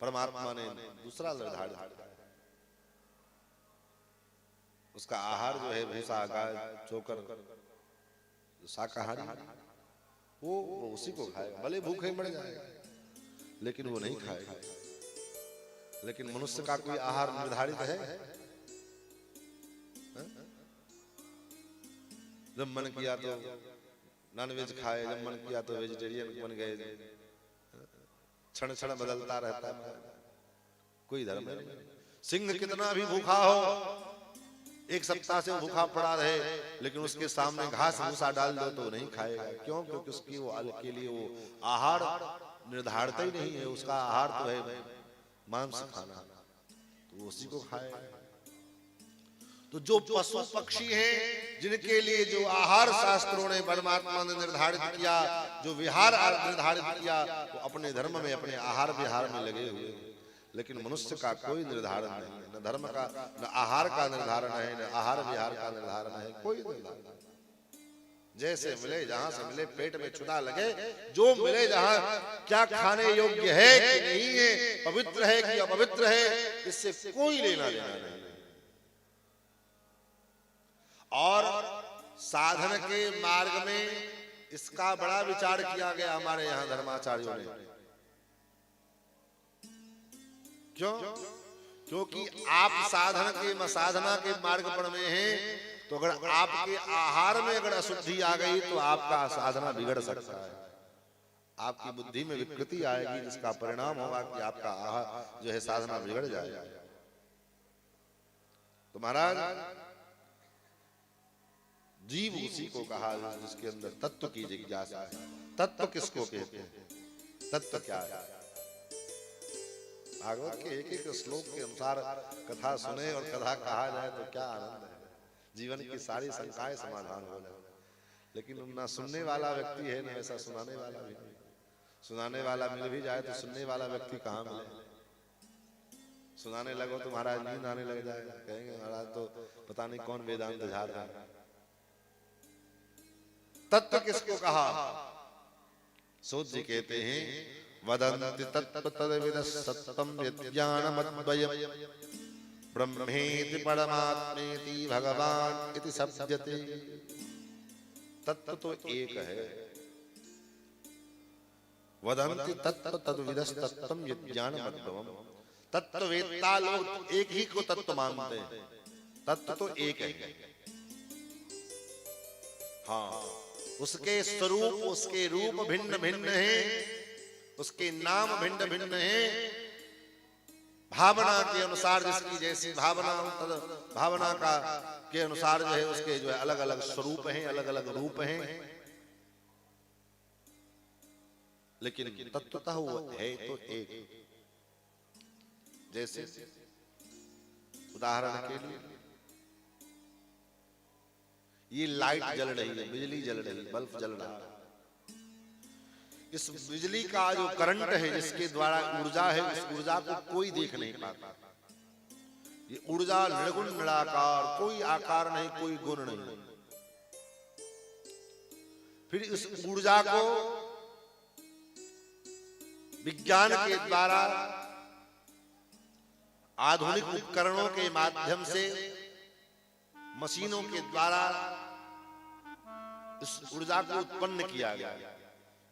परमात्मा ने दूसरा निर्धारित किया। उसका आहार जो है भूसा, गाय, चोकर, शाकाहारी, वो उसी को खाएगा, भले भूखे मर जाएगा लेकिन वो नहीं खाएगा। लेकिन मनुष्य का कोई आहार निर्धारित है? जब मन किया तो नॉनवेज खाए, जब मन किया तो वेजिटेरियन बन गए, क्षण क्षण बदलता रहता है, कोई धर्म नहीं। सिंह कितना भी भूखा हो, 1 सप्ताह से भूखा पड़ा रहे, लेकिन उसके सामने घास भूसा डाल दो तो नहीं खाएगा। क्यों? क्योंकि उसकी वो के लिए वो आहार निर्धारित ही नहीं है, उसका आहार तो है मांस खाना, तो उसी को खाएगा। तो जो पशु पक्षी हैं जिनके लिए जो आहार शास्त्रों ने परमात्मा ने निर्धारित किया, जो विहार निर्धारित किया, वो अपने धर्म में अपने आहार विहार में लगे हुए। लेकिन मनुष्य का कोई निर्धारण नहीं है, न धर्म का, न आहार का निर्धारण है, न आहार विहार का निर्धारण है, कोई निर्धारण नहीं। जैसे मिले, जहां से मिले, पेट में चुना लगे, जो मिले जहां, क्या खाने योग्य है कि नहीं है, पवित्र है कि अपवित्र है, इससे कोई लेना देना नहीं। और साधन के मार्ग में इसका बड़ा विचार किया गया हमारे यहाँ धर्माचार्यों ने। क्यों? क्योंकि आप साधना के मार्ग पर में हैं, तो अगर आपके आहार में अगर अशुद्धि आ गई तो आपका साधना बिगड़ सकता है, आपकी बुद्धि में विकृति आएगी, जिसका परिणाम होगा कि आपका आहार जो है साधना बिगड़ जाएगा। तो महाराज, जीव उसी को कहा जिसके अंदर तत्व की जिज्ञासा है। तत्व किसको कहते हैं? तत्व क्या है? भागवत के एक एक श्लोक के अनुसार कथा सुने और कथा कहा जाए तो क्या आनंद है, जीवन की सारी शंकाएं समाधान हो जाए। लेकिन ना सुनने वाला व्यक्ति है ना ऐसा सुनाने वाला भी नहीं। सुनाने वाला मिल भी जाए तो सुनने वाला व्यक्ति कहाँ मिले। सुनाने लगो तो महाराज नींद आने लग जाएगा, कहेंगे महाराज तो पता नहीं कौन वेदांत झाड़ रहा है। तत्व किसको कहा? सूत जी कहते हैं वदन्ति तत्व तद्विदः सत्यं विज्ञानमद्वयम् ब्रह्मेति परमात्मेति भगवान इति शब्दते। तत्व तो एक है। वदन्ति तत्व तद्विदः सत्यं विज्ञानमद्वयम्। तत्ववेत्ता लोग एक ही को तत्व मानते हैं। तत्व तो एक है। हाँ, उसके स्वरूप उसके रूप भिन्न भिन्न हैं, उसके नाम भिन्न भिन्न हैं। भावना के अनुसार जिसकी जैसी भावना, भावना का के अनुसार जो है उसके जो है अलग अलग स्वरूप हैं, अलग अलग रूप हैं। लेकिन तत्वतः वो है तो एक। जैसे उदाहरण के लिए ये लाइट जल रही है, बिजली जल रही है, बल्ब जल रहा है। इस बिजली का जो करंट है, जिसके द्वारा ऊर्जा है, उस ऊर्जा को कोई देख नहीं पाता। ये ऊर्जा निर्गुण निराकार, कोई आकार नहीं, कोई गुण नहीं। फिर इस ऊर्जा को विज्ञान के द्वारा आधुनिक उपकरणों के माध्यम से, मशीनों के द्वारा इस ऊर्जा को उत्पन्न किया गया।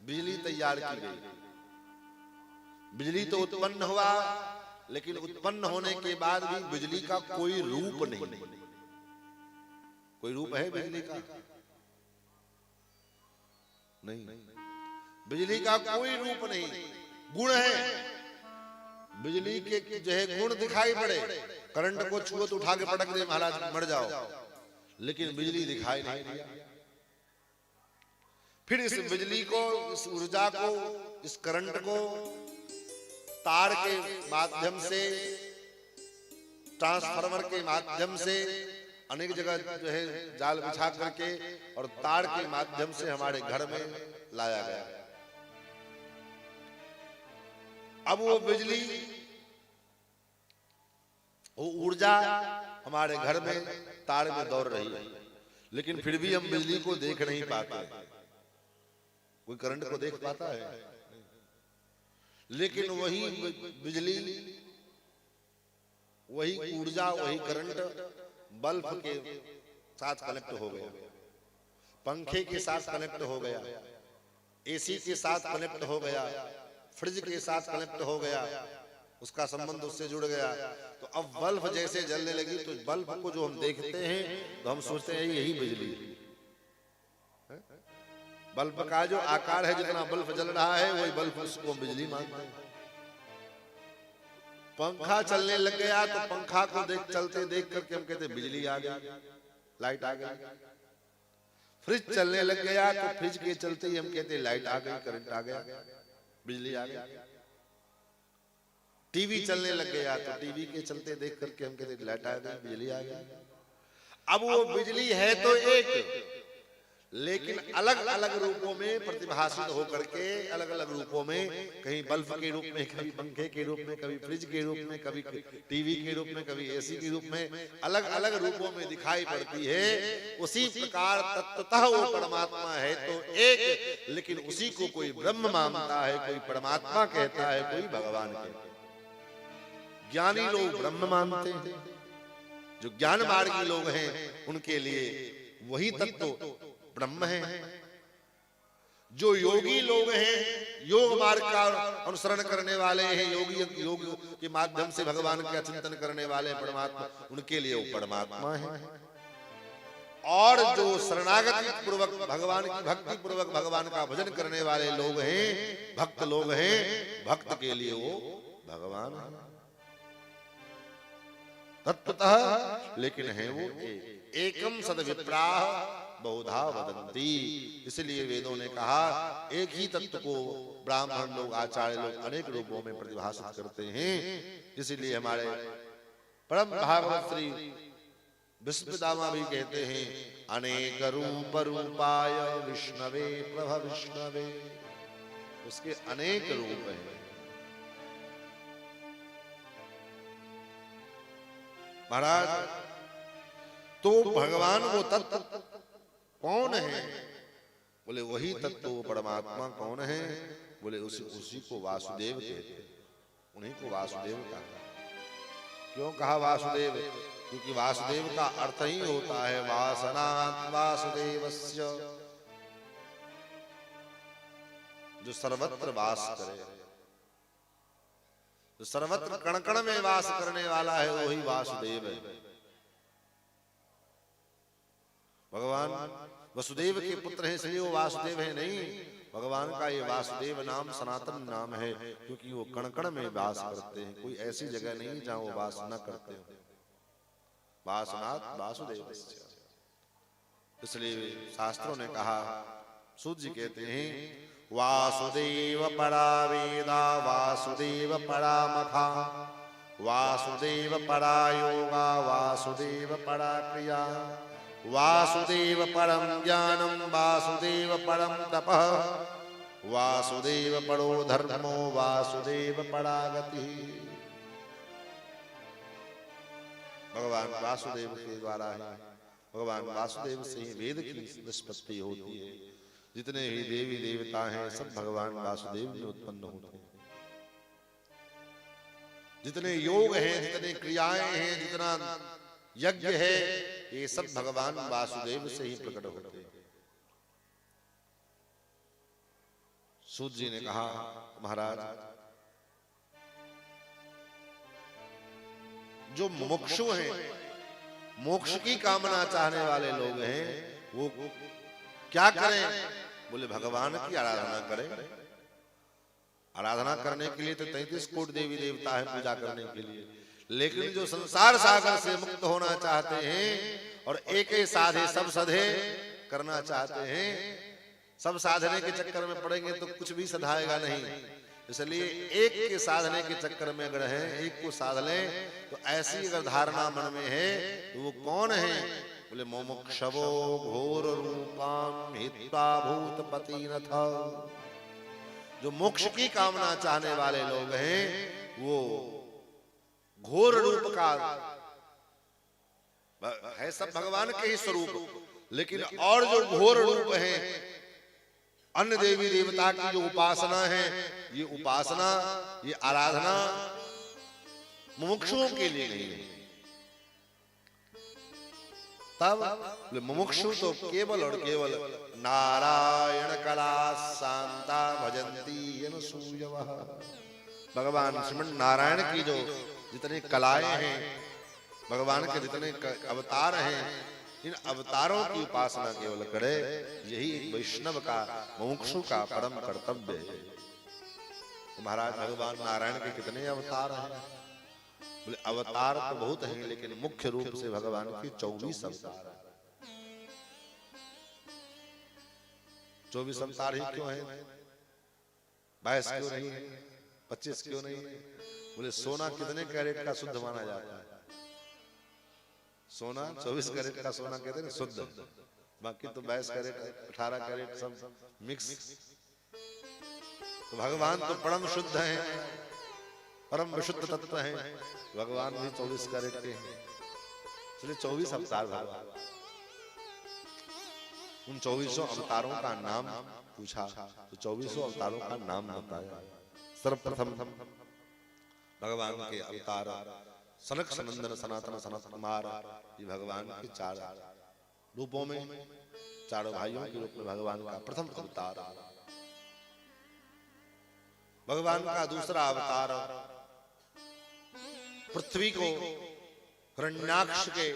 बिजली तैयार की गई। बिजली तो उत्पन्न हुआ, लेकिन उत्पन्न होने के बाद भी बिजली का कोई रूप नहीं। कोई रूप है बिजली का? नहीं। बिजली का कोई रूप नहीं, गुण है। बिजली के जो है गुण दिखाई पड़े, करंट को छुओ तो उठा के पटक दे महाराज मर जाओ, लेकिन बिजली दिखाई नहीं दिया। फिर इस बिजली को, इस ऊर्जा को, इस करंट को तार के माध्यम से, ट्रांसफार्मर के माध्यम से अनेक जगह जो है जाल बिछा करके और तार के माध्यम से हमारे घर में लाया गया। अब वो बिजली, वो ऊर्जा हमारे घर में तार में दौड़ रही है, लेकिन फिर भी हम बिजली को देख नहीं पाते। कोई करंट को देख पाता है? लेकिन वही बिजली, वही ऊर्जा, वही करंट बल्ब के साथ कनेक्ट हो गया, पंखे के साथ कनेक्ट हो गया, एसी के साथ कनेक्ट हो गया, फ्रिज के साथ कनेक्ट हो गया, उसका संबंध उससे जुड़ गया। तो अब बल्ब जैसे जलने लगी, तो बल्ब को जो हम देखते हैं तो हम सोचते हैं यही बिजली है। बल्ब का जो आकार है, जितना बल्ब जल रहा है वही बल्ब, उसको बिजली मानते हैं। पंखा चलने लग गया तो पंखा को चलते देख करके हम कहते बिजली आ गई, लाइट आ गई। फ्रिज चलने लग गया तो फ्रिज के चलते ही हम कहते लाइट आ गई, करंट आ गया, बिजली आ गई। टीवी चलने लग गया तो टीवी के चलते देख करके हम कहते लाइट आ गई, बिजली आ गई। अब वो बिजली है तो एक, लेकिन अलग अलग रूपों में प्रतिभाषित होकर के, अलग अलग रूपों में, कहीं बल्ब के रूप में, कभी पंखे के रूप में, कभी फ्रिज के रूप में, कभी टीवी के रूप में, कभी एसी के रूप में, अलग अलग रूपों में दिखाई पड़ती है। उसी प्रकार तत्वतः वो परमात्मा है तो एक, लेकिन उसी को कोई ब्रह्म मानता है, कोई परमात्मा कहता है, कोई भगवान कहता है। ज्ञानी लोग ब्रह्म मानते हैं, जो ज्ञान मार्गी लोग हैं उनके लिए वही तत्व ब्रह्म है। जो योगी लोग हैं, योग मार्ग का अनुसरण करने वाले हैं, योग के माध्यम से भगवान का चिंतन करने वाले परमात्मा, उनके लिए वो परमात्मा है। और जो शरणागति पूर्वक, भगवान की भक्ति पूर्वक भगवान का भजन करने वाले लोग हैं, भक्त लोग हैं, भक्त के लिए वो भगवान है तत्वतः। लेकिन है वो एकम सद्विप्राः बहुधा वदन्ति। इसलिए वेदों ने कहा एक ही तत्व को ब्राह्मण लोग, आचार्य लोग अनेक रूपों में प्रतिभाषित करते हैं। इसलिए हमारे परम भागवत श्री विष्णुदामा भी कहते हैं अनेक रूप रूपाय विष्णवे प्रभ विष्णवे, उसके अनेक रूप हैं। महाराज तो भगवान वो तत्व कौन है? बोले वही तत्व वो परमात्मा कौन है? बोले उसी को वासुदेव कहते हैं, उन्हीं को वासुदेव कहा। क्यों कहा वासुदेव? क्योंकि वासुदेव का अर्थ ही होता है वासनात् वासुदेवस्य, जो सर्वत्र वास करे, जो सर्वत्र कण कण में वास करने वाला है वही वासुदेव है। भगवान वसुदेव के पुत्र हैं इसलिए वो वासुदेव है नहीं, भगवान का ये वासुदेव नाम सनातन नाम है क्योंकि वो कण कण में वास करते हैं। कोई ऐसी जगह नहीं जहां वो वास न करते हो। वासनात् वासुदेव, इसलिए शास्त्रों ने कहा, सूत जी कहते हैं वासुदेव परा वेदा वासुदेव परा मखा वासुदेव परा योगा वासुदेव परा क्रिया वासुदेव परम ज्ञानम वासुदेव परम तपः वासुदेव परो धर्मो वासुदेव परा गति। भगवान वासुदेव के द्वारा ही, भगवान वासुदेव से ही वेद की निष्पत्ति होती है। जितने भी देवी देवता हैं सब भगवान वासुदेव में उत्पन्न होते हैं। जितने योग हैं, जितने क्रियाएं हैं, जितना यज्ञ है, ये सब भगवान वासुदेव से ही प्रकट होते हैं। सूत जी ने कहा महाराज जो मुमुक्षु हैं, मोक्ष की कामना चाहने वाले लोग हैं, वो क्या करें? बोले भगवान की आराधना करें। आराधना करने के लिए तो 33 कोटि देवी देवता है पूजा करने के लिए, लेकिन जो संसार सागर से मुक्त होना चाहते हैं और एक ही साधे सब सधे करना चाहते हैं, सब साधने के चक्कर में पड़ेंगे तो कुछ भी सधाएगा नहीं। इसलिए एक के साधने के चक्कर में अगर हैं, एक को साध लें, तो ऐसी अगर धारणा मन में है तो वो कौन है? बोले मुमुक्षवो घोर रूपाम हित्वा भूतपतिनथ। जो मोक्ष की कामना चाहने वाले लोग हैं वो घोर रूप का है, सब भगवान के ही स्वरूप, लेकिन और जो घोर रूप है अन्य देवी देवता की जो उपासना है, ये उपासना, ये आराधना मुमुक्षुओं के लिए नहीं है। तब मुमुक्षु तो केवल और केवल नारायण कला शांता भजंती यनसूयवः। भगवान श्रीमन नारायण की जो जितनी कलाएं हैं, भगवान के जितने अवतार हैं, इन अवतारों की उपासना केवल करे, यही एक वैष्णव का मुमुक्षु का परम कर्तव्य है। तो महाराज भगवान नारायण के कितने अवतार हैं? बोले अवतार तो बहुत हैं, लेकिन मुख्य रूप से भगवान के 24 अवतार हैं। 24 अवतार ही क्यों है? 22 क्यों नहीं है? 25 क्यों नहीं है? बोले सोना कितने कैरेट का शुद्ध माना जाता है? सोना 24 कैरेट का सोना कहते हैं शुद्ध, बाकी तो 22 कैरेट 18 कैरेट सब मिक्स। तो भगवान तो परम शुद्ध हैं, परम विशुद्ध तत्व हैं, भगवान भी 24 कैरेट के हैं। इसलिए 24 अवतार भगवान। उन 24 अवतारों का नाम पूछा तो 24 अवतारों का नाम बताया। सर्वप्रथम भगवान के अवतार सनक सनंदन सनातन सनत कुमार, ये भगवान के 4 रूपों में, चारों भाइयों के रूप में भगवान का प्रथम अवतार। भगवान का दूसरा अवतार पृथ्वी को हिरण्याक्ष के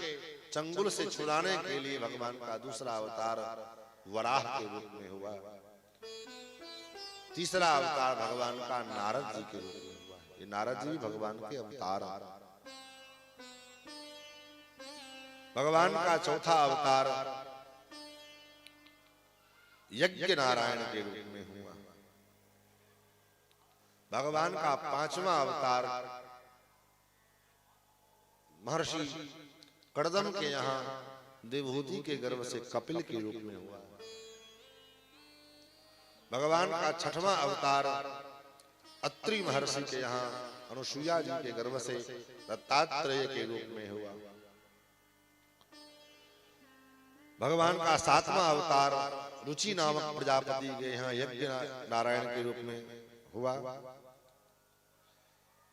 चंगुल से छुड़ाने के लिए भगवान का दूसरा अवतार वराह के रूप में हुआ। तीसरा अवतार भगवान का नारद जी के रूप में हुआ। ये नारद जी भगवान के अवतार। भगवान का चौथा अवतार यज्ञ नारायण के रूप में हुआ। भगवान का 5वां अवतार महर्षि कड़दम के यहाँ देवहूति के गर्भ से कपिल के रूप में हुआ। भगवान का छठवां अवतार अत्रि महर्षि के यहाँ अनुसुईया जी के गर्भ से दत्तात्रेय के रूप में हुआ। भगवान का सातवां अवतार रुचि नामक प्रजापति के यहाँ यज्ञ नारायण के रूप में हुआ।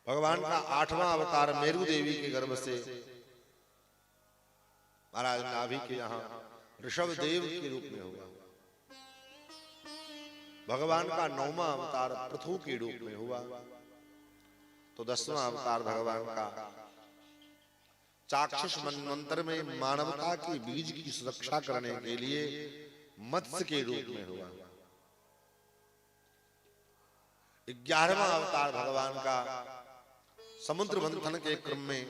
भगवान का आठवां अवतार मेरु देवी के गर्भ से महाराज नाभि के यहाँ ऋषभ देव के रूप में हुआ। भगवान का नौवां अवतार पृथु के रूप में हुआ। तो 10वां अवतार भगवान का चाक्षुष मनवंतर में मानवता के बीज की सुरक्षा करने के लिए मत्स्य के रूप में हुआ। 11वां अवतार भगवान का समुद्र मंथन के क्रम में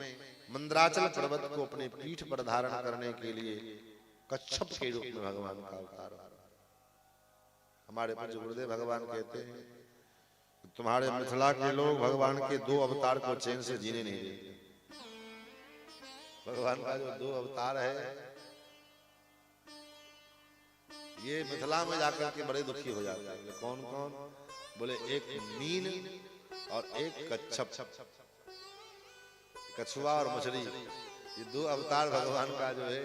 मंदराचल पर्वत को अपने पीठ पर धारण करने के लिए कच्छप के रूप में भगवान का अवतार। हमारे पूज्य गुरुदेव भगवान कहते हैं तुम्हारे मिथिला के लोग भगवान के 2 अवतार को चैन से जीने नहीं देते। भगवान का जो 2 अवतार है ये मिथिला में जाकर के बड़े दुखी हो जाते हैं। कौन कौन? बोले एक मीन और एक कच्छप, कछुआ और मछली। ये 2 अवतार भगवान का जो है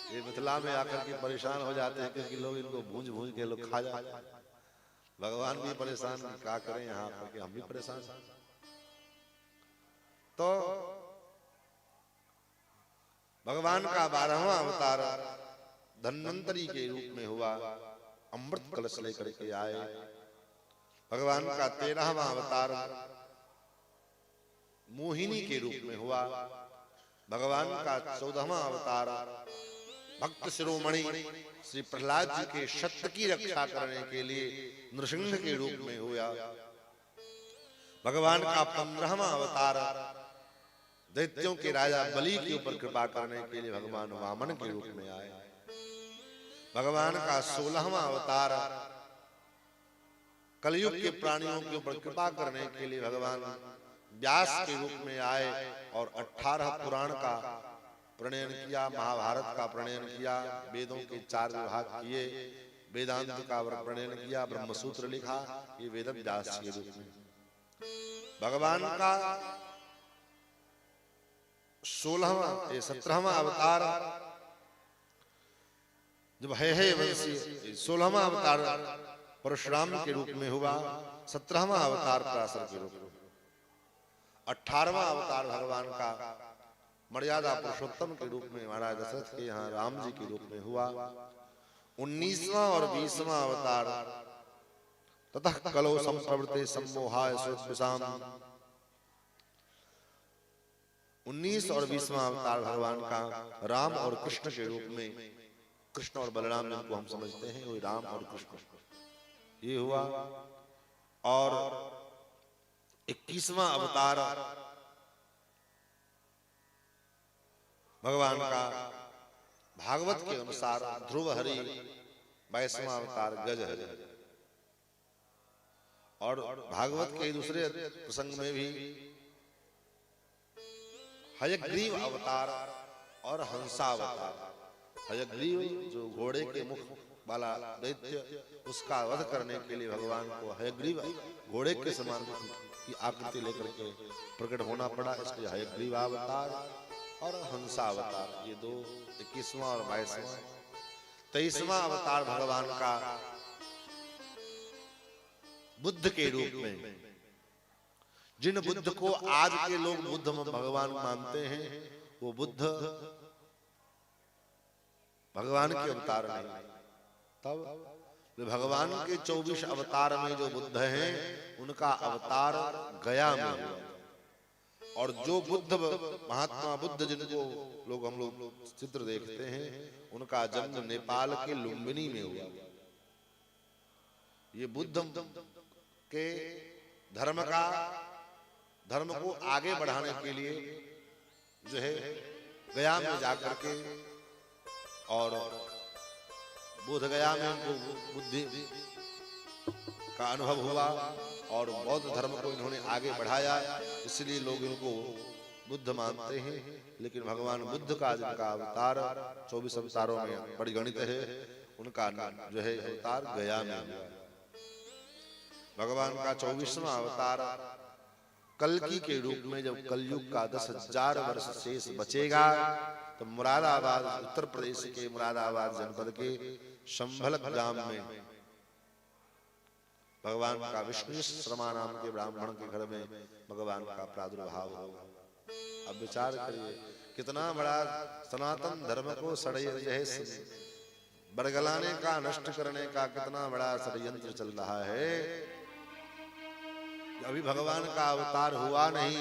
ये मिथिला में आकर के परेशान हो जाते हैं क्योंकि लोग इनको भूंज भूंज के लोग खा जाते हैं। भगवान भी परेशान, क्या करें यहाँ आकर के हम भी परेशान। तो भगवान का 12वां अवतार धन्वंतरी के रूप में हुआ। अमृत कलश लेकर के आए। भगवान का 13वां अवतार मोहिनी के रूप में हुआ। भगवान का 14वां अवतार भक्त शिरोमणि श्री प्रहलाद जी के सत्य की रक्षा करने के लिए नृसिंह के रूप में हुआ। भगवान का 15वां अवतार दैत्यों के राजा बलि के ऊपर कृपा करने के लिए भगवान वामन के रूप में आए। भगवान का 16वां अवतार कलयुग के प्राणियों के ऊपर कृपा करने के लिए भगवान व्यास के रूप में आए और 18 पुराण का प्रणयन किया, महाभारत का प्रणयन किया, वेदों के 4 विभाग किए, वेदांत का प्रणयन किया, ब्रह्मसूत्र लिखा। ये वेद व्यास के रूप में। भगवान का 17वां अवतार जब है वंशी 16वां अवतार परशुराम के रूप में हुआ। 17वां अवतार पराशर के रूप में। 18वां अवतार भगवान का मर्यादा पुरुषोत्तम के रूप में महाराज दशरथ के यहाँ राम जी के रूप में हुआ। 19वां और 20वां अवतार ततः कलो संप्रवृत्ते सम्मोहाय सुरत्विषाम। 19 और 20वां अवतार भगवान का राम और कृष्ण के रूप में। कृष्ण और बलराम जिनको हम समझते हैं वो राम और कृष्ण ये हुआ। और 21वां अवतार भगवान का भागवत के अनुसार ध्रुव हरि। 22वां अवतार गज हरि। और भागवत के दूसरे प्रसंग में भी हयग्रीव अवतार और हंसावतार। हयग्रीव जो घोड़े के मुख वाला दैत्य उसका वध करने के लिए भगवान को हयग्रीव घोड़े के समान की आकृति लेकर के प्रकट होना पड़ा, इसलिए हयग्रीव अवतार और हंसावतार। ये 2 21वां और 22वां। 23वां अवतार भगवान का बुद्ध के रूप में। जिन बुद्ध को आज के लोग बुद्ध भगवान मानते हैं वो बुद्ध भगवान के अवतार नहीं। तब भगवान के 24 अवतार में जो बुद्ध हैं उनका अवतार गया में हुआ। और जो बुद्ध महात्मा बुद्ध जिनको हम लोग चित्र देखते हैं उनका जन्म नेपाल के लुम्बिनी में हुआ। ये बुद्ध के धर्म को आगे बढ़ाने के लिए जो है गया में जाकर के और बोध गया में उनको बुद्धि का अनुभव हुआ और बौद्ध धर्म को इन्होंने आगे बढ़ाया। इसलिए लोग इनको बुद्ध मानते हैं, लेकिन भगवान बुद्ध का जिनका अवतार 24 अवतारों में परिगणित है, उनका जो है अवतार गया में हुआ। भगवान का 24वां अवतार कल्कि के रूप में जब कलयुग का 10,000 वर्ष शेष बचेगा तो मुरादाबाद, उत्तर प्रदेश के मुरादाबाद जनपद के संभल ग्राम में भगवान का विष्णु शर्मा नाम के ब्राह्मण के घर में भगवान का प्रादुर्भाव होगा। अब विचार करिए कितना बड़ा सनातन धर्म को बरगलाने का, नष्ट करने का कितना बड़ा षड्यंत्र चल रहा है। अभी भगवान का अवतार हुआ नहीं,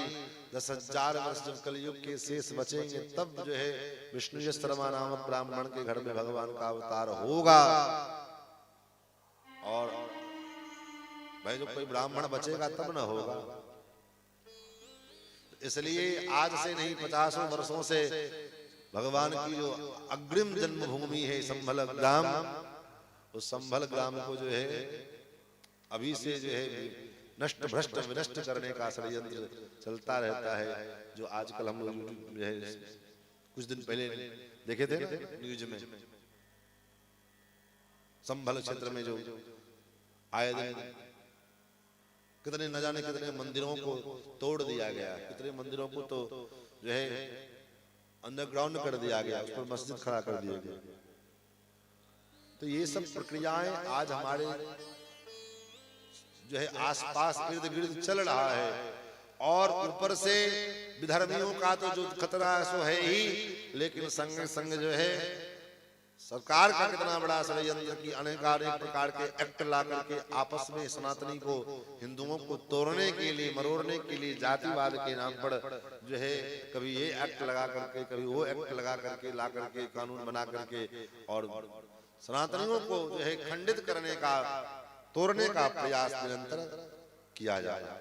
10,000 वर्ष जब कलयुग के शेष बचेंगे तब जो है विष्णु शर्मा नामक ब्राह्मण के घर में भगवान का अवतार होगा। और भाई जो कोई ब्राह्मण बचेगा तब न होगा। इसलिए आज से नहीं 50 वर्षों से भगवान की जो अग्रिम जन्मभूमि है संभल ग्राम, उस संभल ग्राम को जो है अभी से जो है नष्ट भ्रष्ट विनष्ट करने का षड्यंत्र चलता रहता है। जो आजकल हम लोग जो है कुछ दिन पहले देखे थे न्यूज में, संभल क्षेत्र में जो आए दिन कितने न जाने कितने मंदिरों को तोड़ दिया गया, कितने मंदिरों को तो जो है अंडरग्राउंड कर दिया गया, उस पर मस्जिद खड़ा कर दिया गया। तो ये सब प्रक्रियाएं आज हमारे जो है आसपास इर्द गिर्द चल रहा है। और ऊपर से विधर्मियों का तो जो खतरा सो है ही, लेकिन संग संग जो है सरकार का कितना बड़ा षड्यंत्र की अनेक प्रकार के एक्ट ला करके आपस में सनातनी को, हिंदुओं को तोड़ने के लिए, मरोड़ने के लिए जातिवाद के नाम पर जो है कभी ये एक्ट लगा करके, कभी वो एक्ट लगा करके ला करके कानून बना करके और सनातनियों को जो है खंडित करने का, तोड़ने का प्रयास निरंतर किया जा रहा है।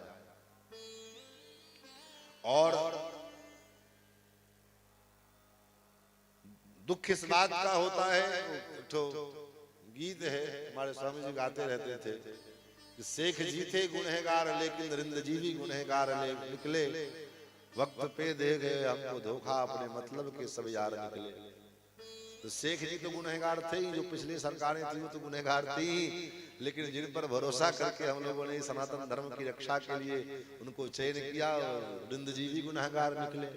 और दुख इस बात का होता है, तो गीत है हमारे स्वामी जी गाते रहते थे कि शेख जी थे गुनहगार लेकिन रिंद जी भी गुनहगार निकले, वक्त पे दे गए हमको धोखा, अपने मतलब के सब यार निकले। तो शेख जी तो गुनहगार थे ही, जो पिछली सरकारें थी वो तो गुनहगार थी ही, लेकिन जिन पर भरोसा करके हम लोगों ने सनातन धर्म की रक्षा के लिए उनको चयन किया, रिंद जी भी गुनहगार निकले।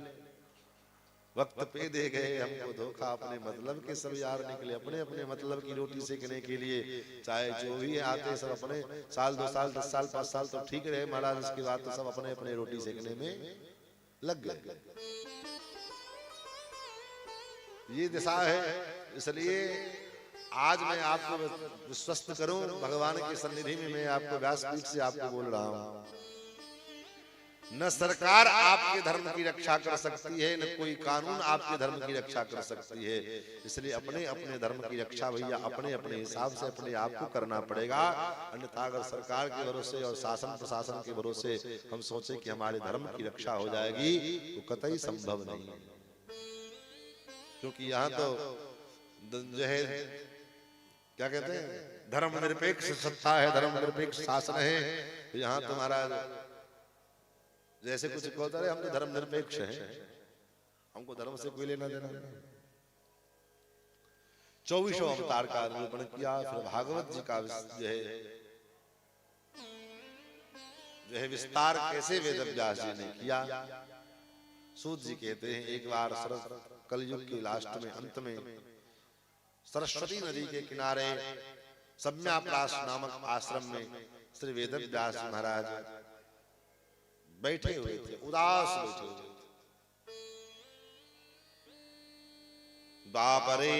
वक्त पे दे गए हमको धोखा, अपने मतलब के सब यार निकले। अपने अपने मतलब की रोटी सेकने के लिए चाहे जो भी आते सब अपने साल 2 साल 10 साल 5 साल तो ठीक रहे महाराज, इसके बाद तो सब अपने अपने रोटी सेकने में लग गए। ये दिशा है। इसलिए आज मैं आपको विश्वस्त करूं, भगवान की सन्निधि में मैं आपको व्यासपीठ से आपको बोल रहा हूं, न सरकार आपके धर्म की रक्षा कर सकती है, न कोई कानून आपके धर्म की रक्षा कर सकती है। इसलिए अपने अपने धर्म की रक्षा भैया अपने अपने हिसाब से अपने आप को करना पड़ेगा। अन्यथा अगर सरकार के भरोसे और शासन प्रशासन के भरोसे हम सोचे कि हमारे धर्म की रक्षा हो जाएगी, तो कतई संभव नहीं। क्योंकि यहाँ तो जो है क्या कहते हैं, धर्म निरपेक्ष सत्ता है, धर्म निरपेक्ष शासन है। यहाँ तुम्हारा जैसे कुछ कहता है हम तो धर्म निरपेक्ष हैं, हमको धर्म से कोई लेना देना। 24वें अवतार का निरूपण किया। फिर भागवत जी का जो है विस्तार कैसे वेद व्यास जी ने किया। सूत जी कहते हैं एक बार कलयुग के लास्ट में, अंत में, सरस्वती नदी के किनारे सम्याप्रास नामक आश्रम में श्री वेद व्यास महाराज बैठे हुए थे, उदास बैठे हुए थे। द्वापरे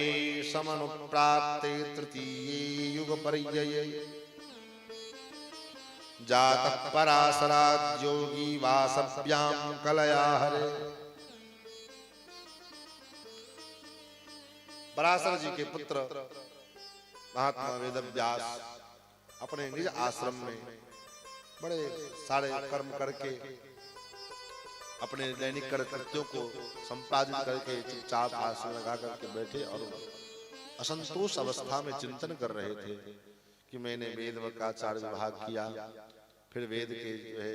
समनुप्राप्ते तृतीये युग पर्यये जातः पराशरात् योगी वासव्यां कलया हरे। पराशर जी के पुत्र महात्मा वेदव्यास अपने निज आश्रम में बड़े सारे कर्म करके, अपने दैनिक कृत्यों को संपादित करके चुपचाप आसन लगा करके बैठे और असंतोष अवस्था में चिंतन कर रहे थे कि मैंने वेद का 4 विभाग किया, फिर वेद के जो है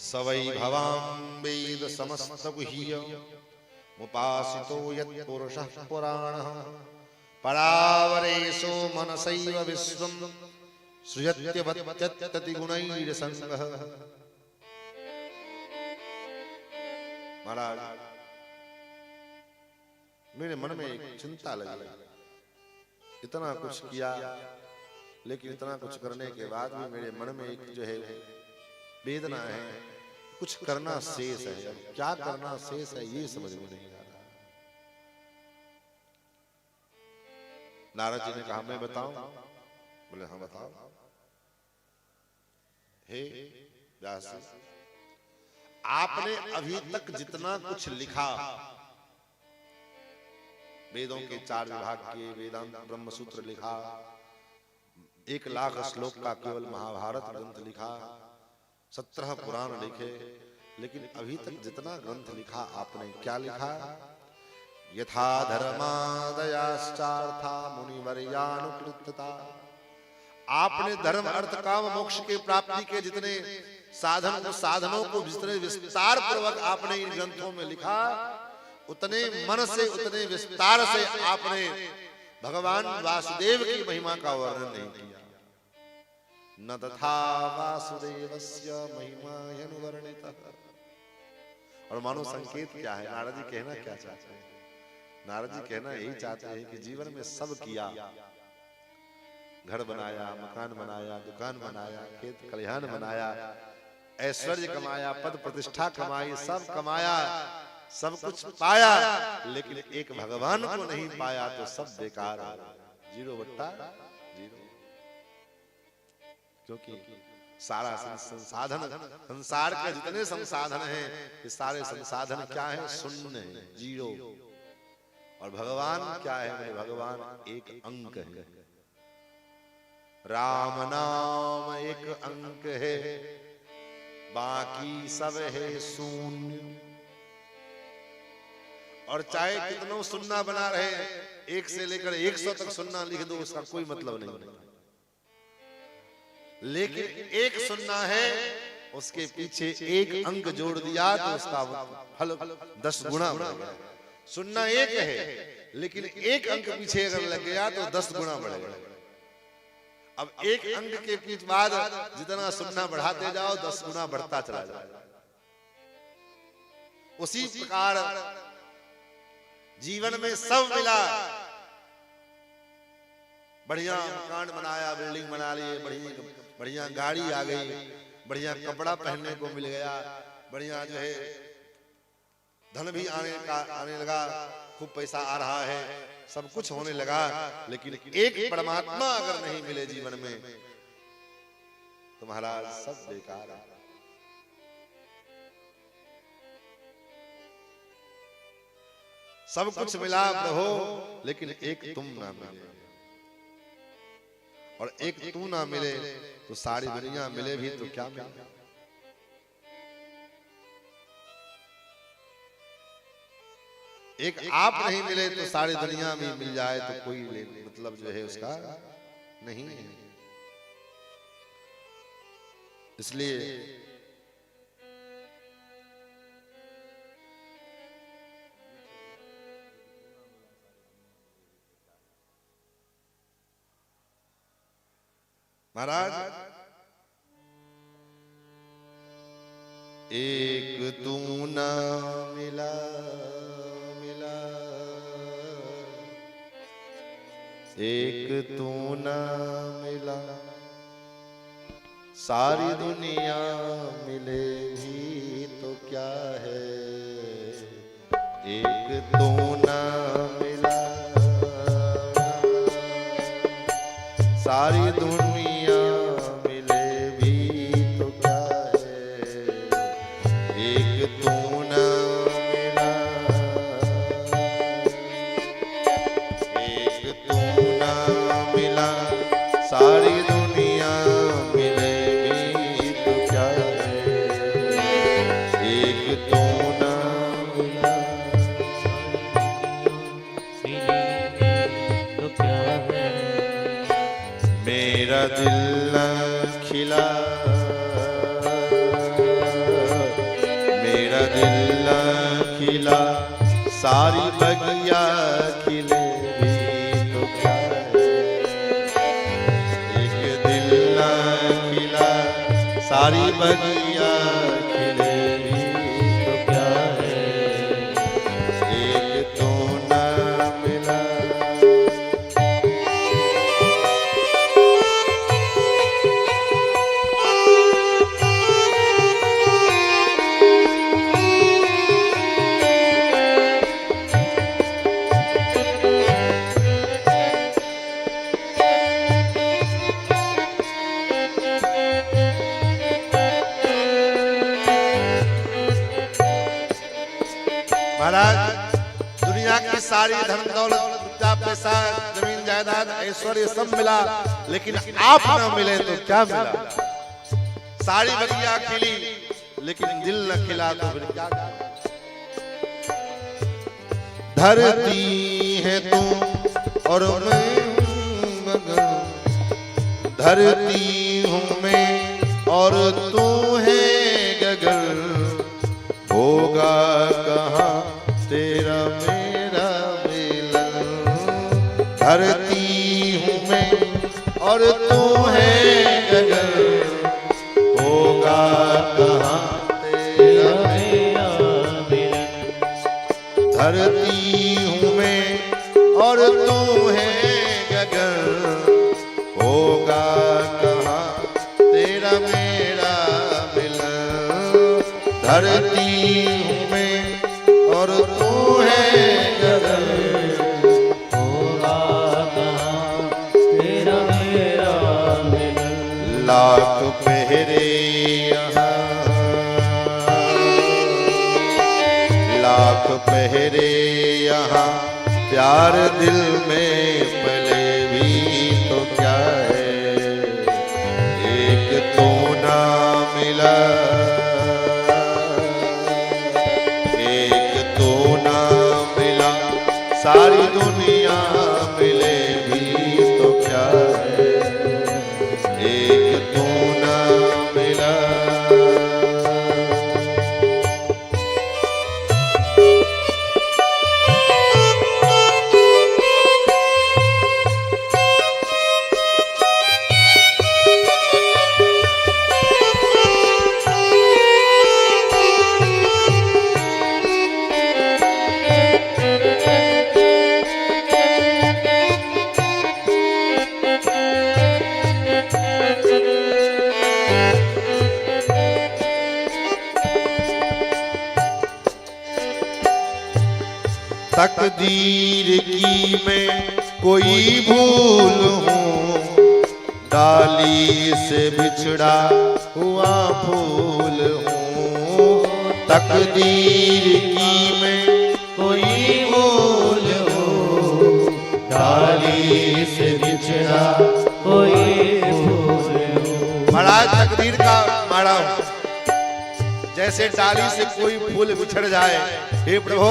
सवै भवां वेद समस्त गुह्य मुपासितो यत्पुरुषः पुराणः परावरेशो मनसैव विश्वं सृजत्यवत्यत्तति गुणैरसंगः। महाराज मेरे मन में एक चिंता लगी, इतना कुछ किया लेकिन इतना कुछ करने के बाद भी मेरे मन में एक जो है वेदना है, कुछ करना शेष है। अब क्या करना शेष है ये समझ में नहीं आ रहा। नारद जी ने कहा मैं बताऊं? बोले हाँ बताओ। हे व्यास जी, आपने अभी तक जितना कुछ लिखा, वेदों के 4 विभाग के वेदांत ब्रह्मसूत्र लिखा, 1 लाख श्लोक का केवल महाभारत ग्रंथ लिखा, 17 पुराण लिखे, लेकिन अभी तक जितना ग्रंथ लिखा आपने क्या लिखा? यथा धर्मादयाश्चार्था मुनिवर्यानुकृतता। आपने धर्म अर्थ काम मोक्ष के प्राप्ति के जितने साधनों को जितने विस्तार पूर्वक आपने इन ग्रंथों में लिखा, उतने मन से उतने विस्तार से आपने भगवान वासुदेव की महिमा का वर्णन नहीं किया। न तथा वासुदेवस्य महिमा अनुवर्णितः। और मानो संकेत क्या है? नारद जी कहना क्या चाहते हैं? नारद जी कहना यही चाहते हैं कि जीवन में सब किया, घर बनाया, मकान बनाया, दुकान बनाया, खेत खलिहान बनाया, ऐश्वर्य कमाया, पद प्रतिष्ठा कमाई, सब कमाया, सब कुछ पाया, लेकिन एक भगवान को नहीं पाया तो सब बेकार है, 0/0। क्योंकि सारा संसाधन, संसार के जितने संसाधन हैं, ये सारे संसाधन क्या है? शून्य है, 0। और भगवान क्या है? मेरे भगवान एक अंक है। राम नाम एक अंक है, बाकी सब है शून्य। और चाहे कितनों सुन्ना बना रहे, 1 से लेकर 100 तक सुन्ना लिख दो, उसका कोई मतलब नहीं। लेकिन एक सुन्ना है, उसके पीछे 1 अंक जोड़ दिया तो उसका फल 10 गुना बढ़ गया। सुन्ना 1 है, लेकिन 1 अंक पीछे अगर लग गया तो 10 गुना बढ़ेगा। अब 1 अंक के पीछे बाद जितना सुन्ना बढ़ाते जाओ 10 गुना बढ़ता चला जाएगा। उसी प्रकार जीवन में सब मिला, बढ़िया मकान बनाया, बिल्डिंग बना लिए, बढ़िया गाड़ी आ गई, बढ़िया कपड़ा पहनने को मिल गया, बढ़िया जो है धन भी आने लगा, खूब पैसा आ रहा है, सब कुछ होने लगा, लेकिन एक परमात्मा अगर नहीं मिले जीवन में तो महाराज सब बेकार है। सब कुछ मिला प्रभु, लेकिन एक तुम ना मिले, और एक तू ना मिले तो सारी दुनिया मिले भी तो क्या मिले? एक आप नहीं मिले तो सारी दुनिया में मिल जाए तो कोई मतलब जो है उसका नहीं है। इसलिए महाराज एक तू ना मिला, एक तू ना मिला, सारी दुनिया मिले भी तो क्या है? एक तू ना मिला, सारी दुनिया मिले भी तो क्या है? एक तू ना मिला, एक तू ना मिला, सारी दुनिया मिले भी तो क्या है? एक तू ना मिला, तो क्या है? मेरा दिल न खिला, तेरा दिल न खिला सारी बगिया खिले भी तो क्या है। एक दिल न खिला सारी बगिया खिले भी तो क्या है। एक तो न मिला। महाराज दुनिया की सारी धन दौलत रुपया पैसा जमीन जायदाद ऐश्वर्य सब मिला, लेकिन आप न मिले तो क्या मिला। सारी बगिया खिली लेकिन दिल न खिला तो फिर क्या। धरती है तू और मैं हूं मगर, धरती हूं मैं और तू है गगन। होगा कहाँ तेरा मेरा मिलन। धरती हूँ मैं और तू है गगन। होगा कहाँ तेरा मेरा मिलन। धरती हूँ मैं और तू है गगन। होगा कहाँ तेरा मेरा मिलन। धरती हूँ मैं और तू है गगन। होगा कहाँ तेरा मेरा मिलन। लाख पहरे यहाँ, लाख पहरे यहाँ, प्यार दिल में पले भी तो क्या है। एक तो ना मिला, सारी दुनिया मिले भी तो क्या है। एक तू ना मिला। तकदीर की मैं कोई भूल हूँ, डाली से बिछड़ा हुआ फूल हूँ। तकदीर की मैं कोई भूल हूँ, डाली से बिछड़ा कोई फूल हूँ। महाराज तकदीर का माड़ा हूँ, जैसे डाली से कोई फूल बिछड़ जाए। हे प्रभु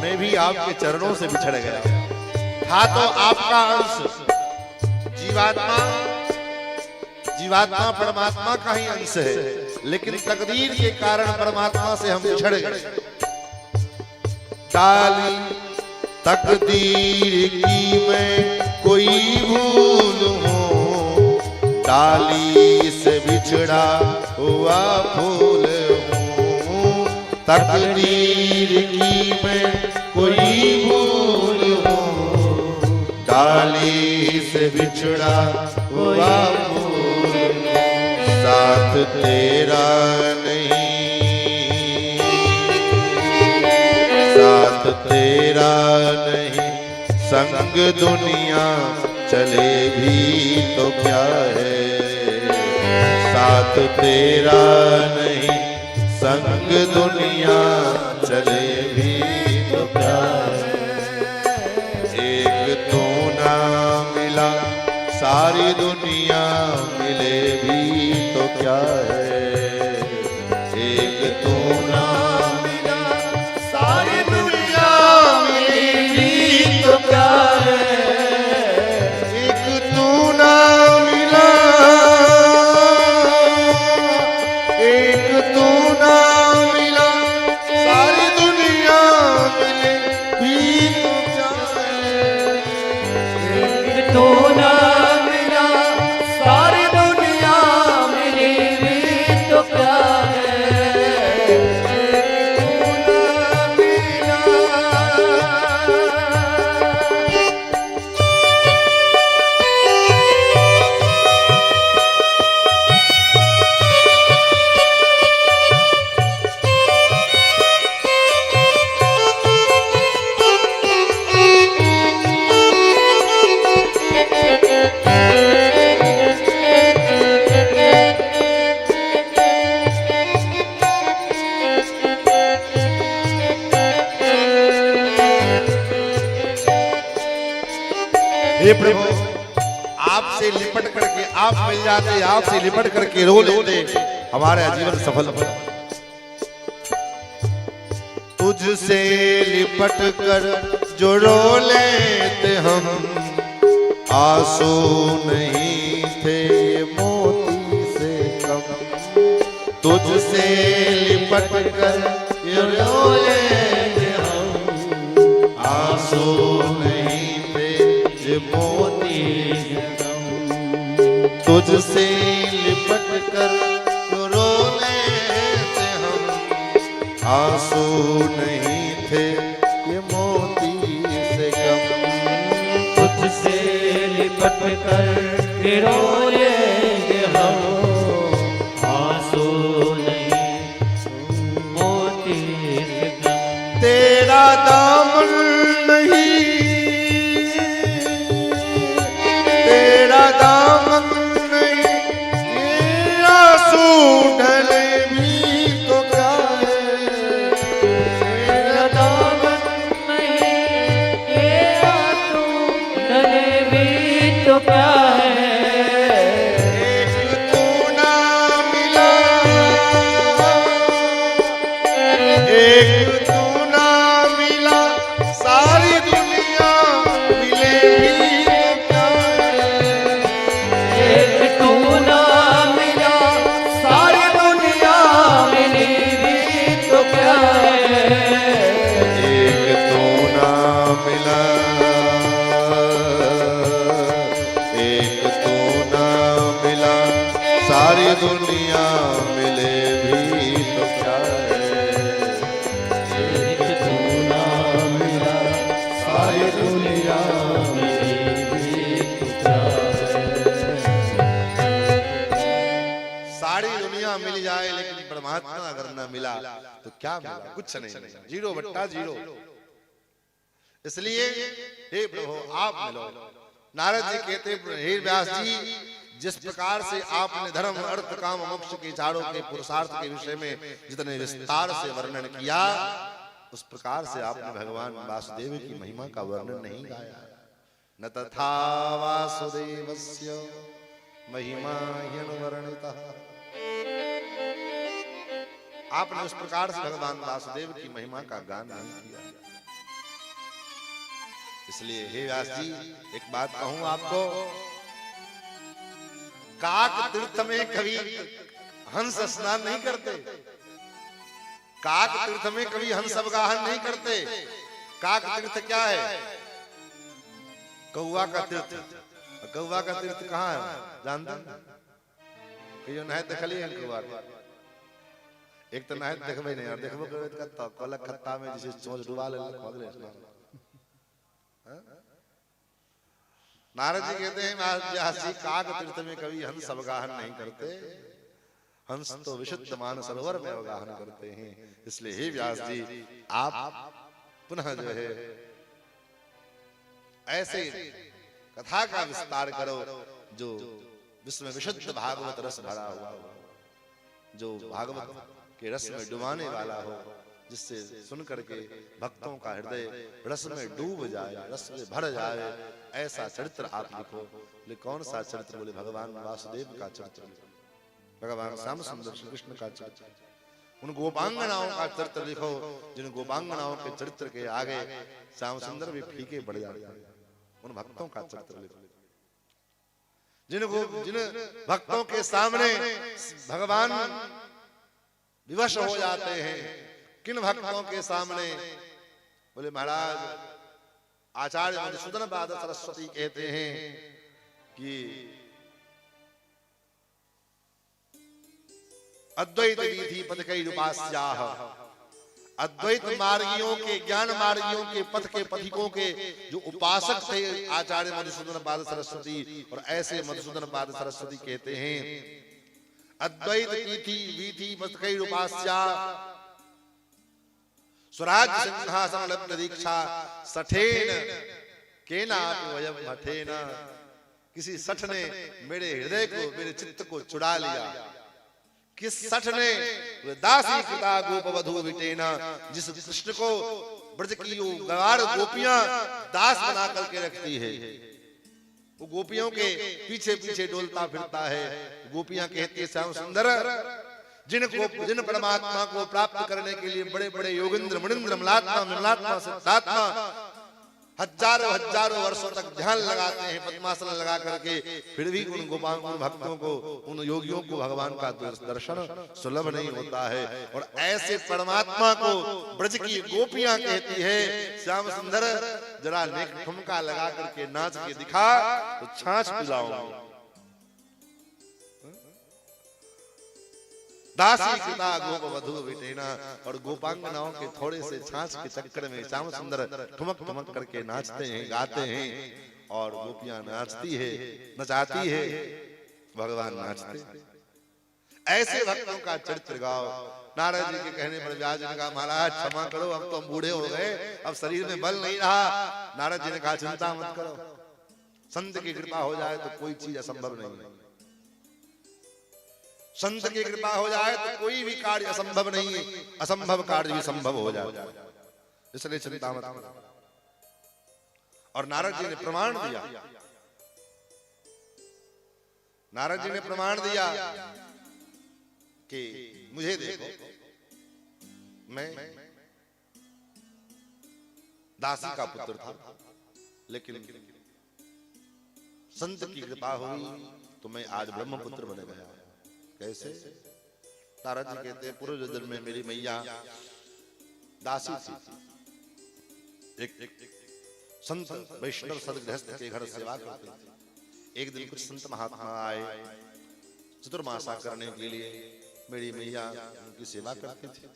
मैं भी आपके चरणों से बिछड़ गया था। तो आपका अंश जीवात्मा, जीवात्मा परमात्मा का ही अंश है, लेकिन तकदीर के कारण परमात्मा से हम बिछड़ गए। डाली तकदीर की मैं कोई भूल हूँ, डाली से बिछड़ा हुआ फूल हूँ। तकदीर की मैं कोई भूल हूँ, डाली से बिछड़ा हुआ फूल हूँ। साथ तेरा नहीं, साथ तेरा नहीं, संग दुनिया चले भी तो क्या है। साथ तेरा नहीं, संग दुनिया चले भी तो क्या है। एक तू ना मिला, सारी दुनिया मिले भी तो क्या है। एक तू ना मिला, सारी दुनिया मिले भी तो क्या है। एक तू ना मिला, एक तू ना मिला, हे प्रभु, आपसे लिपट करके आप मिल जाते, आपसे लिपट करके रो लेते, हमारा जीवन सफल हो। तुझसे लिपट कर जो रो लेते हम, आंसू नहीं थे ये मोती से कम। तुझसे लिपट कर जो रो लेते हम, आंसू नहीं थे ये मोती से कम। तुझसे लिपट कर जो रो लेते हम, आंसू नहीं थे ये मोती से कम। तुझसे लिपट कर के रो लेंगे हम, आंसू नहीं मोती से कम। तेरा दामन नहीं, तेरा दामन नहीं, ये आंसू ढले भी तो क्या है। तेरा दामन नहीं, ये आंसू ढले भी तो क्या है। एक तू ना मिला, एक तू ना मिला, सारी दुनिया मिले भी तो क्या है। एक तू ना मिला, सारी दुनिया मिली भी तो क्या है। एक तू ना मिला, एक तू ना मिला, सारी दुनिया मिले भी तो क्या है। एक तू ना मिला, सारी दुनिया मिली भी तो क्या है। सारी दुनिया मिल जाए लेकिन परमात्मा अगर न मिला तो क्या मिला, कुछ नहीं, जीरो बट्टा जीरो। इसलिए हे प्रभु आप मिलो। नारद जी कहते हे व्यास जी, जिस प्रकार से आपने धर्म अर्थ काम मोक्ष के चारों के पुरुषार्थ के विषय में जितने विस्तार से वर्णन किया, उस प्रकार से आपने भगवान वासुदेव की महिमा का वर्णन नहीं गाया। न तथा वासुदेवस्य महिमा ह्यनुवर्णितः। आपने उस प्रकार से भगवान वासुदेव की महिमा का गान नहीं किया। इसलिए हे व्यास जी, एक बात कहूं आपको, काक तीर्थ में कभी हंस स्नान नहीं करते, काक तीर्थ में कभी हंस अवगाहन नहीं करते। काक तीर्थ क्या है? कौआ का तीर्थ। कौआ का तीर्थ कहाँ है जानते हैं? कि जो नहर देखली है कौआ के, एक तो नहर देखबे नहीं और देखबो करबे त कलक खत्ता में जैसे चोंच डुबा ले खोदले स्नान। नारद जी कहते हैं व्यास जी, काक तीर्थ में कभी हंस अवगाहन नहीं करते, हंस तो विशुद्ध मान सरोवर में अवगाहन करते हैं। इसलिए हे व्यास जी, आप पुनः जो है ऐसे कथा का विस्तार करो जो विश्व में विशुद्ध भागवत रस भरा हुआ हो, जो भागवत के रस में डुबाने वाला हो, जिससे सुन करके भक्तों का हृदय रस में डूब जाए, रस में भर जाए। ऐसा चरित्र आप लिखो। बोले कौन सा चरित्र? बोले भगवान वासुदेव का चरित्र, भगवान श्याम सुंदर श्री कृष्ण का चरित्र, उन गोपांगनाओं का चरित्र लिखो जिन गोपांगनाओं के चरित्र के आगे श्याम सुंदर भी फीके पड़ जाते हैं। उन भक्तों का चरित्र लिखो जिन भक्तों के सामने भगवान विवश हो जाते हैं। किन भक्तों के सामने? बोले महाराज आचार्य मधुसूदन पाद सरस्वती कहते हैं कि अद्वैत विधि पथकई उपास्याः, अद्वैत मार्गियों के, ज्ञान मार्गियों के पथ के पथिकों के जो उपासक थे आचार्य मधुसूदन पाद सरस्वती, और ऐसे मधुसूदन पाद सरस्वती कहते हैं अद्वैत विधि विधि पथकई उपास्या स्वराज सिंहासन लब्ध दीक्षा सठेन केना वयम हठेन, किसी सठ ने मेरे हृदय को, मेरे चित्त को चुरा लिया। किस सठ ने? दासी कृता गोप वधू विटेना, जिस कृष्ण को ब्रज की गवार गोपियां दास बना करके रखती है, वो गोपियों के पीछे पीछे डोलता फिरता है। गोपियां कहती है श्याम सुंदर, जिन परमात्मा को प्राप्त करने के लिए बड़े बड़े योगिंद्र मुनिंद्र मलात्मा विमलात्मा सिद्धात्मा हजारों हजारों वर्षों तक ध्यान लगाते हैं पद्मासन लगा करके, फिर भी उन गोपांग भक्तों को, उन योगियों को भगवान का दर्शन सुलभ नहीं होता है। और ऐसे परमात्मा को ब्रज की गोपियां कहती है श्याम सुंदर जरा नेक ठुमका लगा करके नाच के दिखा तो छाछ पिलाऊंगा। दासी कृता गोप वधू विटेना, और गोपांगनाओं के थोड़े से छाछ के चक्कर में श्याम सुंदर ठुमक ठुमक करके नाचते हैं, गाते हैं, और गोपियां नाचती है, नचाती है, भगवान नाचते हैं। ऐसे भक्तों का चरित्र गाओ। नारद जी के कहने पर व्यास जी ने कहा महाराज क्षमा करो, अब तो हम बूढ़े हो गए, अब शरीर में बल नहीं रहा। नारद जी ने कहा चिंता मत करो, संत की कृपा हो जाए तो कोई चीज असंभव नहीं है। संत की कृपा हो जाए तो कोई भी कार्य असंभव नहीं है, असंभव कार्य भी संभव हो जाए, इसलिए चिंता मत करो। और नारद जी ने प्रमाण दिया, नारद जी ने प्रमाण दिया कि मुझे देखो, मैं दासी का पुत्र था, लेकिन संत की कृपा हुई तो मैं आज ब्रह्मपुत्र बन गया। कैसे? नारद जी कहते हैं पूर्व जन्म में मेरी मैया दासी थी, एक संत वैष्णव सदगृहस्थ के घर सेवा करती थी। एक दिन कुछ संत महात्मा आए चतुर्मासा करने के लिए, मेरी मैया उनकी सेवा करती थी।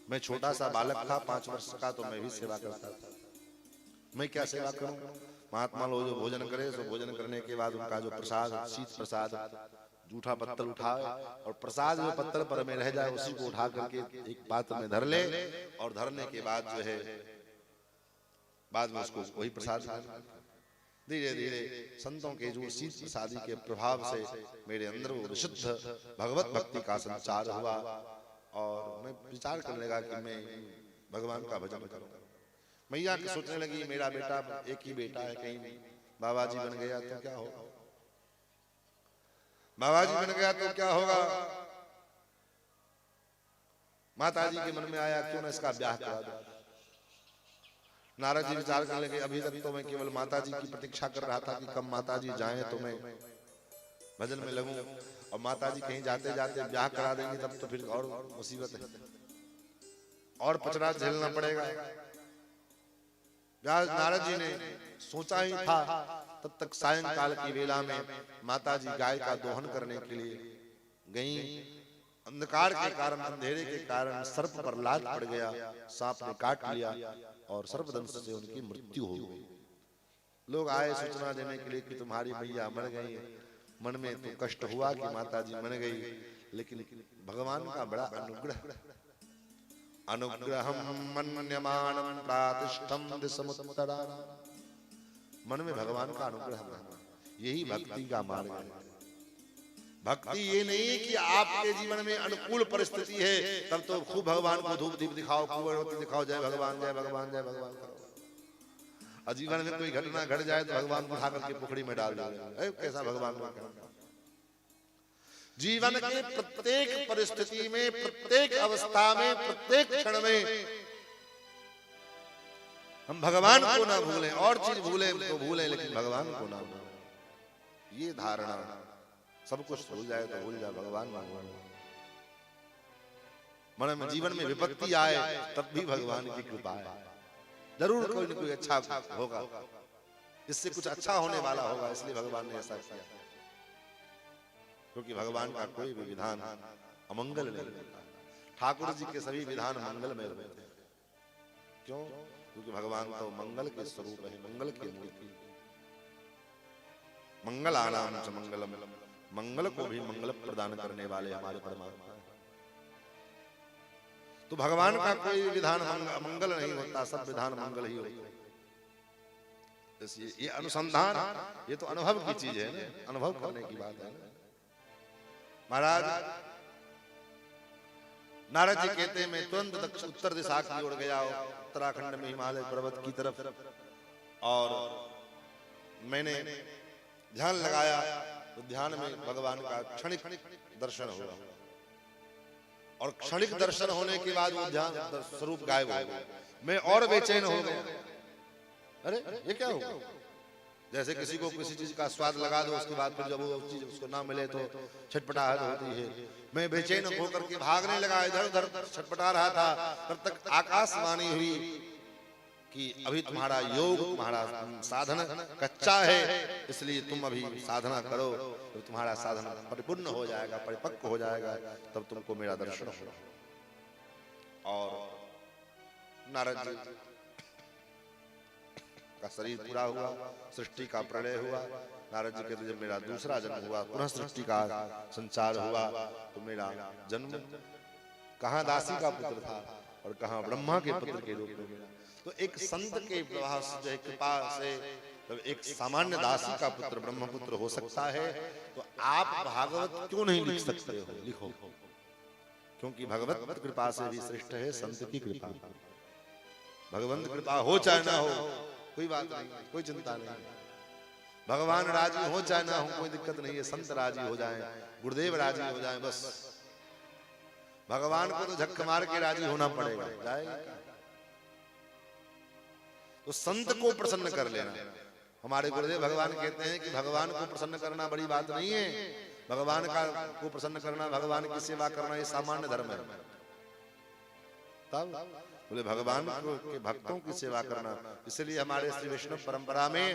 मैं छोटा सा बालक था, 5 वर्ष का, तो मैं भी सेवा करता था। मैं क्या सेवा करूं? महात्मा लोग जो भोजन करे, तो भोजन करने के बाद उनका जो प्रसाद, शीत प्रसाद, जूठा पत्तल उठाए, और प्रसाद जो पत्तल पर में रह जाए उसी को उठा करके एक पात्र में धर ले, और धरने के बाद जो है बाद में उसको वही प्रसाद धीरे धीरे संतों के जो शीत प्रसादी के प्रभाव से मेरे अंदर वो विशुद्ध भगवत भक्ति का संचार हुआ। और मैं विचार करने लगा कि मैं भगवान का भजन करूं। मैया सोचने लगी मेरा बेटा, एक ही बेटा है, कहीं बाबा जी बन गया तो क्या होगा, बाबा जी बन गया तो क्या होगा। माता जी के मन में आया क्यों ना इसका ब्याह करा दो। नारद जी विचार करने लगे, अभी तक तो मैं केवल माता जी की प्रतीक्षा कर रहा था कि कब माता जी जाएं तो मैं भजन में लगूं, और माता जी कहीं जाते जाते ब्याह करा देंगे तब तो फिर और मुसीबत है, और पचड़ा झेलना पड़ेगा। नारद जी ने सोचा ही था, तब तक सायंकाल की वेला में माता जी गाय का दोहन करने के लिए गईं। अंधकार के कारण, अंधेरे के कारण सर्प पर लात पड़ गया, सांप ने काट लिया और सर्पदंश से उनकी मृत्यु हो गई। लोग आए सूचना देने के लिए कि तुम्हारी मैया मर गई। मन में तो कष्ट हुआ कि माता जी मर गई, लेकिन भगवान का बड़ा अनुग्रह, अनुग्रहम मन्यमानं प्रातिष्ठं दिशमुत्तरा, मन में भगवान का अनुग्रह रहना, यही भक्ति का मार्ग है। भक्ति ये नहीं है कि आपके जीवन में अनुकूल परिस्थिति है तब तो खूब भगवान को धूप दीप दिखाओ, खूब अगरबत्ती दिखाओ, जय भगवान जय भगवान जय भगवान करो। और जीवन में कोई घटना घट जाए तो भगवान को उठा करके पोखड़ी में डाल दो, कैसा भगवान को। जीवन के प्रत्येक परिस्थिति में, प्रत्येक अवस्था में, प्रत्येक क्षण में हम भगवान को ना भूलें, और चीज भूलें तो भूलें लेकिन भगवान को ना भूलें। ये धारणा, सब कुछ भूल जाए तो भूल जाए, भगवान ना भूलें। मन में जीवन में विपत्ति आए तब भी भगवान की कृपा है, जरूर कोई न कोई अच्छा होगा, इससे कुछ अच्छा होने वाला होगा, इसलिए भगवान ने ऐसा किया। क्योंकि भगवान का कोई भी विधान अमंगल नहीं होता। ठाकुर जी के सभी विधान मंगलमय होते हैं। क्यों? क्योंकि भगवान तो मंगल के स्वरूप है, मंगल की मूर्ति। मंगलानाम च मंगलम, मंगल को भी मंगल प्रदान करने वाले हमारे परमात्मा हैं। तो भगवान का कोई विधान मंगल नहीं होता, सब विधान मंगल ही होता है। ये अनुसंधान, ये तो अनुभव की चीज है ना, अनुभव करने की बात है ना। महाराज नारद जी कहते हैं मैं तुरंत दक्षिण उत्तर दिशा की ओर गया, उत्तराखंड में हिमालय पर्वत की तरफ, और मैंने ध्यान लगाया तो ध्यान में भगवान का क्षणिक दर्शन हुआ, और क्षणिक दर्शन होने के बाद वो ध्यान स्वरूप गायब हो गया। मैं और बेचैन हो गया, अरे ये क्या होगा? जैसे किसी को किसी चीज का स्वाद लगा दो, उसके बाद फिर जब वो चीज उसको ना मिले तो छटपटाहट होती है। मैं बेचैन होकर के भागने लगा, इधर उधर छटपटा रहा था, तब तक आकाशवाणी हुई कि अभी तुम्हारा योग, तुम्हारा साधन कच्चा है, इसलिए तुम अभी साधना करो, तो तुम्हारा साधन परिपूर्ण हो जाएगा, परिपक्व हो जाएगा, तब तुमको मेरा दर्शन होगा। और नारद जी का शरीर पूरा हुआ, सृष्टि का प्रलय हुआ। नारद जी कहते जब मेरा दूसरा जन्म हुआ, पुनः सृष्टि का संचार हुआ, तो मेरा जन्म कहाँ दासी का पुत्र था और कहाँ ब्रह्मा के पुत्र के रूप में मिला। तो एक संत के प्रभाव से, कृपा से, जब एक सामान्य दासी का पुत्र ब्रह्मपुत्र हो सकता है, तो आप भागवत क्यों नहीं लिख सकते हो? लिखो, क्योंकि भगवत कृपा से भी श्रेष्ठ है संत की कृपा। भगवंत कृपा हो चाहे ना हो, कोई बात नहीं, कोई चिंता नहीं। भगवान राजी हो चाहे ना हो, कोई दिक्कत नहीं है। संत राजी हो जाएं, गुरुदेव राजी हो जाएं, बस। भगवान को तो झक मार के राजी होना पड़ेगा, जाएगा। तो संत को प्रसन्न कर लेना। हमारे गुरुदेव भगवान कहते हैं कि भगवान को प्रसन्न करना बड़ी बात नहीं है, भगवान को प्रसन्न करना, भगवान की सेवा करना, ये सामान्य धर्म है। तब बोले भगवान के भक्तों की सेवा करना। इसलिए हमारे श्री वैष्णव परंपरा में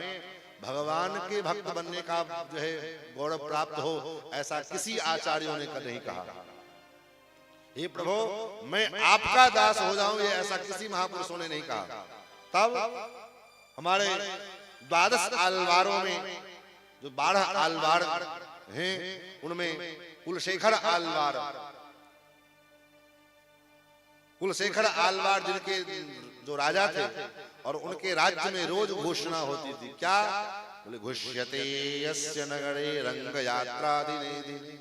भगवान के भक्त बनने का जो है गौरव प्राप्त हो, ऐसा किसी आचार्यों ने नहीं कहा। हे प्रभु मैं आपका दास हो जाऊं, ये ऐसा किसी महापुरुषों ने नहीं कहा। तब हमारे 12 आलवारों में जो 12 आलवार हैं, उनमें कुलशेखर आलवार, कुलशेखर आलवार जिनके जो राजा थे, और उनके राज्य में रोज घोषणा होती थी। क्या? बोले घुष्यते यस्य नगरे रंग यात्रा दिने दिने।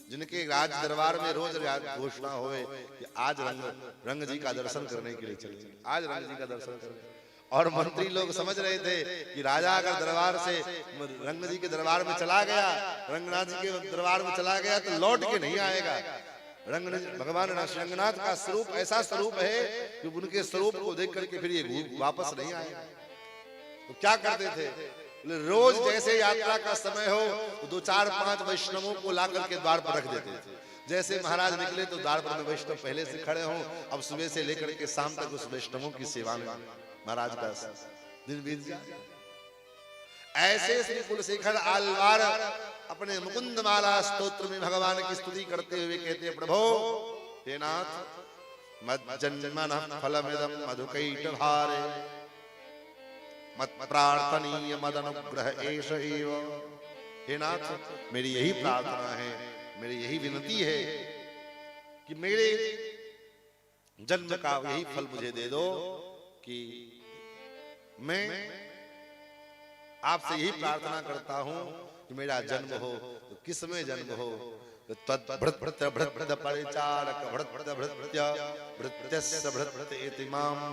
जिनके राज दरबार में रोज घोषणा होए कि आज रंग जी का दर्शन करने के लिए चले, आज रंग जी का दर्शन करने। और मंत्री लोग समझ रहे थे कि राजा अगर दरबार से रंग जी के दरबार में चला गया, रंगनाथ जी के दरबार में चला गया, तो लौट के नहीं आएगा। भगवान रंगनाथ का स्वरूप ऐसा स्वरूप है कि उनके स्वरूप को देख करके फिर ये वापस नहीं आएगा। तो क्या करते थे? रोज जैसे यात्रा का समय हो तो 2, 4, 5 वैष्णवों को ला करके द्वार पर रख देते थे। जैसे महाराज निकले तो द्वार पर वैष्णव पहले से खड़े हों। अब सुबह से लेकर के शाम तक उस वैष्णवों की सेवा में महाराज का दिन बीत जाए। ऐसे श्री कुलशेखर आलवार अपने मुकुंद माला स्तोत्र में भगवान की स्तुति करते हुए कहते हैं, प्रभो हे नाथ मज्जन्मनः फलमिदं मधुकैटभारे मत प्रार्थनीय मदनुग्रह एष एव। हे नाथ मेरी यही प्रार्थना है, मेरी यही विनती है कि मेरे जन्म का यही फल मुझे दे दो, कि मैं आपसे यही प्रार्थना करता हूं कि मेरा जन्म हो तो किस में जन्म हो?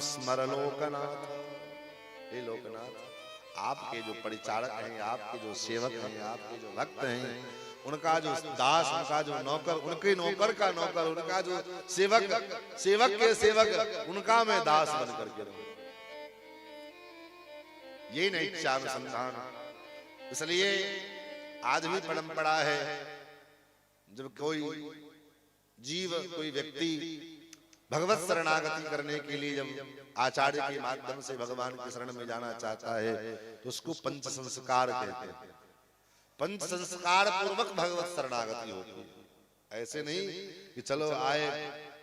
स्मर लोकनाथ। हे लोकनाथ, आपके जो परिचारक हैं, आपके जो सेवक हैं, आपके जो भक्त हैं, उनका जो दास, उनका जो नौकर, उनके नौकर का नौकर, उनका जो सेवक, सेवक के सेवक, उनका मैं दास बन करके रहूं। ये नहीं इच्छानुसंधान। इसलिए आज भी परंपरा है, जब कोई जीव, कोई व्यक्ति भगवत शरणागति करने के लिए जब आचार्य के माध्यम से भगवान के शरण में जाना चाहता है, तो उसको पंच संस्कार कहते हैं। पंच संस्कार पूर्वक भगवत शरणागति होती है। ऐसे नहीं कि चलो आए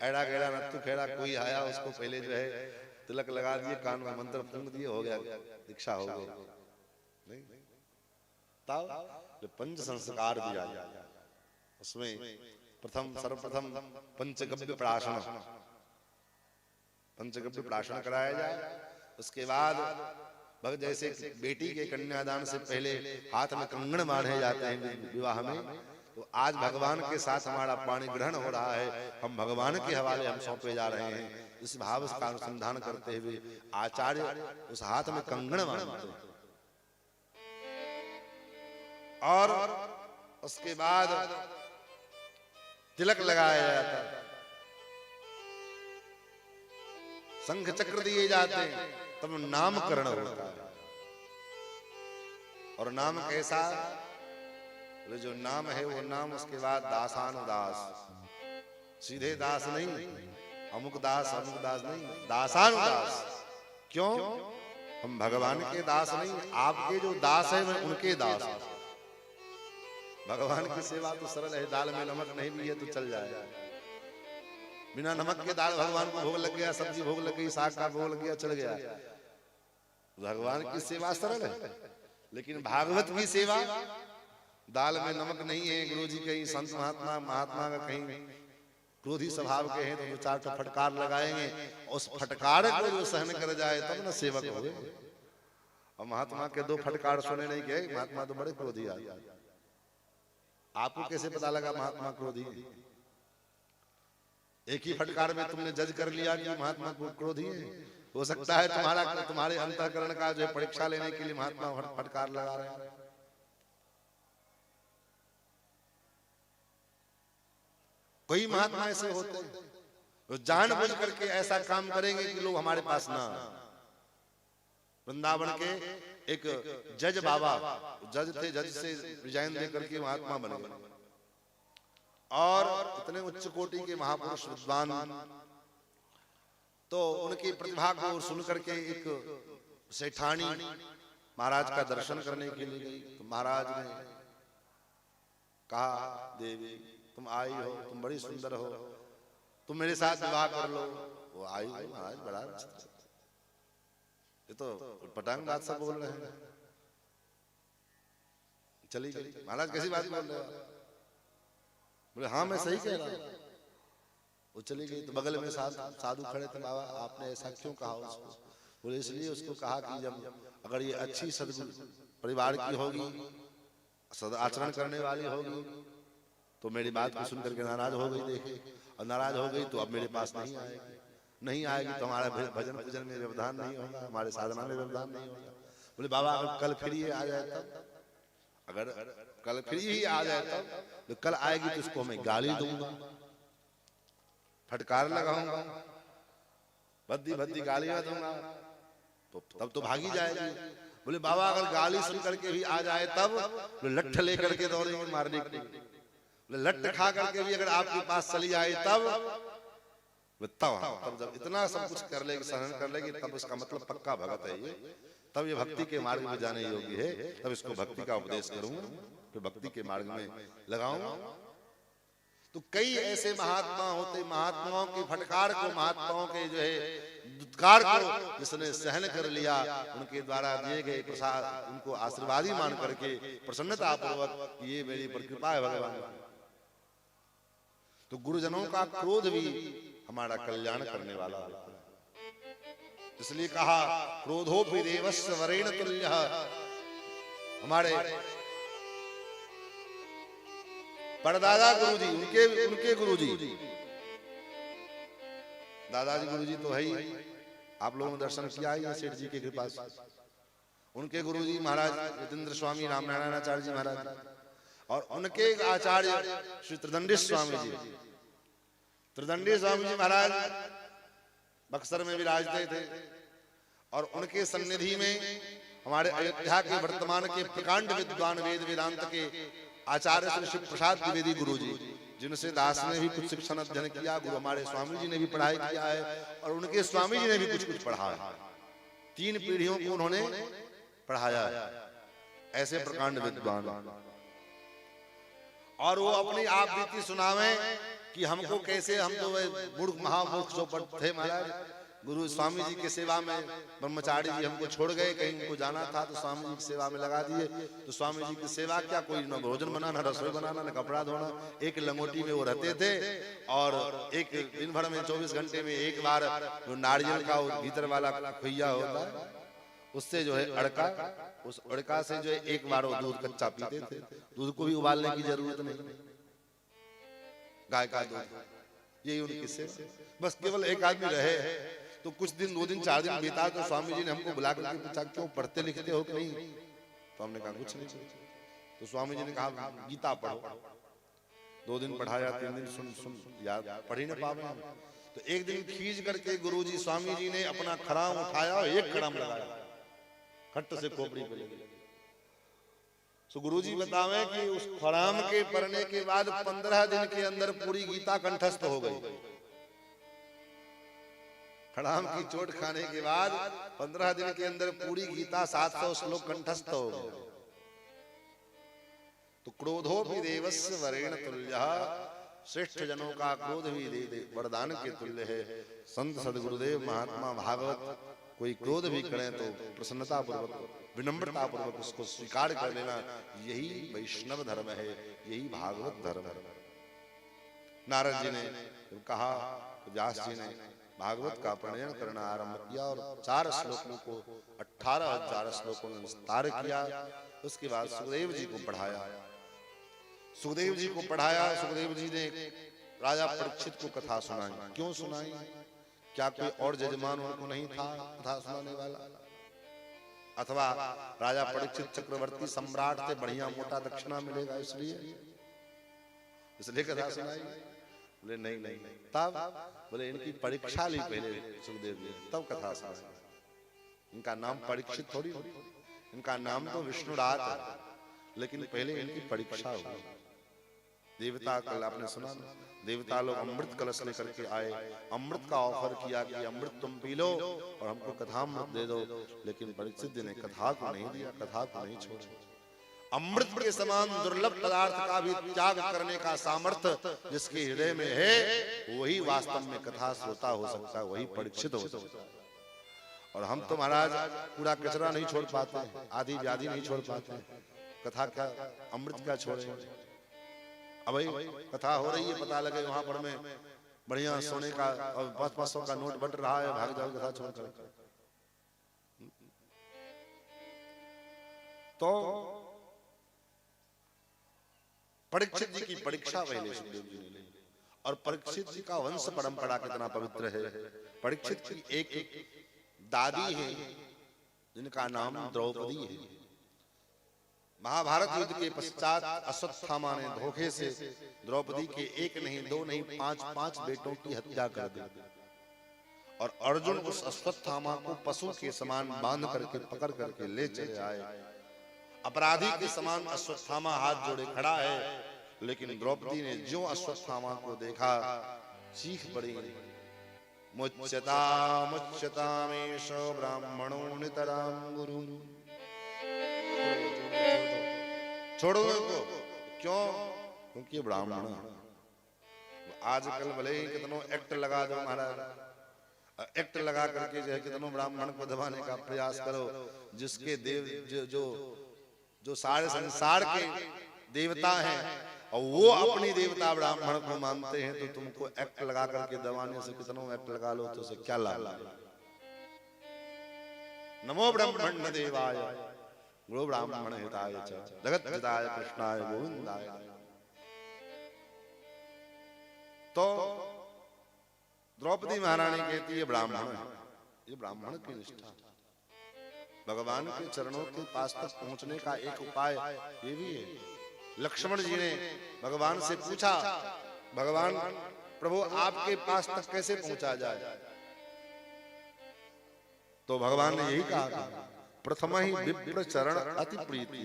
एड़ा गेड़ा नत्थु खेड़ा कोई आया उसको पहले जो है तिलक लगा दिए, कान में मंत्र फूंक दिए, हो गया दीक्षा हो गई। नहीं, तब पंच संस्कार दिया जाए। उसमें सर्वप्रथम पंचगव्य प्राशन, पंचगव्य प्राशन कराया जाए। उसके बाद भक्त जैसे बेटी के कन्यादान से पहले हाथ में कंगन बांधे जाते हैं विवाह में, तो आज भगवान के साथ हमारा पाणी ग्रहण हो रहा है, हम भगवान के हवाले हम सौंपे जा रहे हैं। इस भाव का अनुसंधान करते हुए आचार्य उस हाथ में कंगन बांधते हैं और उसके बाद तिलक लगाया जाता है, शंख चक्र दिए जाते हैं, तब नामकरण होता है। और नाम कैसा? जो नाम है वो नाम उसके बाद दासानुदास, सीधे दास नहीं, अमुक दास नहीं, दासानुदास। क्यों? हम भगवान के दास नहीं, आपके जो दास है मैं उनके दास हूं। भगवान की सेवा तो सरल है, दाल में नमक नहीं भी है तो चल जाए, बिना नमक के दाल भगवान को भोग लग गया, सब्जी भोग लग गई, साग का भोग लग गया, चल गया। भगवान की सेवा सरल है, लेकिन भागवत की सेवा दाल में नमक नहीं है, गुरु जी कहीं संत महात्मा का कहीं क्रोधी स्वभाव के हैं तो दो चार फटकार लगाएंगे, उस फटकार को जो सहन कर जाए तब ना सेवक हो गए। और महात्मा के दो फटकार सुने नहीं गए, महात्मा तो बड़े क्रोधी आए। आपको कैसे पता लगा महात्मा क्रोधी? एक ही फटकार में तुमने जज कर लिया कि महात्मा क्रोधी है। हो सकता है तुम्हारे अंतःकरण का जो परीक्षा लेने के लिए महात्मा फटकार लगा रहे हैं। कोई महात्मा ऐसे होते हैं तो जानबूझ करके ऐसा काम करेंगे कि लोग हमारे पास ना। वृंदावन के एक जज बाबा जज थे, जज से रिजाइन दे करके महात्मा बने और इतने उच्च कोटि के महापुरुष विद्वान, तो उनकी प्रतिभा को सुन करके एक सेठानी महाराज का दर्शन करने के लिए गई। तो महाराज ने कहा, देवी तुम आई हो, तुम बड़ी सुंदर हो, तुम मेरे साथ विवाह कर लो। वो आई हो महाराज, बड़ा ये तो पटांग बात सब बोल रहे हैं। चली गई। महाराज कैसी बात बोल रहे हो? बोले हाँ मैं सही कह रहा हूँ। वो चली गई तो बगल में साधु खड़े थे। बाबा आपने ऐसा क्यों कहा उसको? बोले इसलिए उसको कहा कि जब अगर ये अच्छी सद्गुरु परिवार की होगी, सदाचरण करने वाली होगी, तो मेरी बात को सुन करके नाराज हो गई। देखे, और नाराज हो गई तो अब मेरे पास नहीं आएगी तो हमारा भजन पूजन में व्यवधान नहीं होगा, हमारे साधना में व्यवधान नहीं होगा। बोले बाबा अगर कल फिर ये आ जाए तब, अगर कल फिर ही आ जाए तब, तो कल आएगी तो उसको मैं गाली दूंगा, फटकार लगाऊंगा, भद्दी गालियां दूंगा, तो तब तो भागी जाएगी। बोले बाबा अगर गाली सुन करके भी आ जाए तब, लट्ठ लेकर के दौड़ेंगे मारने के लिए। लट्ठ खा करके भी अगर आपके पास चली आए तब जब इतना सब कुछ कर लेगी, सहन कर लेगी, तब इसका मतलब पक्का भगत है ये, तब ये भक्ति के मार्ग में जाने योग्य है। तब इसको भक्ति का उपदेश करूंगा, फिर भक्ति के मार्ग में लगाऊंगा। तो कई ऐसे महात्मा होते, महात्माओं की फटकार को, महात्माओं के जो है दुत्कार को जिसने सहन कर लिया, उनके द्वारा दिए गए प्रसाद उनको आशीर्वादी मान करके प्रसन्नता पूर्वक ये मेरी पर कृपा है भगवान। तो गुरुजनों का क्रोध भी हमारा कल्याण करने वाला होता है। इसलिए कहा क्रोधोपि देवस्य वरेण तुल्यः। हमारे परदादा गुरुजी, उनके गुरुजी, दादाजी गुरुजी तो है ही, आप लोगों ने दर्शन किया ही सेठ जी की कृपा से। उनके गुरुजी महाराज यतीन्द्र स्वामी रामनारायणाचार्य जी महाराज, और उनके आचार्य श्री त्रिदंडी स्वामी जी। त्रिदंडी स्वामी जी महाराज बक्सर में विराजते थे, और उनके सन्निधि में हमारे अयोध्या के वर्तमान के प्रकांड विद्वान वेद वेदांत के आचार्य श्री शिव प्रसाद द्विवेदी गुरु जी, जिनसे दास ने भी कुछ शिक्षण अध्ययन किया, गुरु हमारे स्वामी जी ने भी पढ़ाई किया है, और उनके स्वामी जी ने भी कुछ पढ़ा है। 3 पीढ़ियों को उन्होंने पढ़ाया है, ऐसे प्रकांड विद्वान। और वो अपनी आप बीती सुनावे कि हमको कैसे, हम तो मूर्ख महामूर्ख जो थे महाराज, गुरु स्वामी जी की सेवा में ब्रह्मचारी जी हमको छोड़ गए, कहीं उनको जाना था तो स्वामी जी की सेवा में लगा दिए। तो स्वामी जी की सेवा क्या, कोई न भोजन बनाना, रसोई बनाना, न कपड़ा धोना, एक लंगोटी में वो रहते थे। और एक दिन भर में 24 घंटे में एक बार जो नारियल का भीतर वाला खुइया होता है उससे जो है अड़का, उस अड़का से जो है एक बार वो दूध कच्चा पीते थे। दूध को भी उबालने की जरूरत नहीं, गाय का दूध, यही उनकी सेवा। बस केवल एक आदमी रहे तो कुछ दिन, 2 दिन 4 दिन बीता तो स्वामी जी ने हमको बुला करके पूछा क्यों पढ़ते लिखते हो कि नहीं? तो हमने कहा कुछ नहीं। तो स्वामी जी ने कहा गीता पढ़ो। 2 दिन पढ़ाया, 3 दिन सुन याद पढ़ी न पावे। तो एक दिन खींच करके गुरुजी स्वामी जी ने अपना खड़ाम उठाया और एक खड़ाम लगाया, खट्ट से खोपड़ी पे लगी। तो गुरुजी बतावे कि उस खड़ाम के पढ़ने के बाद 15 दिन के अंदर पूरी गीता कंठस्थ हो गई। खड़ाम की चोट खाने के बाद 15 दिन के अंदर पूरी गीता 700 श्लोक कंठस्थ हो गए। तो क्रोधो भी देवस्य वरेण तुल्यः, श्रेष्ठ जनों का क्रोध भी दे वरदान के तुल्य है। संत सदगुरुदेव महात्मा भागवत कोई क्रोध भी करें तो प्रसन्नता पूर्वक, विनम्रता पूर्वक उसको स्वीकार कर लेना, यही वैष्णव धर्म है, यही भागवत धर्म है। नारद जी ने कहा, व्यास जी ने भागवत का प्रणयन करना आरंभ किया और 4 श्लोकों को 18,000 श्लोकों में विस्तार किया। उसके बाद सुखदेव जी को पढ़ाया। सुखदेव जी को पढ़ाया, सुखदेव जी ने राजा परीक्षित को कथा सुनाई। क्यों सुनाई? क्या कोई और जजमान उनको नहीं था कथा सुनाने वाला? अथवा राजा परीक्षित चक्रवर्ती सम्राट थे, बढ़िया मोटा दक्षिणा मिलेगा इसलिए कथा सुनाई? बोले नहीं नहीं। तब बोले इनकी परीक्षा ली पहले सुखदेव जी, तब कथा सुनाई। इनका नाम परीक्षित थोड़ी, इनका नाम तो विष्णुराज है, लेकिन पहले इनकी परीक्षा हुई। देवता, कल आपने सुना ना, देवता लोग अमृत कलश लेकर के आए, अमृत का ऑफर किया कि अमृत तुम पी लो और हमको कथामृत दे दो। लेकिन परीक्षित जी ने कथा को नहीं दिया, कथा को नहीं छोड़ा। अमृत के समान दुर्लभ पदार्थ का भी त्याग करने का सामर्थ्य जिसके हृदय में है, वही वास्तव में कथा श्रोता हो सकता है, वही परीक्षित हो सकता है। और हम तो महाराज पूरा कचरा नहीं छोड़ पाते, आदि व्याधि नहीं छोड़ पाते, कथा क्या, अमृत क्या छोड़े? अब भाई कथा हो रही है, पता लगे वहां पर में बढ़िया सोने का और 500 का नोट बट रहा है, भाग जाओ कथा छोड़कर। तो परीक्षित जी की परीक्षा पहले सुखदेव जी ने ली। और परीक्षित जी का वंश परंपरा कितना पवित्र है। परीक्षित की एक दादी है जिनका नाम द्रौपदी है। महाभारत युद्ध के पश्चात अश्वत्थामा ने धोखे से द्रौपदी के 1 नहीं 2 नहीं 5 बेटों की हत्या कर दी। और अर्जुन उस अश्वत्थामा को पशु के समान बांध करके पकड़ करके ले चले आए। अपराधी के समान अश्वत्थामा हाथ जोड़े खड़ा है, लेकिन द्रौपदी ने जो अश्वत्थामा को देखा चीख पड़ी, मुच्यता मुच्यतामेष ब्राह्मणो नितरां गुरु। छोड़ो इनको, क्यों? क्योंकि ब्राह्मण। आजकल भले ही कितनों एक्ट लगा दो महाराज, एक्ट लगा करके जो है कितनों ब्राह्मण को दबाने का प्रयास करो, जिसके देव जो सारे संसार के देवता हैं और वो अपनी देवता ब्राह्मण को मानते हैं, तो तुमको एक्ट लगा करके दबाने से, कितनों एक्ट लगा लो तो उसे क्या लाभ? नमो ब्रह्मण्य देवाय गुरु ब्राह्मण हिताय च जगत हिताय कृष्णाय गोविंदाय। तो द्रौपदी महारानी कहती है ब्राह्मण, ये ब्राह्मण की निष्ठा। भगवान के चरणों के पास तक पहुंचने का एक उपाय ये भी है। लक्ष्मण जी ने भगवान से पूछा, भगवान प्रभु आपके पास तक कैसे पहुंचा जाए? तो भगवान ने यही कहा, प्रथम ही विप्र चरण अति प्रीति,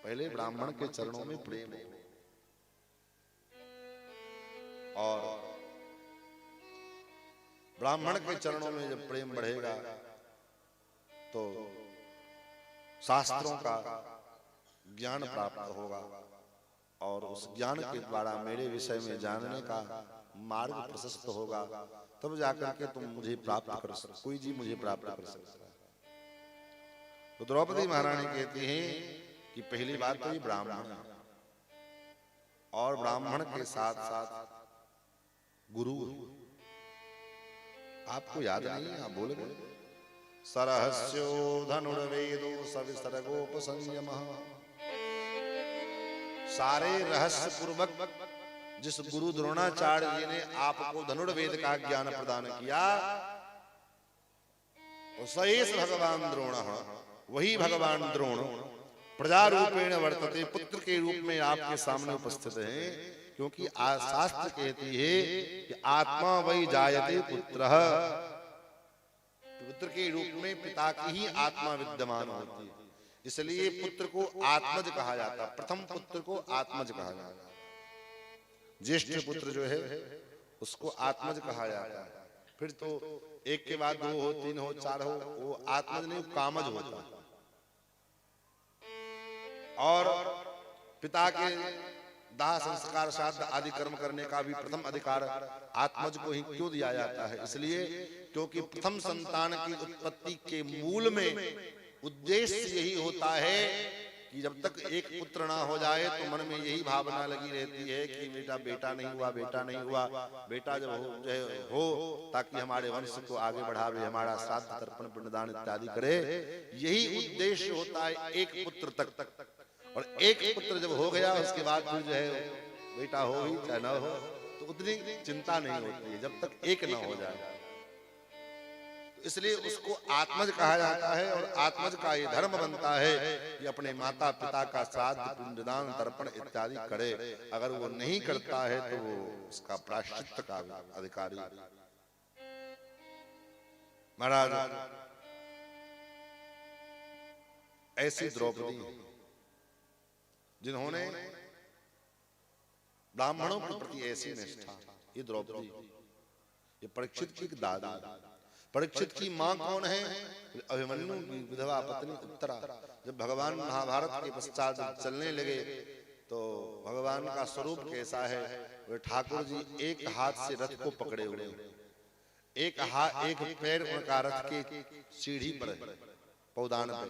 पहले ब्राह्मण के चरणों में प्रेम हो। और ब्राह्मण के चरणों में जब प्रेम बढ़ेगा तो शास्त्रों का ज्ञान प्राप्त होगा, और उस ज्ञान के द्वारा मेरे विषय में जानने का मार्ग प्रशस्त होगा, तब जाकर के तुम मुझे प्राप्त कर सकते, कोई जी मुझे प्राप्त कर सकता है। तो द्रौपदी महारानी कहती हैं कि पहली बात तो ये ब्राह्मण है, और ब्राह्मण के साथ साथ गुरु। आपको याद नहीं है, आप बोल गए। सरहस्यो धनुर्वेदो सविसर्गोपसंयमः। सारे रहस्य पूर्वक जिस गुरु द्रोणाचार्य जी ने आपको धनुर्वेद का ज्ञान प्रदान किया, सएष भगवान द्रोणः, वही भगवान द्रोण प्रजा रूपेण वर्तते, पुत्र के रूप में आपके सामने उपस्थित हैं। क्योंकि शास्त्र कहती है कि आत्मा वही जायते पुत्रः, पुत्र के रूप में पिता की ही आत्मा विद्यमान होती है, इसलिए पुत्र को आत्मज कहा जाता है। प्रथम पुत्र को आत्मज कहा जाता है। ज्येष्ठ पुत्र जो है उसको आत्मज कहा जाता है। फिर तो एक के बाद दो हो, तीन हो, चार हो, वो आत्मज नहीं, कामज होता है। और पिता के दाह संस्कार श्राद्ध आदि कर्म करने का भी प्रथम अधिकार आत्मज को ही क्यों दिया जाता है? इसलिए क्योंकि प्रथम संतान की उत्पत्ति के मूल में उद्देश्य यही होता है कि जब तक एक पुत्र ना हो जाए तो मन में यही भावना लगी रहती है कि बेटा नहीं हुआ, बेटा नहीं हुआ, बेटा जब हो ताकि हमारे वंश को आगे बढ़ावे, हमारा श्राद्ध तर्पण पिंडदान इत्यादि करे। यही उद्देश्य होता है एक पुत्र तक। और एक पुत्र जब हो गया उसके बाद फिर जो है बेटा हो ही चाहे न हो तो उतनी चिंता नहीं होती है जब तक एक न हो जाए। इसलिए उसको आत्मज कहा जाता है। और आत्मज का ये धर्म बनता है कि अपने माता पिता का श्राद्ध पिंडदान तर्पण इत्यादि करे। अगर वो नहीं करता है तो वो उसका प्रायश्चित्त का अधिकारी। महाराज ऐसी द्रौपदी जिन्होंने ब्राह्मणों के प्रति ऐसी निष्ठा, ये द्रौपदी, ये परीक्षित की दादी। परीक्षित की मां कौन है? अभिमन्यु की विधवा पत्नी उत्तरा। जब भगवान महाभारत के पश्चात चलने लगे तो भगवान का स्वरूप कैसा है? वे ठाकुर जी एक हाथ से रथ को पकड़े हुए, एक पैर उनका रथ के सीढ़ी पर है, पौदान पर,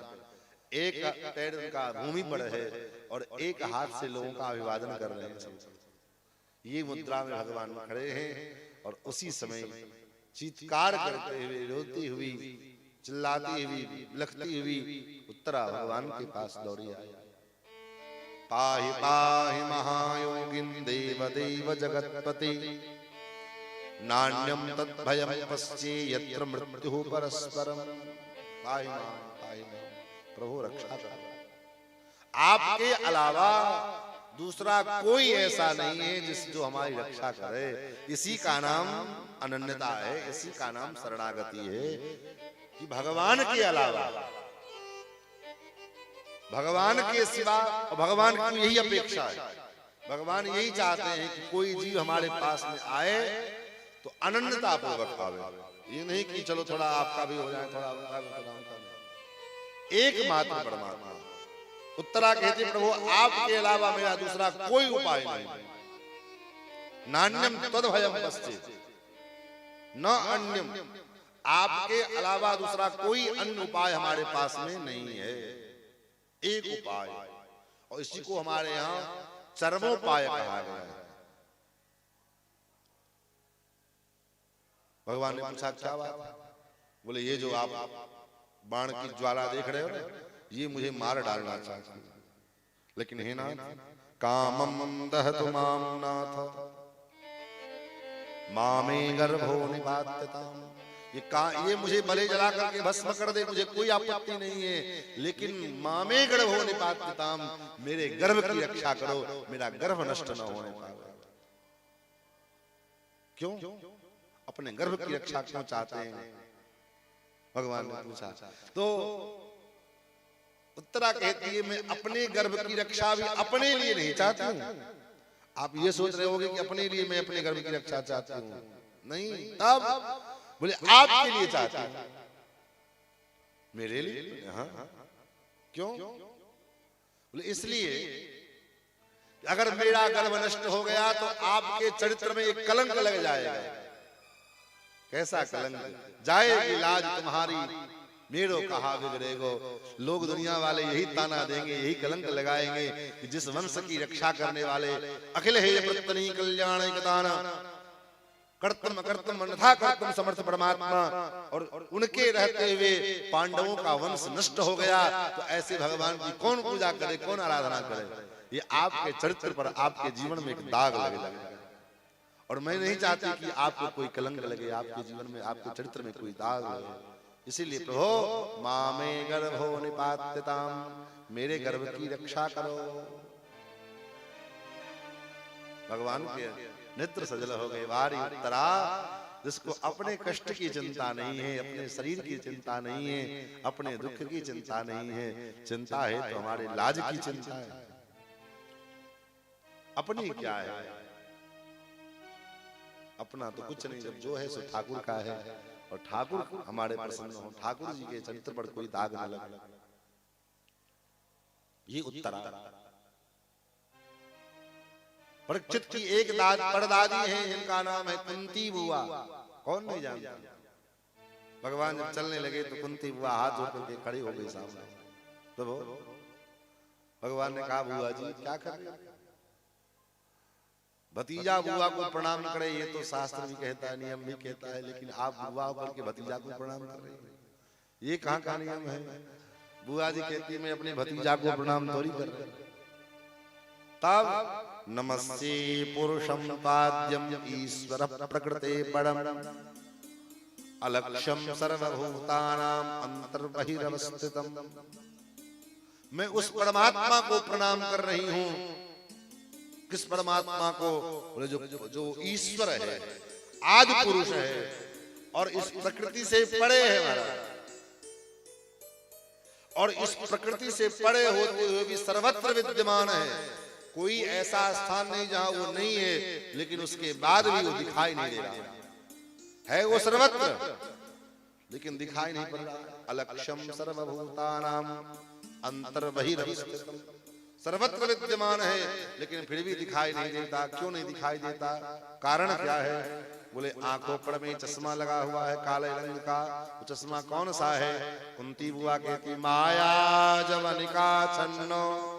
एक पैर उनका भूमि पर है और एक हाथ से लोगों का अभिवादन कर रहे हैं। ये मुद्रा में भगवान खड़े हैं और उसी समय चीत्कार करते हुए, रोती हुई, चिल्लाती हुई, बिलखती हुई उत्तरा भगवान के पास दौड़ी आई। पाहि पाहि महायोगिन देव देव जगत्पति, नान्यम तद्भयम पश्ये यत्र मृत्युः परस्परम। पाहि मां, पाहि मां, प्रभु रक्षा करो। आपके अलावा दूसरा कोई ऐसा नहीं है जो हमारी रक्षा करे। इसी का नाम अनन्यता है, इसी का नाम शरणागति है कि भगवान के अलावा, भगवान के सिवा, भगवान की यही अपेक्षा है, भगवान यही चाहते हैं कि कोई जीव हमारे पास में आए तो अनन्यता पूर्वक आवे। ये नहीं कि चलो थोड़ा आपका भी हो जाए, थोड़ा उनका भी, थोड़ा उनका भी। एकमात्र परमात्मा। उत्तरा कहती प्रभु आपके अलावा मेरा दूसरा कोई उपाय नहीं। नान्यम तद्भयम पश्ये न अन्यम, आपके अलावा दूसरा कोई अन्य उपाय हमारे पास में नहीं है। एक उपाय, और इसी को हमारे यहाँ चरमोपाय कहा गया है। भगवान ने पूछा क्या बात? बोले ये जो आप बाण की ज्वाला देख रहे हो ना, ये मुझे मार डालना चाहते हैं, लेकिन हे नाथ, कामम दहतु माम नाथ मामे गर्भो निपात्यताम। ये मुझे भले जला करके भस्म कर दे, मुझे कोई आपत्ति नहीं है, लेकिन मामे गर्भो निपात्यताम, मेरे गर्भ की रक्षा करो, मेरा गर्भ नष्ट न होने पाए। क्यों? अपने गर्भ की रक्षा क्यों चाहते हैं? भगवान ने पूछा। तो उत्तरा कहती है मैं अपने गर्भ की रक्षा भी अपने लिए नहीं चाहती हूँ। आप ये सोच रहे होगे कि अपने लिए मैं अपने गर्भ की रक्षा चाहती हूँ, नहीं। तब बोले आपके लिए चाहती हूँ। मेरे लिए? हाँ। क्यों? बोले इसलिए कि अगर मेरा गर्भ नष्ट हो गया तो आपके चरित्र में एक कलंक लग जाएगा। कैसा कलंक? जाएगी लाज तुम्हारी मेरो कहा बिगड़ेगो। लोग दुनिया वाले यही ताना देंगे, यही कलंक लगाएंगे कि जिस वंश की रक्षा करने वाले अखिल हे प्रतनी कल्याण कर्तम कर्तम अन्यथा कर्तम समर्थ परमात्मा, और उनके रहते हुए पांडवों का वंश नष्ट हो गया, तो ऐसे भगवान की कौन पूजा करे, कौन आराधना करे? ये आपके चरित्र पर, आपके जीवन में एक दाग लगेगा। और मैं नहीं चाहती कि आपको कोई कलंक लगे, आपके जीवन में, आपके चरित्र में कोई दाग लगे। इसीलिए प्रभु मामे गर्भो निपात्यताम, मेरे गर्भ की रक्षा करो। भगवान के नेत्र सजल हो गए। वारी उत्तरा, जिसको अपने कष्ट की चिंता नहीं है, अपने शरीर की चिंता नहीं है, अपने दुख की चिंता नहीं है, चिंता है तो हमारे लाज की चिंता है। अपनी क्या है? अपना तो कुछ नहीं, जब जो है सो ठाकुर का है, और ठाकुर हमारे प्रसन्न हो, ठाकुर जी के चरित्र पर कोई दाग न लगे। ये उत्तरा। परीक्षित की एक परदादी है जिनका नाम है कुंती बुआ। कौन नहीं जानता? भगवान जब चलने लगे तो कुंती बुआ हाथ जोड़ करके खड़ी हो गई सामने। तो भगवान ने कहा, बुआ जी क्या कर रहे? भतीजा बुआ को प्रणाम करे, ये तो शास्त्र भी कहता है, नियम भी कहता है, लेकिन आप बुआ होकर के भतीजा को प्रणाम कर रहे हैं, ये कहाँ का नियम है? बुआ जी कहती मैं अपने भतीजा को प्रणाम थोड़ी कर रहे। तब नमस्ते पुरुषं पाद्यम ईश्वर प्रकृते परम अलक्ष्यम सर्वभूतानां अंतर्बहिरवस्थितम, मैं उस परमात्मा को प्रणाम कर रही हूँ। किस परमात्मा को? बोले जो ईश्वर है, आदि पुरुष है, और इस प्रकृति से परे है महाराज, और इस प्रकृति से परे होते हुए भी सर्वत्र विद्यमान है। कोई ऐसा स्थान नहीं जहां वो नहीं है, लेकिन उसके बाद भी वो दिखाई नहीं दे रहा है। वो सर्वत्र, लेकिन दिखाई नहीं पड़ रहा। अलक्ष्यम सर्वभूतानां अंतर्बहिरवस्थितम, सर्वत्र विद्यमान है, लेकिन फिर भी दिखाई नहीं देता। क्यों नहीं दिखाई देता? कारण क्या है? बोले आंखों पर में चश्मा लगा हुआ है काले रंग का। वो चश्मा कौन सा है? कुंती बुआ कहती माया जवनिका छन्नो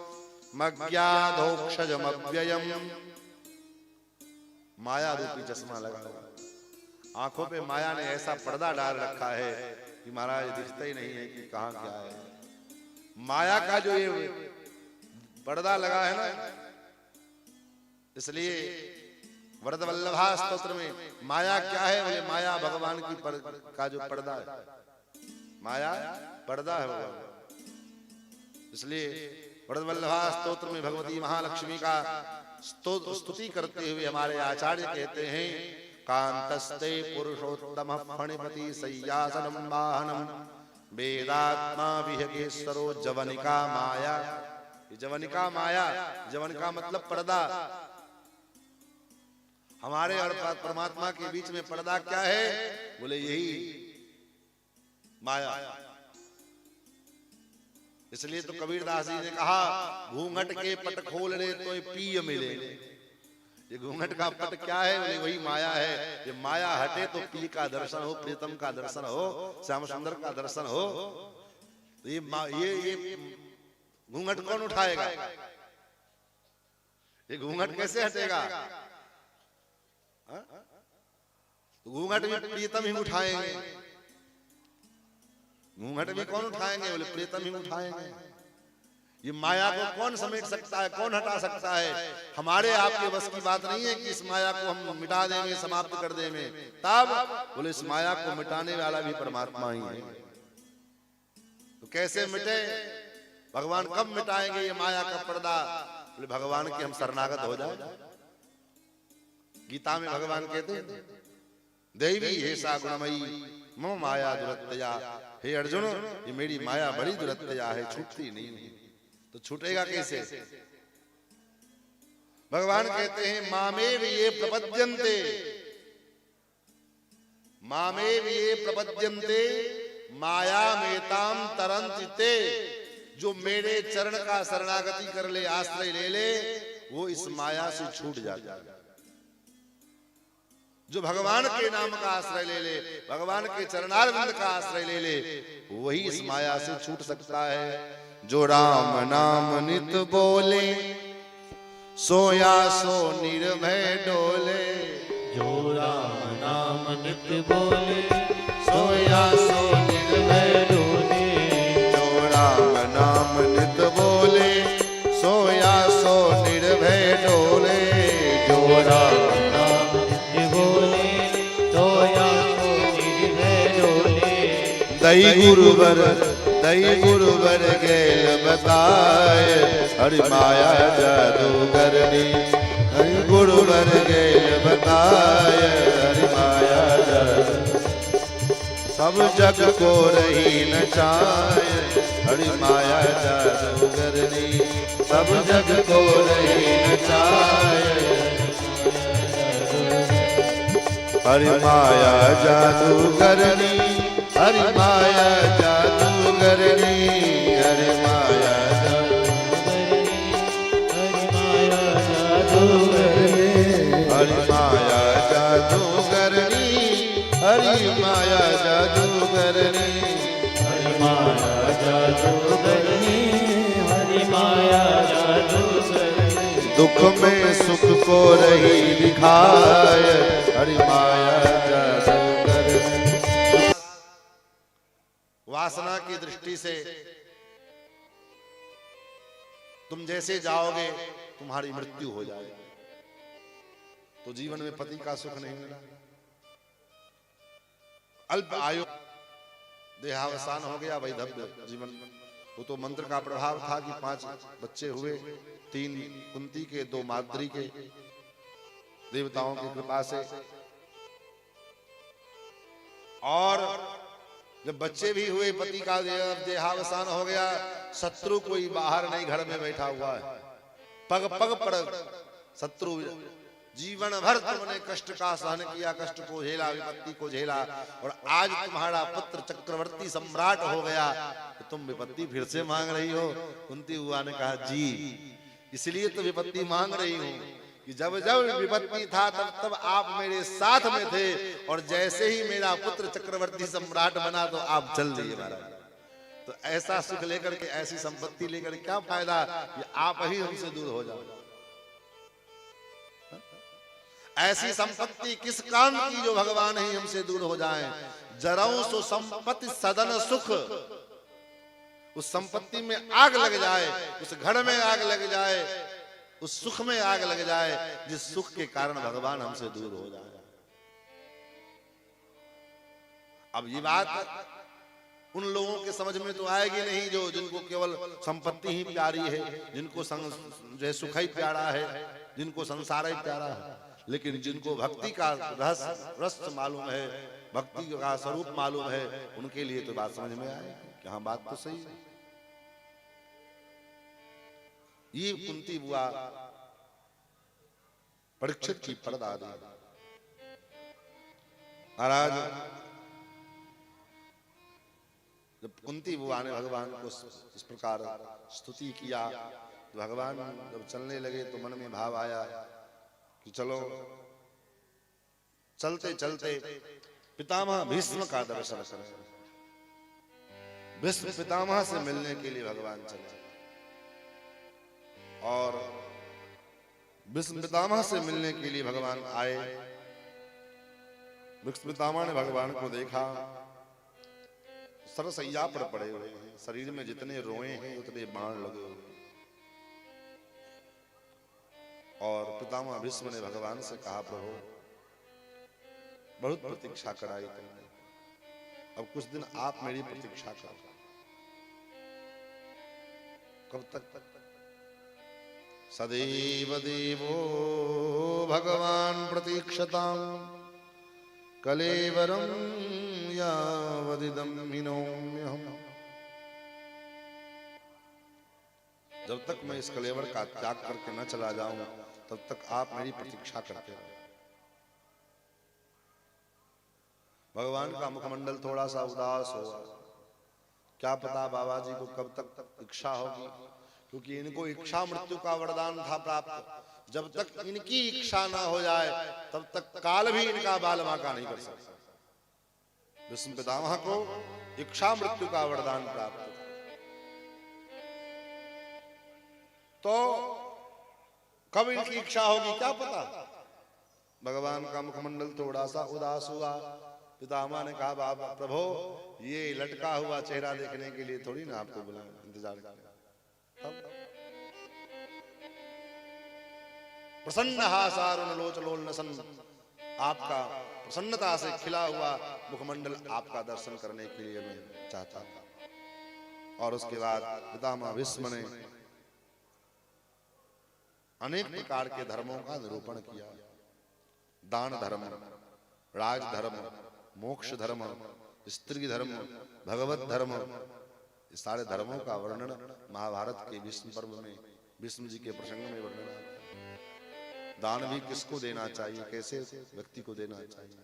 मज्ञाधोक्षजमव्ययम्, माया रूपी चश्मा लगा हुआ। आंखों पे माया ने ऐसा पर्दा डाल रखा है कि महाराज दिखता ही नहीं है कि कहाँ क्या है। माया का जो ये पर्दा लगा है ना, इसलिए वरदवल्लभा स्तोत्र में माया क्या है? बोले माया भगवान की का जो पर्दा है, माया पर्दा है भगवान। इसलिए वरदवल्लभा स्तोत्र में भगवती महालक्ष्मी का स्तुति करते हुए हमारे आचार्य कहते हैं, कांतस्ते पुरुषोत्तम फणिपति सय्यासनम वाहनम वेदात्मा विहगेश्वरो जवनिका माया। जवनिका माया, जवनिका मतलब पर्दा। हमारे और परमात्मा के बीच में पर्दा क्या है? बोले यही माया। इसलिए तो कबीरदास जी ने कहा, घूंघट के पट खोल रे तो पिय मिले। ये घूंघट का पट क्या है? बोले वही माया है। ये माया हटे तो पी का दर्शन हो, प्रीतम का दर्शन हो, श्याम सुंदर का दर्शन हो। तो ये घूंघट कौन उठाएगा? ये घूंघट कैसे हटेगा? घूंघट भी प्रीतम ही उठाएंगे। घूंघट भी कौन उठाएंगे? बोले प्रीतम ही उठाएंगे। ये माया को कौन समेट सकता है, कौन हटा सकता है? हमारे आपके बस की बात नहीं है कि इस माया को हम मिटा देंगे, समाप्त कर देंगे। तब बोले इस माया को मिटाने वाला भी परमात्मा ही है। तो कैसे मिटे? भगवान कब मिटाएंगे ये माया का पर्दा? बोले भगवान के हम शरणागत हो जाए। गीता में भगवान कहते हैं, देवी हे सा गुणमयी मम माया दुरत्यया। हे अर्जुन, ये मेरी माया बड़ी दुरत्यया है, छूटती नहीं है। तो छूटेगा कैसे? भगवान कहते हैं, मामेव ये प्रपद्यन्ते, मामेव ये प्रपद्यन्ते माया मेताम तरन्ति ते। जो मेरे चरण का शरणागति कर ले, आश्रय ले ले, वो इस माया से छूट जाता है। जो भगवान के नाम का आश्रय ले ले, भगवान के चरणारविंद का आश्रय ले ले, वही इस माया से छूट सकता है। जो राम नाम नित बोले, सोया सो निर्भय डोले। जो राम नाम नित बोले, सोया सो निर्भय डोले। जो राम नाम नित बोले, सोया सो निर्भय डोले। जो राम नाम नित बोले, सोया सो निर्भय डोले। दई गुरुवर गेल बताए, हरि माया जादूगरनी। दई गुरुवर गेल बताए, हरि माया जादू। सब जग को रही नचाए, हरि माया जादूगरनी। सब जग को रही नचाए, हरि माया जादूगरनी। हरि माया जादूगरनी, हरि माया हरि माया जादूगरनी, हरि माया जादूगरनी। हरि माया जादूगरनी, हरि माया जादूगरनी। दुख में सुख को रही दिखाए, हरि माया जादूगरनी। वासना की दृष्टि से तुम जैसे जाओगे तुम्हारी मृत्यु हो जाएगी। तो जीवन में पति का सुख नहीं मिला, अल्प आयु, देहावसान हो गया, वैधव्य जीवन। वो तो मंत्र का प्रभाव था कि 5 बच्चे हुए, 3 कुंती के, 2 माद्री के, देवताओं की कृपा से। और जब बच्चे भी हुए, पति का देहावसान हो गया, शत्रु कोई बाहर नहीं, घर में बैठा हुआ है। पग पग पर शत्रु। जीवन भर तुमने कष्ट का सहन किया, कष्ट को झेला, विपत्ति को झेला, और आज तुम्हारा पुत्र चक्रवर्ती सम्राट हो गया तो तुम विपत्ति फिर से मांग रही हो। कुंती हुआ ने कहा, जी इसलिए तो विपत्ति मांग रही हूँ कि जब जब विपत्ति था तब तब आप मेरे साथ में थे, और जैसे ही मेरा पुत्र चक्रवर्ती सम्राट बना तो आप चल दिए महाराज। तो ऐसा सुख लेकर के, ऐसी संपत्ति लेकर क्या फायदा कि आप ही हमसे दूर हो जाओ। ऐसी संपत्ति किस काम की जो भगवान ही हमसे दूर हो जाएं। जरऊ सो संपत्ति सदन सुख। उस संपत्ति में आग लग जाए, उस घर में आग लग जाए, उस सुख में आग लग जाए जिस सुख के कारण भगवान हमसे दूर हो जाए। अब ये बात उन लोगों के समझ में तो आएगी नहीं जो जिनको केवल संपत्ति ही प्यारी है, जिनको जो है सुख ही प्यारा है, जिनको संसार ही प्यारा है। लेकिन जिनको भक्ति का रस मालूम है, भक्ति का स्वरूप मालूम है, उनके लिए तो बात समझ में आएगी कि हाँ बात तो सही है। ये कुंती बुआ परीक्षित की परदादी। महाराज जब कुंती बुआ ने भगवान को इस प्रकार स्तुति किया, तो भगवान जब चलने लगे तो मन में भाव आया कि चलो चलते चलते पितामह भीष्म का दर्शन करें। भीष्म पितामह से मिलने के लिए भगवान चले, और भीष्म पितामह से मिलने के लिए भगवान आए। भीष्म पितामह ने भगवान को देखा, सरसैया पर पड़े हुए हैं, शरीर में जितने रोए हैं उतने बाण लगे हुए। और पितामह भीष्म ने भगवान से कहा, प्रभु बहुत प्रतीक्षा कराई तुमने, अब कुछ दिन आप मेरी प्रतीक्षा करो। कब तक? सदैव देवो भगवान प्रतीक्षताम् कलेवरं यावदिदं हिनोम्यहम्। जब तक मैं इस कलेवर का त्याग करके न चला जाऊं तब तक आप मेरी प्रतीक्षा करते रहो। भगवान का मुखमंडल थोड़ा सा उदास हुआ, क्या पता बाबा जी को कब तक इच्छा होगी क्योंकि इनको इच्छा मृत्यु का वरदान था प्राप्त। जब तक इनकी इच्छा ना हो जाए तब तक काल भी इनका बाल बांका नहीं कर सकता। भीष्म पितामह को इच्छा मृत्यु का वरदान प्राप्त था। तो कब इनकी इच्छा होगी क्या पता। भगवान का मुखमंडल थोड़ा सा उदास हुआ। पितामह ने कहा बाबा प्रभो ये लटका हुआ चेहरा देखने के लिए थोड़ी ना आपको बुलाया, इंतजार कर। प्रसन्न हासारुणलोचलोलनसन, आपका प्रसन्नता से खिला हुआ मुखमंडल आपका दर्शन करने के लिए मैं चाहता था। और उसके बाद पितामह भीष्म ने अनेक प्रकार के धर्मों का निरूपण किया। दान धर्म, राज धर्म, मोक्ष धर्म, स्त्री धर्म, भगवत धर्म, इस सारे धर्मों का वर्णन महाभारत के भीष्म पर्व में भीष्म जी के प्रसंग में वर्णन आता है। दान भी किसको देना चाहिए, कैसे व्यक्ति को देना चाहिए।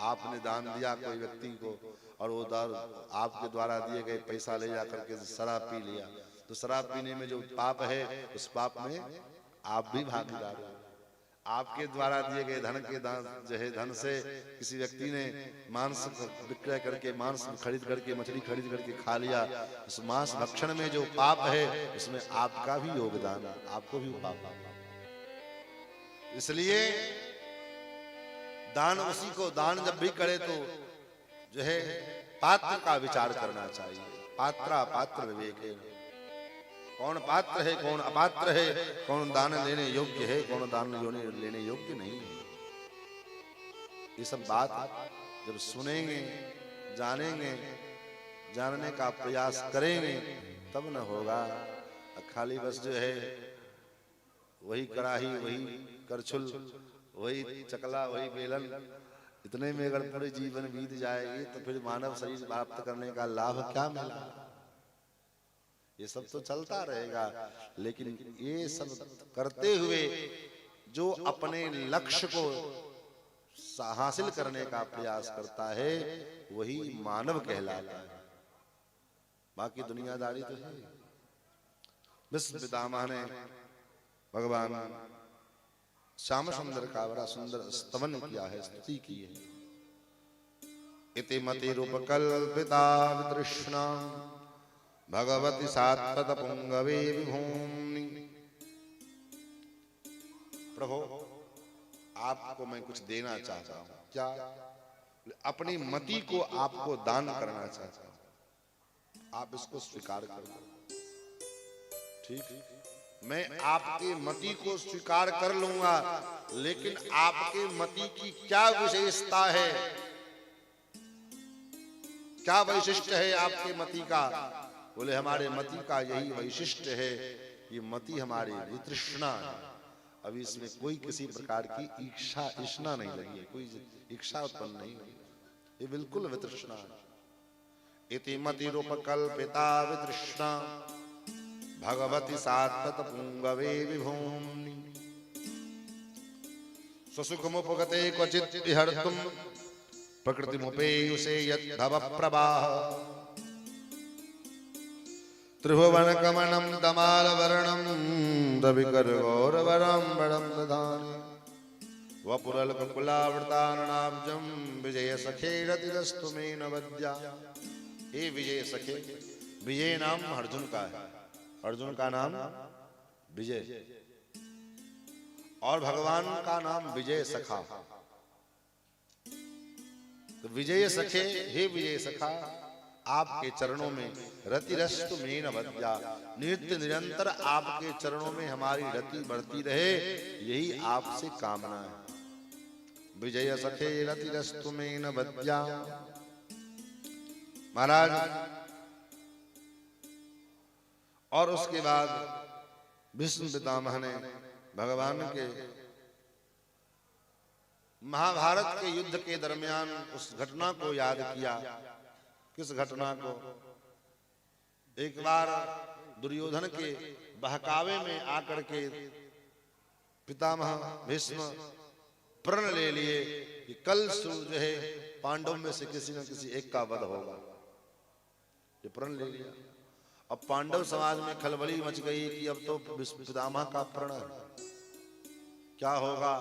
आपने दान दिया कोई व्यक्ति को और वो दान आपके द्वारा दिए गए पैसा ले जा करके शराब पी लिया, तो शराब पीने में जो पाप है उस पाप में आप भी भागीदार हो। आपके द्वारा दिए गए धन के दान जो है धन से किसी व्यक्ति ने मांस विक्रय करके मांस खरीद करके मछली खरीद करके खा लिया, उस मांस भक्षण में जो पाप है उसमें आपका भी योगदान है, आपको भी पाप। इसलिए दान उसी को दान जब भी करे तो जो है पात्र का विचार करना चाहिए। पात्रा पात्र विवेक है, कौन पात्र है कौन अपात्र है, कौन दान लेने योग्य है कौन दान लेने योग्य नहीं है। ये सब बात जब सुनेंगे जानेंगे जानने का प्रयास करेंगे तब न होगा। खाली बस जो है वही कड़ाही वही करछुल वही चकला वही बेलन इतने में अगर पूरे जीवन बीत जाएगी तो फिर मानव शरीर प्राप्त करने का लाभ क्या मिला। ये सब तो चलता रहेगा, लेकिन ये सब करते हुए जो अपने लक्ष्य को हासिल करने का प्रयास करता है वही मानव कहलाता है। बाकी दुनियादारी तो है। भीष्म पितामह ने भगवान श्याम सुंदर का बड़ा सुंदर स्तवन किया है, स्तुति की है। इति मति रूपकल्पिता वितृष्णा भगवती सात्वत पुंगवे विभूमि। प्रभु आपको मैं कुछ देना चाहता हूं। क्या? अपनी मति को आपको दान करना चाहता हूं, आप इसको स्वीकार कर लो। ठीक, मैं आपके मति को स्वीकार कर लूंगा, लेकिन आपके मति की क्या विशेषता है, क्या वैशिष्ट्य है आपके मति का? बोले हमारे मति का यही वैशिष्ट है, ये मति हमारी वितृष्णा है। अभी इसमें कोई किसी प्रकार की इच्छा नहीं लगी है, कोई इच्छा उत्पन्न नहीं हुई, ये बिल्कुल वितृष्णा है। इति मति रूपकल्पिता वितृष्णा भगवती सात्वत पुंगवे विभूमि। स्वसुखमुपगते क्वचित् विहर्तुं प्रकृतिमुपेयुषे यद्भव प्रवाह। त्रिभुवनकमनं तमालवर्णं रविकरगौरवरम्बरं दधाने। वपुरल्ककुलावृताननाब्जं विजयसखे रतिरस्तु मे नवद्या। हे विजय सखे, विजय नाम अर्जुन का है, अर्जुन का नाम विजय और भगवान का नाम विजय सखा। तो विजय सखे, हे विजय सखा, आपके चरणों में रतिरस्तु मेन वद्या, नित्य निरंतर आपके चरणों में हमारी रति बढ़ती रहे, यही आपसे कामना है। विजय सखे रतिरस्तु मेन वद्या। महाराज और उसके बाद भीष्म पितामह ने भगवान के महाभारत के युद्ध के दरमियान उस घटना को याद किया। किस घटना को? एक बार दुर्योधन के बहकावे में आकर के पितामह भीष्म प्रण ले लिए कि कल जो है पांडव में से किसी न किसी एक का वध होगा। ये प्रण ले लिया अब पांडव समाज में खलबली मच गई कि अब तो भीष्म पितामह का प्रण है, क्या होगा।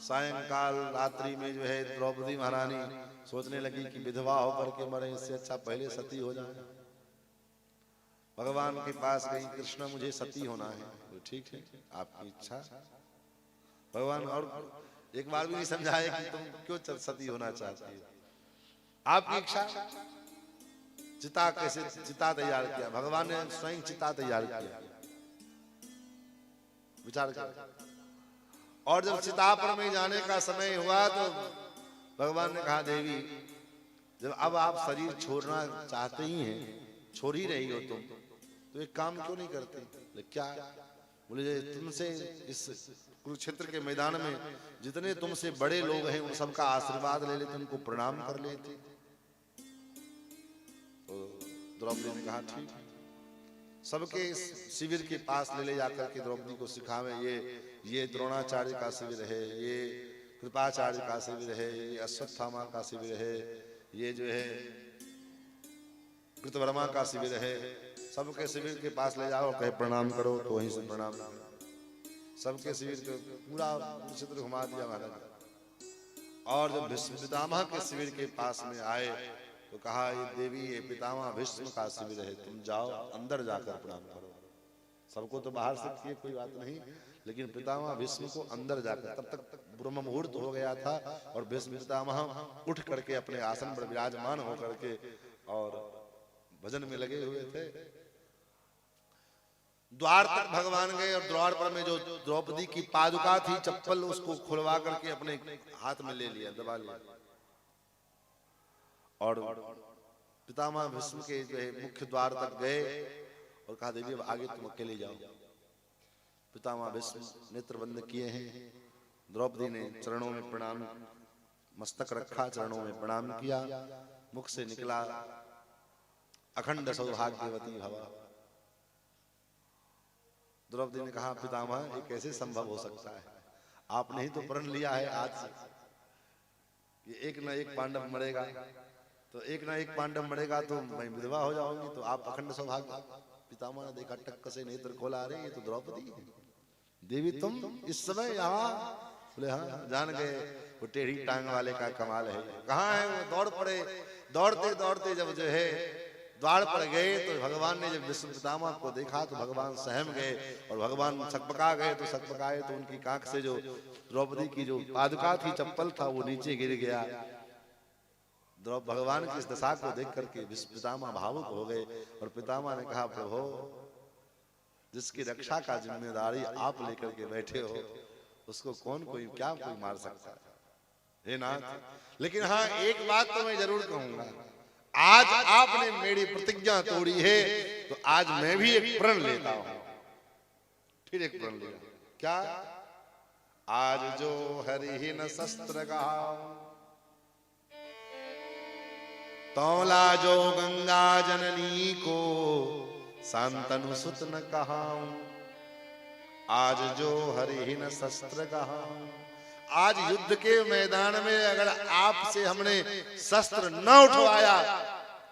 सायंकाल रात्रि में जो है द्रौपदी महारानी सोचने लगी कि विधवा होकर के मरे, इससे अच्छा पहले सती हो जाए। भगवान के पास गई, कृष्ण मुझे सती होना है। तो ठीक है, आपकी इच्छा। भगवान और एक बार भी नहीं समझाए कि तुम क्यों सती होना चाहती हो, आपकी इच्छा। चिता कैसे, चिता तैयार किया भगवान ने, स्वयं चिता तैयार किया, विचार कर। और जब चिता पर में जाने का समय हुआ तो भगवान ने कहा, देवी जब अब आप शरीर छोड़ना चाहते ही हैं, छोड़ ही रही हो तुम, तो एक काम क्यों नहीं करते। बोले क्या। बोले तुमसे इस कुरुक्षेत्र के मैदान में जितने तुमसे बड़े लोग हैं उन सबका आशीर्वाद ले लेते, उनको प्रणाम कर लेते। तो द्रौपदी ने कहा ठीक है। सबके शिविर के पास ले जाकर के द्रौपदी को सिखावे, ये द्रोणाचार्य का शिविर है, ये कृपाचार्य का शिविर है, ये अश्वत्थामा का शिविर है, ये जो है कृतवर्मा का शिविर है। सबके शिविर के पास ले जाओ, कहे प्रणाम करो तो वहीं से प्रणाम करो। सबके शिविर को पूरा चित्र घुमा दिया महाराज। और जब भीष्म पितामह के शिविर के पास में आए तो कहा, ये देवी ये पितामह भीष्म का शिविर है, तुम जाओ अंदर जाकर प्रणाम करो। सबको तो बाहर से किए कोई बात नहीं, लेकिन पितामह भीष्म को अंदर जाकर, तब तक ब्रह्म मुहूर्त हो गया था और भीष्म पितामह उठ करके अपने आसन पर विराजमान होकर के और भजन में लगे हुए थे। द्वार तक भगवान गए और द्वार पर में जो द्रौपदी की पादुका थी, चप्पल, उसको खुलवा करके अपने हाथ में ले लिया, दबा लिया। और पितामह भीष्म के जो है मुख्य द्वार तक गए और कहा, देवी अब आगे तुम अकेले जाओ। पितामह भीष्म नेत्र बंद किए हैं। द्रौपदी ने चरणों में प्रणाम, मस्तक रखा, चरणों में प्रणाम किया। मुख से निकला, अखंड सौभाग्यवती भव। द्रौपदी ने कहा, पितामह ये कैसे संभव हो सकता है, आपने ही तो प्रण लिया है आज से कि एक न एक पांडव मरेगा, तो एक ना एक पांडव मरेगा तो मैं विधवा हो जाऊंगी, तो आप अखंड सौभाग्य। पितामह ने देखा, टक्क से नेत्र खोला, रहे ये तो द्रौपदी है। देवी तुम इस समय यहाँ। बोले हाँ, जान गए वो टेढ़ी टांग वाले का कमाल है। कहाँ है वो, दौड़ पड़े। दौड़ते दौड़ते जब जो है द्वार पर गए तो भगवान ने जब भीष्म पितामह को देखा तो भगवान सहम गए और भगवान सकपका गए। तो सकपकाए तो उनकी कांख से जो द्रौपदी की जो पादुका थी, चप्पल था, वो नीचे गिर गया। भगवान की इस दशा को देख करके भीष्म पितामह भावुक हो गए और पितामह ने कहा, प्रभु जिसकी रक्षा का जिम्मेदारी आप लेकर के बैठे हो, उसको कौन कोई क्या कोई मार सकता है, हे नाथ। लेकिन हाँ, एक बात तो मैं जरूर कहूंगा, आज आपने मेरी प्रतिज्ञा तोड़ी है तो आज मैं भी एक प्रण लेता हूं। फिर एक प्रण लिया, क्या। आज जो हरिहीन शस्त्र गाऊं, तौला जो गंगा जननी को शांतनु सुत न कहाऊं। आज जो हरिहीन शस्त्र कहाऊं, आज युद्ध के मैदान में अगर आपसे हमने शस्त्र न उठवाया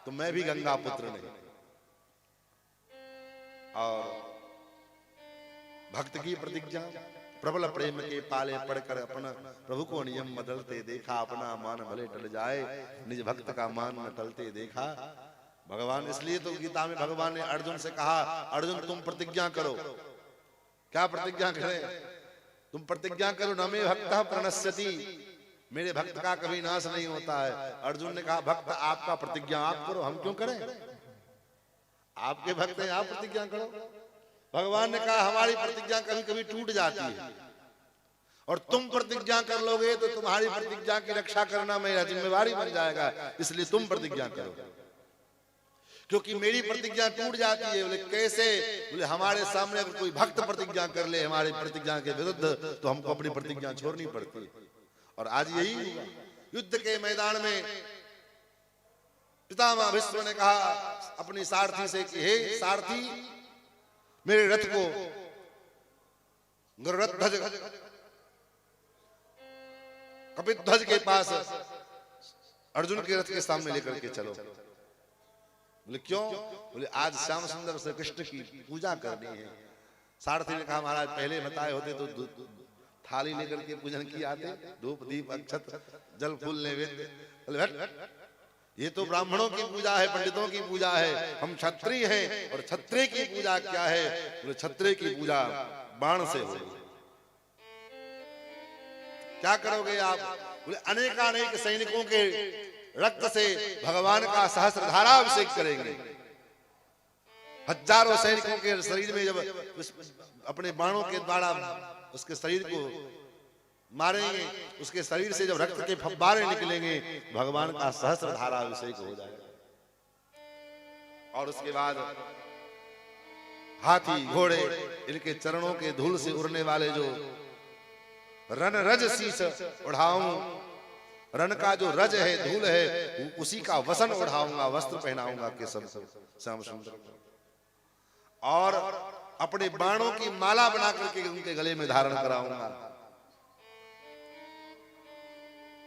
तो मैं भी गंगा पुत्र नहीं। और भक्त की प्रतिज्ञा, प्रबल प्रेम के पाले पड़कर अपना प्रभु को नियम बदलते देखा। अपना मान भले टल जाए, निज भक्त का मान न टलते देखा। भगवान, इसलिए तो गीता में भगवान ने अर्जुन से कहा, अर्जुन तुम प्रतिज्ञा करो। क्या प्रतिज्ञा करें? तुम प्रतिज्ञा करो, न मे भक्तः प्रणश्यति, मेरे भक्त का कभी नाश नहीं होता है। अर्जुन ने कहा, भक्त आपका प्रतिज्ञा आप करो, हम क्यों करें? आपके भक्त हैं, आप प्रतिज्ञा करो। भगवान ने कहा, हमारी प्रतिज्ञा कभी कभी टूट जाती है और तुम प्रतिज्ञा कर लोगे तो तुम्हारी प्रतिज्ञा की रक्षा करना मेरा जिम्मेवारी बन जाएगा, इसलिए तुम प्रतिज्ञा करो। क्योंकि मेरी प्रतिज्ञा टूट जाती है। बोले कैसे? बोले हमारे सामने अगर कोई भक्त प्रतिज्ञा कर ले हमारी प्रतिज्ञा के विरुद्ध तो हमको अपनी प्रतिज्ञा छोड़नी पड़ती है। और आज यही हुआ। युद्ध के मैदान में पितामह भीष्म ने कहा अपनी सारथी से कि हे सारथी, मेरे रथ को गरुड़ध्वज कपिध्वज के पास अर्जुन के रथ के सामने लेकर के चलो। बोले क्यों? बोले आज श्याम सुंदर से कृष्ण की पूजा करनी है। सारथी ने कहा महाराज पहले बताए होते तो थाली लेकर के पूजन की आते, धूप दीप अक्षत जल फूल नैवेद्य। बोले हट, ये तो ब्राह्मणों की पूजा है, पंडितों की पूजा है, हम क्षत्रिय हैं और क्षत्रिय की पूजा क्या है? बोले क्षत्रिय की पूजा बाण से होगी। क्या करोगे आप? बोले अनेकानेक सैनिकों के रक्त से भगवान का सहस्त्रधारा अभिषेक करेंगे। हजारों सैनिकों के शरीर में जब अपने बाणों के द्वारा उसके शरीर को मारेंगे, उसके शरीर से जब रक्त के फव्वारे निकलेंगे, भगवान का सहस्त्रधारा अभिषेक हो जाएगा। और उसके बाद हाथी घोड़े इनके चरणों के धूल से उड़ने वाले जो रन रज शीस उड़ाऊं, रन का जो रज है, धूल है, उसी का वसन उड़ाऊंगा, वस्त्र पहनाऊंगा के सब श्याम सुंदर, और अपने बाणों की माला बना करके उनके गले में धारण कराऊंगा,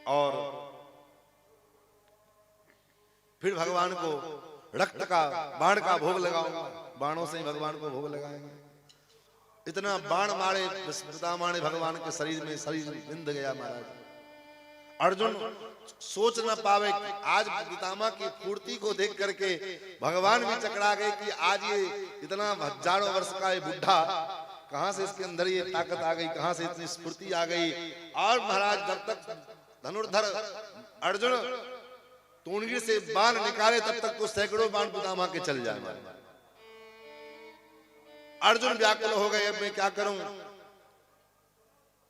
और फिर भगवान को रक्त का बाण का भोग लगाऊंगा। बाणों से ही भगवान को भोग लगाएंगे। इतना बाण मारे पितामह ने भगवान के शरीर में, शरीर बिंद गया महाराज। अर्जुन सोच न पावे कि आज पितामह की फूर्ति को देख करके भगवान भी चकरा गए कि आज ये इतना हजारों वर्ष का ये बुढ़ा, कहां से इसके अंदर ये ताकत आ गई, कहां से इतनी स्फूर्ति आ गई। और महाराज जब तक धनुर्धर अर्जुन तूणीर से बाण निकाले तब तक तो सैकड़ों बाण पितामह के चल जाए। अर्जुन व्याकुल हो गए, अब मैं क्या करूं?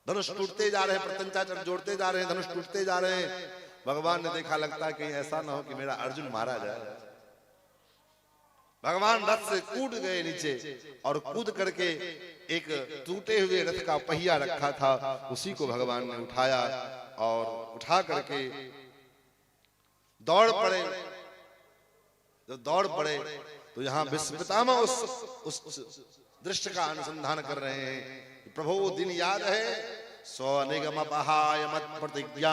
धनुष टूटते जा रहे हैं, प्रत्यंचा जोड़ते जा रहे हैं, धनुष टूटते जा रहे हैं। भगवान ने देखा लगता है कहीं ऐसा ना हो कि मेरा अर्जुन मारा जाए। भगवान रथ से कूद गए नीचे, और कूद करके एक टूटे हुए रथ का पहिया रखा था, उसी को भगवान ने उठाया और उठा करके दौड़ पड़े। जब दौड़ पड़े तो यहाँ भीष्म पितामह उस दृश्य का अनुसंधान कर रहे हैं। प्रभु वो दिन याद है, स्वनिगम पहाय मत प्रतिज्ञा,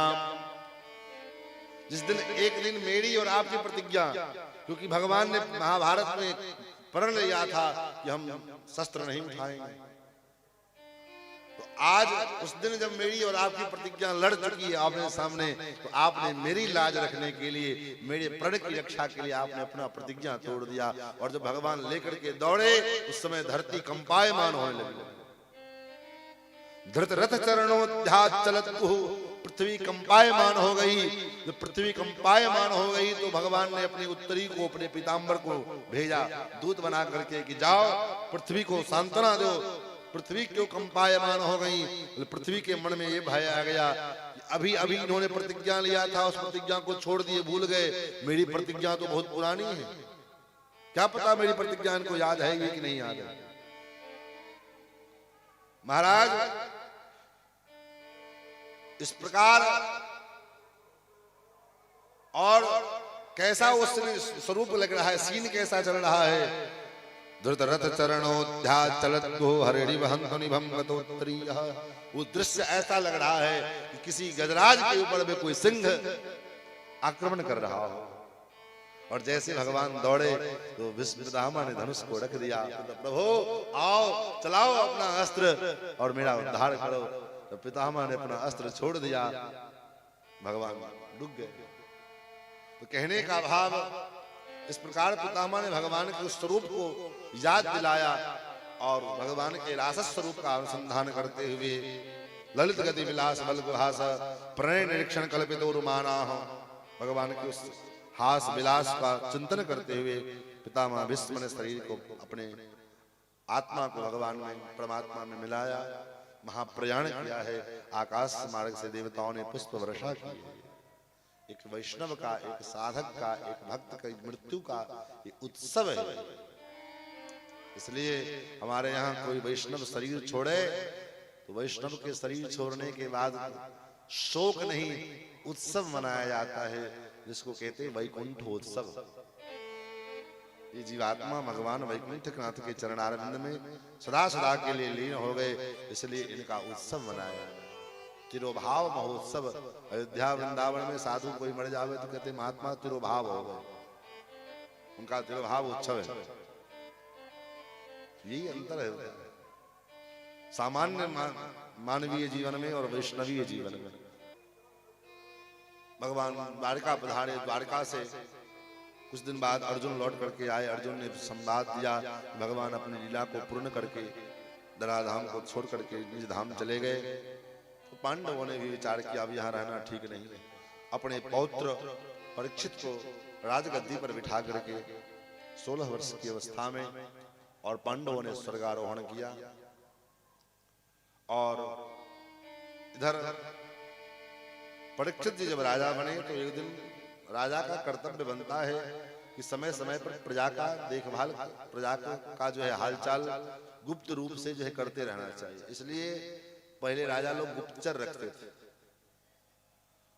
जिस दिन एक दिन मेरी और आपकी प्रतिज्ञा, क्योंकि भगवान ने महाभारत में प्रण लिया था कि हम शस्त्र नहीं उठाएंगे। तो आज उस दिन जब मेरी और आपकी प्रतिज्ञा लड़ चुकी है आपने सामने, तो आपने मेरी लाज रखने के लिए, मेरे प्रण की रक्षा के लिए आपने अपना प्रतिज्ञा तोड़ दिया। और जब भगवान लेकर के दौड़े उस समय धरती कंपायमान होने लगी। धृत रथ चरणोध्यात चलत पृथ्वी कंपायमान हो गई। जब पृथ्वी कंपायमान हो गई तो भगवान ने अपने उत्तरी को, अपने पीताम्बर को भेजा दूत बना करके कि जाओ पृथ्वी को सांत्वना दो। पृथ्वी क्यों कंपायमान हो गई? पृथ्वी के मन में ये भय आ गया कि अभी अभी इन्होंने प्रतिज्ञा लिया था, उस प्रतिज्ञा को छोड़ दिए, भूल गए। मेरी प्रतिज्ञा तो बहुत पुरानी है, क्या पता मेरी प्रतिज्ञा इनको याद है कि नहीं याद है। महाराज इस प्रकार और कैसा उस स्वरूप लग रहा है, सीन कैसा चल रहा है। धृत रथ चरणोध्यात चलत हरिणी वहंत निभम गतोत्तरीयः। वो दृश्य ऐसा लग रहा है कि किसी गजराज के ऊपर में कोई सिंह आक्रमण कर रहा हो। और जैसे भगवान दौड़े तो भीष्म पितामह ने धनुष को रख दिया। प्रभु आओ, चलाओ अपना अस्त्र और मेरा उद्धार करो। तो पितामह ने अपना अस्त्र छोड़ दिया, भगवान डूब गए। तो कहने का भाव इस प्रकार पितामह ने भगवान के उस स्वरूप को याद दिलाया और भगवान के रासस स्वरूप का अनुसंधान करते हुए ललित गति विलास बल गुहास प्रणय निरीक्षण कल्पितो रुमानाः, भगवान के उस हास विलास का चिंतन करते हुए पितामह भीष्म ने शरीर को, अपने आत्मा को भगवान में, परमात्मा में मिलाया, महाप्रयाण किया है। आकाश मार्ग से देवताओं ने पुष्प वर्षा की है। एक वैष्णव का, एक साधक का, एक भक्त का मृत्यु का ये उत्सव है। इसलिए हमारे यहाँ कोई वैष्णव शरीर छोड़े तो वैष्णव के शरीर छोड़ने के बाद शोक नहीं, उत्सव मनाया जाता है, जिसको कहते हैं वैकुंठोत्सव। ये जीवात्मा भगवान वैकुंठनाथ के चरणारविंद में सदा सदा के लिए लीन हो गए, इसलिए इनका उत्सव मनाया। तिरोभाव महोत्सव। अयोध्या वृंदावन में साधु कोई मर जावे तो कहते महात्मा तिरोभाव हो गए, उनका तिरुभाव उत्सव है। यही अंतर है सामान्य मानवीय जीवन में और वैष्णवीय जीवन में। भगवान द्वारका पधारे, द्वारका से कुछ दिन बाद अर्जुन लौट करके आए। अर्जुन ने संवाद दिया, भगवान अपनी लीला को पूर्ण करके धराधाम को छोड़ करके निज धाम चले गए। तो पांडवों ने भी विचार किया अब यहाँ रहना ठीक नहीं है। अपने पौत्र परीक्षित को राजगद्दी पर बिठा करके 16 वर्ष की अवस्था में और पांडवों ने स्वर्गारोहण किया। और इधर परीक्षित जी जब राजा बने तो एक दिन राजा का कर्तव्य बनता है कि समय समय पर प्रजा का देखभाल, प्रजा का जो है हालचाल गुप्त रूप से जो है करते रहना चाहिए। इसलिए पहले राजा लोग गुप्तचर रखते थे।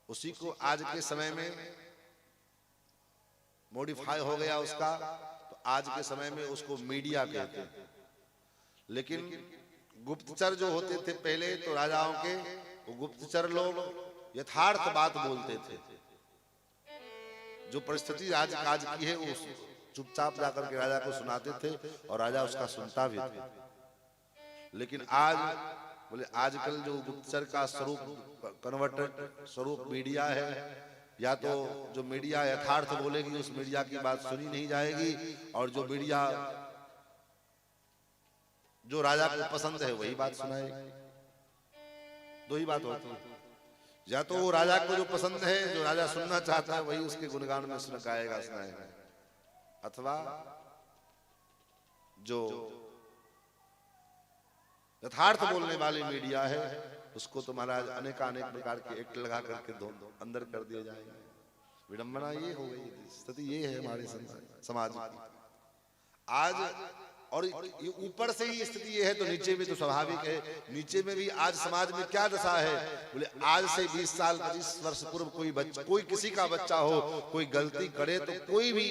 उसी को आज के समय में मॉडिफाई हो गया उसका, तो आज के समय में उसको मीडिया कहते हैं। लेकिन गुप्तचर जो होते थे पहले तो राजाओं के, वो गुप्तचर लोग यथार्थ बात बोलते थे। जो परिस्थिति आज काज की है वो चुपचाप जाकर के राजा को सुनाते थे और राजा उसका सुनता भी था। लेकिन आज बोले आजकल जो गुप्तचर का स्वरूप कन्वर्टेड स्वरूप मीडिया है, या तो जो मीडिया यथार्थ बोलेगी उस मीडिया की बात सुनी नहीं जाएगी, और जो मीडिया जो राजा को पसंद है वही बात सुनाएगी। दो ही बात होती है, या तो वो राजा को जो पसंद है, जो राजा सुनना चाहता है वही उसके गुणगान में सुनाएगा, अथवा जो यथार्थ बोलने वाली मीडिया है उसको तो महाराज अनेक प्रकार के एक्ट लगा करके अंदर कर दिए जाएंगे। विडंबना ये हो गई, स्थिति ये है हमारे समाज की आज। और ऊपर से ही स्थिति ये है तो नीचे में तो स्वाभाविक है। नीचे में भी आज समाज में क्या दशा है, बोले आज से 20 साल 25 वर्ष पूर्व कोई किसी का बच्चा हो कोई गलती करे तो कोई भी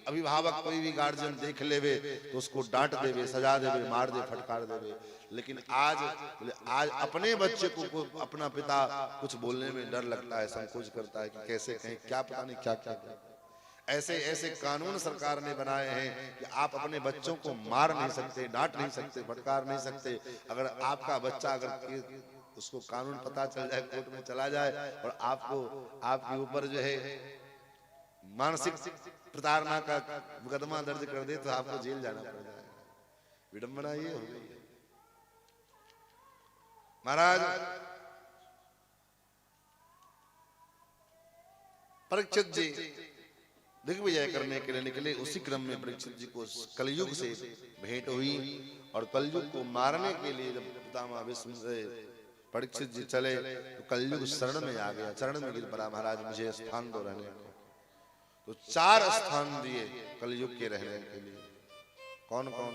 अभिभावक, कोई भी गार्जियन देख लेवे तो उसको डांट देवे, सजा देवे, मार दे, फटकार देवे। लेकिन आज बोले आज अपने बच्चे को अपना पिता कुछ बोलने में डर लगता है, संकोच करता है कि कैसे कहें, क्या पता नहीं क्या क्या। ऐसे ऐसे कानून सरकार ने बनाए हैं कि आप अपने बच्चों को मार नहीं सकते, डांट नहीं सकते, फटकार नहीं सकते। अगर आपका बच्चा अगर उसको कानून पता चल जाए, कोर्ट में चला जाए और आपको आपके ऊपर जो है मानसिक प्रताड़ना का मुकदमा दर्ज कर दे तो आपको जेल जाना पड़ जाएगा। विडंबना ये हो गई है महाराज। परीक्षित जी दिग्विजय करने के लिए निकले। उसी क्रम में परीक्षित जी को कलयुग से भेंट हुई और कलयुग को मारने के लिए जब पितामह भीष्म से परीक्षित जी चले तो कलयुग शरण में आ गया, चरण में गिर पड़ा, महाराज मुझे स्थान दो रहने को। तो 4 स्थान दिए कलयुग के रहने के लिए। कौन कौन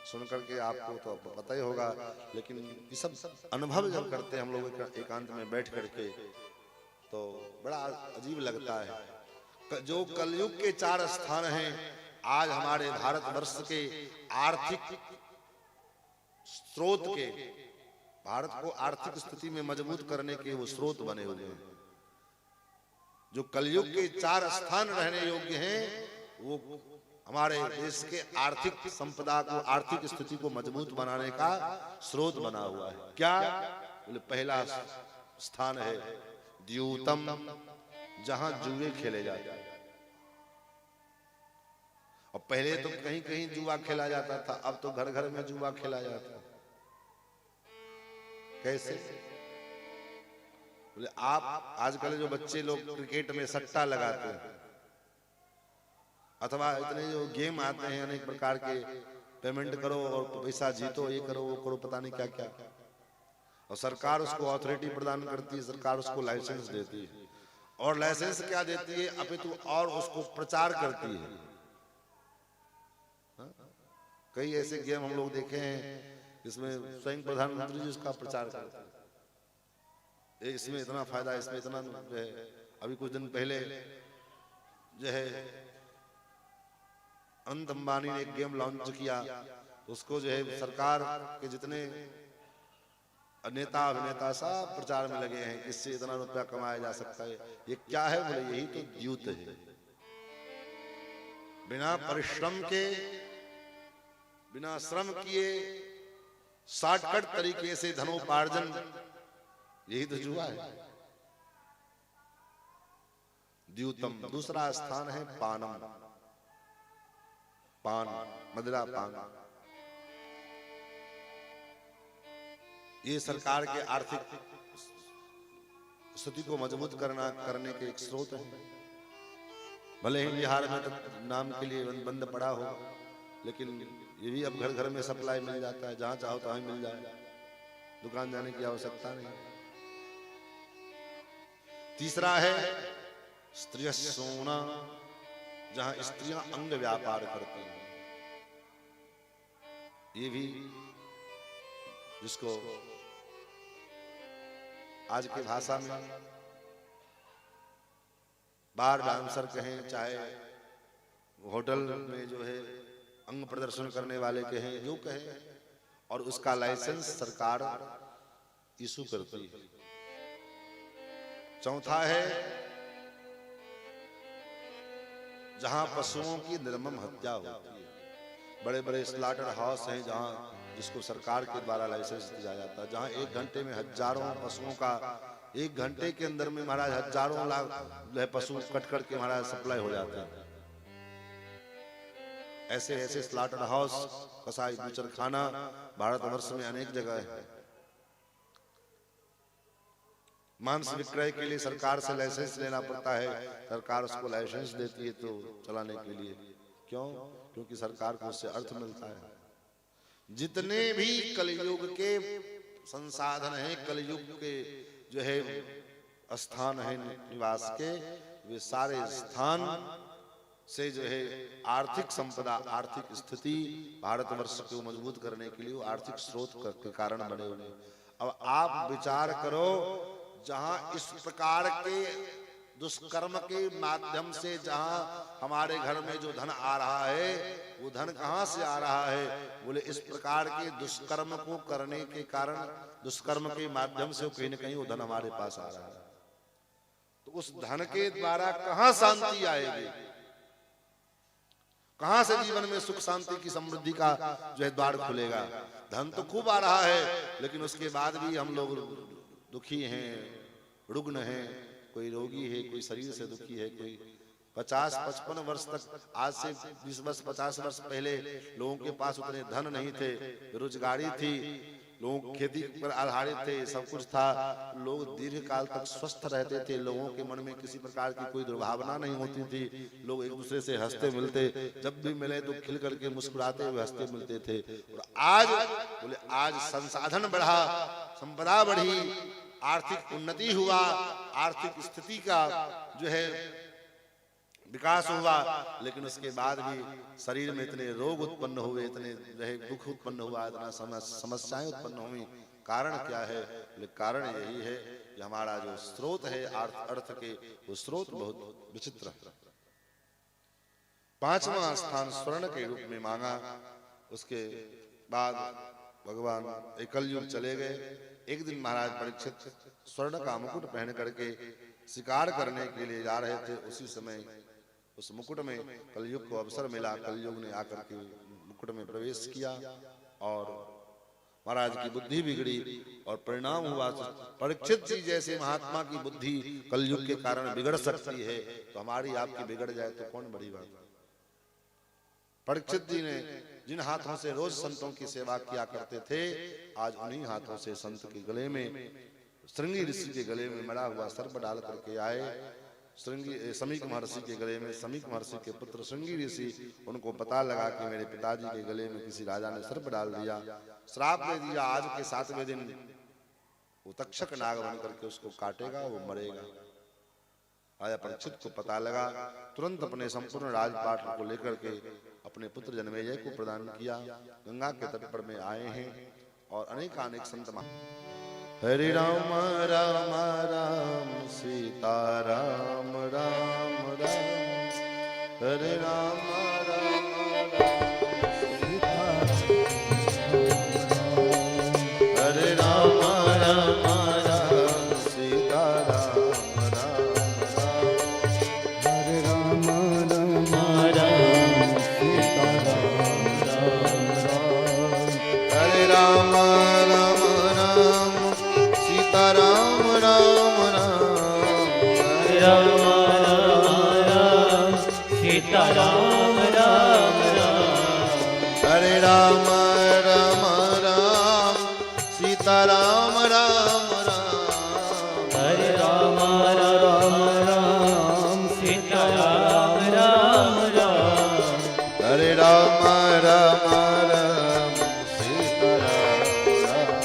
सुन करके आपको तो पता ही होगा, लेकिन ये सब अनुभव जब करते हैं हम लोग एकांत में बैठ करके तो बड़ा अजीब लगता है। जो कलयुग के 4 स्थान हैं आज हमारे भारतवर्ष के आर्थिक स्रोत के, भारत को आर्थिक स्थिति में मजबूत करने के वो स्रोत बने हुए हैं। जो कलयुग के 4 स्थान रहने योग्य हैं वो हमारे देश के आर्थिक संपदा को, आर्थिक स्थिति को मजबूत बनाने का स्रोत बना हुआ है। क्या बोले, पहला स्थान है द्यूतम, जहां जुए खेले जाते हैं। और पहले तो कहीं कहीं जुआ खेला जाता था, अब तो घर घर में जुआ खेला जाता है। कैसे बोले, आप आजकल जो बच्चे लोग क्रिकेट में सट्टा लगाते हैं, अथवा इतने जो गेम आते हैं अनेक प्रकार के, पेमेंट करो और पैसा जीतो, ये करो वो करो, पता नहीं क्या क्या, और सरकार उसको अथॉरिटी प्रदान करती है, सरकार उसको लाइसेंस देती है। और लाइसेंस क्या देती है, अपितु और उसको प्रचार करती है। कई ऐसे गेम हम लोग देखे हैं जिसमें स्वयं प्रधानमंत्री जी उसका प्रचार करते हैं, इसमें इतना फायदा, इसमें इतना जो है। अभी कुछ दिन पहले जो है अनंत अंबानी ने एक गेम लॉन्च किया, उसको जो है सरकार के जितने नेता अभिनेता सब प्रचार में लगे हैं, इससे इतना रुपया कमाया जा सकता है। ये क्या है बोले, यही तो द्यूत है। बिना परिश्रम के, बिना श्रम किए शॉर्टकट तरीके से धनोपार्जन, यही तो जुआ है। द्यूतम, दूसरा स्थान है पानम, पान, मदिरा पान। ये सरकार के आर्थिक स्थिति को मजबूत करने के एक स्रोत है। भले ही बिहार में तो नाम के लिए बंद पड़ा हो, लेकिन ये भी अब घर घर में सप्लाई मिल जाता है, जहां चाहो तहां मिल जाए, दुकान जाने की आवश्यकता नहीं। तीसरा है स्त्रिय सोना, जहां स्त्रियां अंग व्यापार करती हैं। ये भी, जिसको आज की भाषा में बार डांसर कहें, चाहे होटल में जो है अंग प्रदर्शन करने वाले कहें, जो कहें, और उसका लाइसेंस सरकार इशू करती है। चौथा है जहां पशुओं की निर्मम हत्या होती है। बड़े बड़े स्लॉटर हाउस हैं जहां, जिसको सरकार के द्वारा लाइसेंस दिया जाता है, जहां एक घंटे में हजारों पशुओं का, एक घंटे के अंदर में महाराज हजारों लाख जो है पशु कट करके महाराज सप्लाई हो जाते हैं। ऐसे ऐसे स्लॉटर हाउस, कसाई बूचरखाना भारतवर्ष में अनेक जगह है। मांस विक्रय के लिए सरकार से लाइसेंस लेना पड़ता है, सरकार उसको लाइसेंस देती है तो चलाने के लिए। क्यों? क्योंकि सरकार को उससे अर्थ मिलता है। जितने भी कलयुग के संसाधन हैं, कलयुग के जो है स्थान है निवास के, वे सारे स्थान से जो है आर्थिक संपदा, आर्थिक स्थिति भारतवर्ष को मजबूत करने के लिए वो आर्थिक स्रोत के कारण बने हुए। अब आप विचार करो, जहां इस प्रकार के दुष्कर्म के माध्यम से जहां हमारे घर में जो धन आ रहा है, वो धन कहां से आ रहा है? बोले इस प्रकार के दुष्कर्म को करने के कारण, दुष्कर्म के माध्यम से कहीं न कहीं वो धन हमारे पास आ रहा है। तो उस धन के द्वारा कहां शांति आएगी, कहां से जीवन में सुख शांति की समृद्धि का जो है द्वार खुलेगा? धन तो खूब आ रहा है, लेकिन उसके बाद भी हम लोग दुखी हैं, रुग्ण हैं, कोई रोगी है, कोई शरीर से दुखी है, कोई 50-55 वर्ष तक, आज से 20 वर्ष 50 वर्ष पहले लोगों के पास उतने धन नहीं थे, बेरोजगारी थी, लोग खेती पर आधारित थे, सब कुछ था, लोग दीर्घ काल तक स्वस्थ रहते थे, लोगों के मन में किसी प्रकार की कोई दुर्भावना नहीं होती थी, लोग एक दूसरे से हंसते मिलते, जब भी मिले तो खिल करके मुस्कुराते हुए हंसते मिलते थे। और आज बोले आज संसाधन बढ़ा, संपदा बढ़ी, आर्थिक उन्नति हुआ, आर्थिक स्थिति का जो है विकास हुआ, लेकिन उसके बाद भी शरीर में इतने रोग उत्पन्न हुए, इतने दुख उत्पन्न हुआ, इतना समस्याएं उत्पन्न हुई। कारण क्या है? कारण यही है कि हमारा जो स्रोत है अर्थ के, वो स्रोत बहुत विचित्र है। 5वां स्थान स्वर्ण के रूप में मांगा। उसके बाद भगवान कलयुग चले गए। एक दिन महाराज परीक्षित स्वर्ण का मुकुट पहन करके शिकार करने के लिए जा रहे थे। उसी समय उस मुकुट में कलयुग को अवसर मिला। कलयुग ने आकर के मुकुट में प्रवेश किया और महाराज की बुद्धि बिगड़ी और परिणाम हुआ परीक्षित जी जैसे महात्मा की बुद्धि कलयुग के कारण बिगड़ सकती है, तो हमारी आपकी बिगड़ जाए तो कौन बड़ी बात है। परीक्षित जी ने जिन हाथों से रोज संतों की सेवा किया करते थे, आज उन्हीं हाथों से संत के गले में, श्रृंगी ऋषि के गले में मरा हुआ सर्प डाल करके आए। समीक महर्षि के गले में, समीक महर्षि के पुत्र श्रृंगी ऋषि, उनको पता लगा कि मेरे पिताजी के गले में किसी राजा ने सर्प डाल दिया, श्राप दे दिया, आज के 7वें दिन वो तक्षक नाग बन करके उसको काटेगा, वो मरेगा। राजा परीक्षित को पता लगा, तुरंत अपने संपूर्ण राजपाट को लेकर के अपने पुत्र जनमेजय को प्रदान किया। गंगा के तट पर में आए हैं और अनेकानेक संत हरे राम राम राम सीता राम राम राम, हरे राम राम राम सीता हरे राम राम राम सीता राम राम राम, हरे राम राम राम सीताराम राम राम हरे राम राम राम सीताराम राम राम हरे राम राम राम सीताराम राम राम हरे राम राम राम सीताराम राम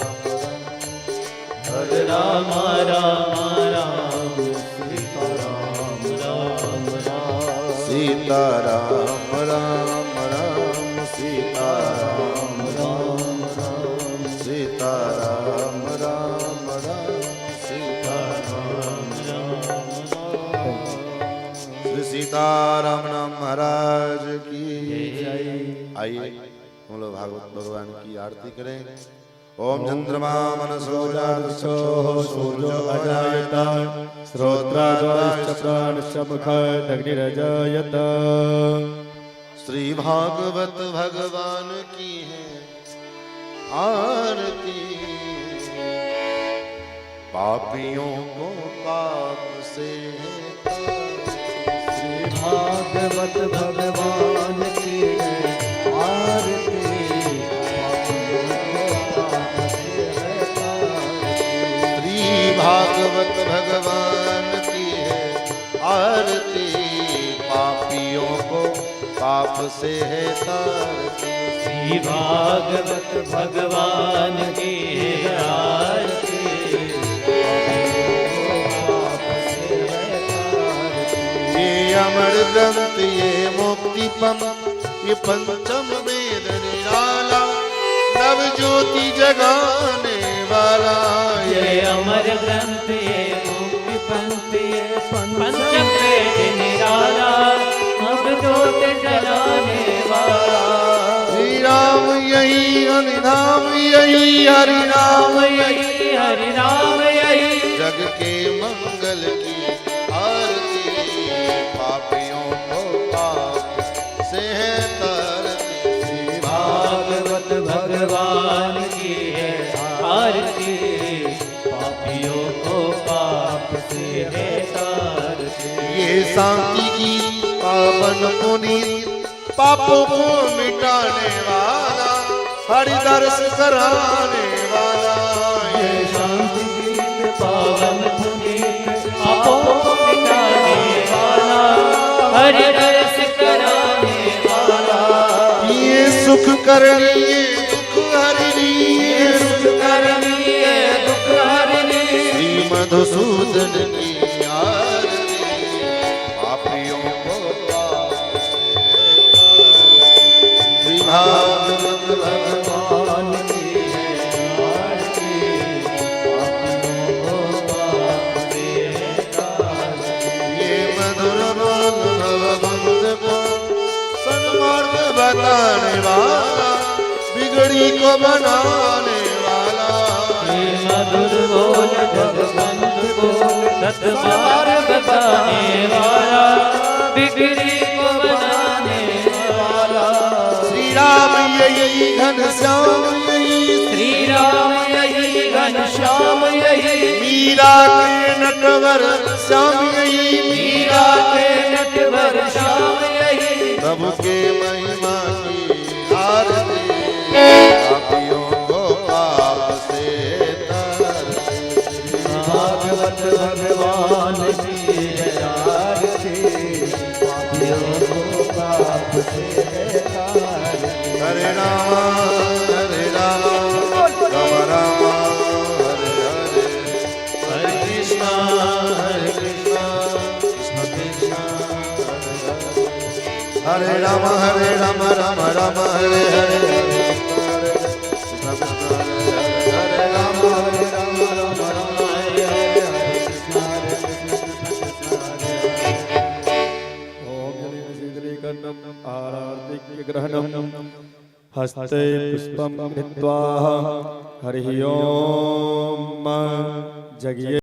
हरे राम राम राम सीताराम राम राम सीताराम राम राम सीताराम राम राम सीताराम राम राम सीताराम राम श्री सीताराम नाम महाराज की जय। आइए हम लोग भागवत भगवान की आरती करें। ओम चंद्रमा मनसो जातसो सूर्यो अजायत श्रोत्रादश्च प्राणश्च मुखदग्निरजायत। श्री भागवत भगवान की है आरती पापियों को पाप से श्री भागवत भगवान की है आरती श्री भागवत भगवान की है आरती पापियों को पाप से है तारती। श्री भागवत भगवान की आरती ये अमर ग्रंथ ये मुक्ति पंथ ये पंचम वेद निराला नव ज्योति जगाने वाला ये अमर ग्रंथ ये मुक्ति पंथ ये पंचम वेद निराला अब ज्योत जलाने वाला। श्री राम यही हरि नाम यही हरि नाम यही हरि नाम यही जग के मंगल की आरती पापियों को पाप से है तारती। श्री भागवत भगवान की है आरती पापियों को पाप से है तारती। ये शांति की पावन पुनीत पापों को मिटाने वाला हरि दर्श कराने वाला ये शांति गीत पावन पुनीत पापों को मिटाने वाला हरि दर्श कराने वाला। ये सुख करनी ये दुख हरनी ये सुख करनी है दुख हरनी श्री मधुसूदन की आरती पापियों को पाप से तारती। श्री भागवत भगवान की है आरती पापियों को पाप से तारती। ये मधुर बोल भवबंध को सन्मार्ग बताने वाला बिगड़ी को बनाने वाला ये मधुर बोल जगबंध बोल सतमार्ग बताने वाला बिगड़ी को बनाने वाला। श्री राम यही घनश्याम यही श्री राम यही घनश्याम यही मीरा के नटवर श्याम यही मीरा के नटवर श्याम यही प्रभु के महिमा की आरती पापियों को पाप से तारती। भागवत भगवान की आरती पापियों को पाप से तारती। हरे राम राम राम हरे हरे हरे कृष्णा कृष्ण कृष्ण हरे राम राम राम हरे हरे कृष्ण कृष्ण हरे राम राम राम हरे हरे कृष्ण ओम जलेन आरार्तिक ग्रहणम हस्ते पुष्पम कृत्वा हरि ओम जगिये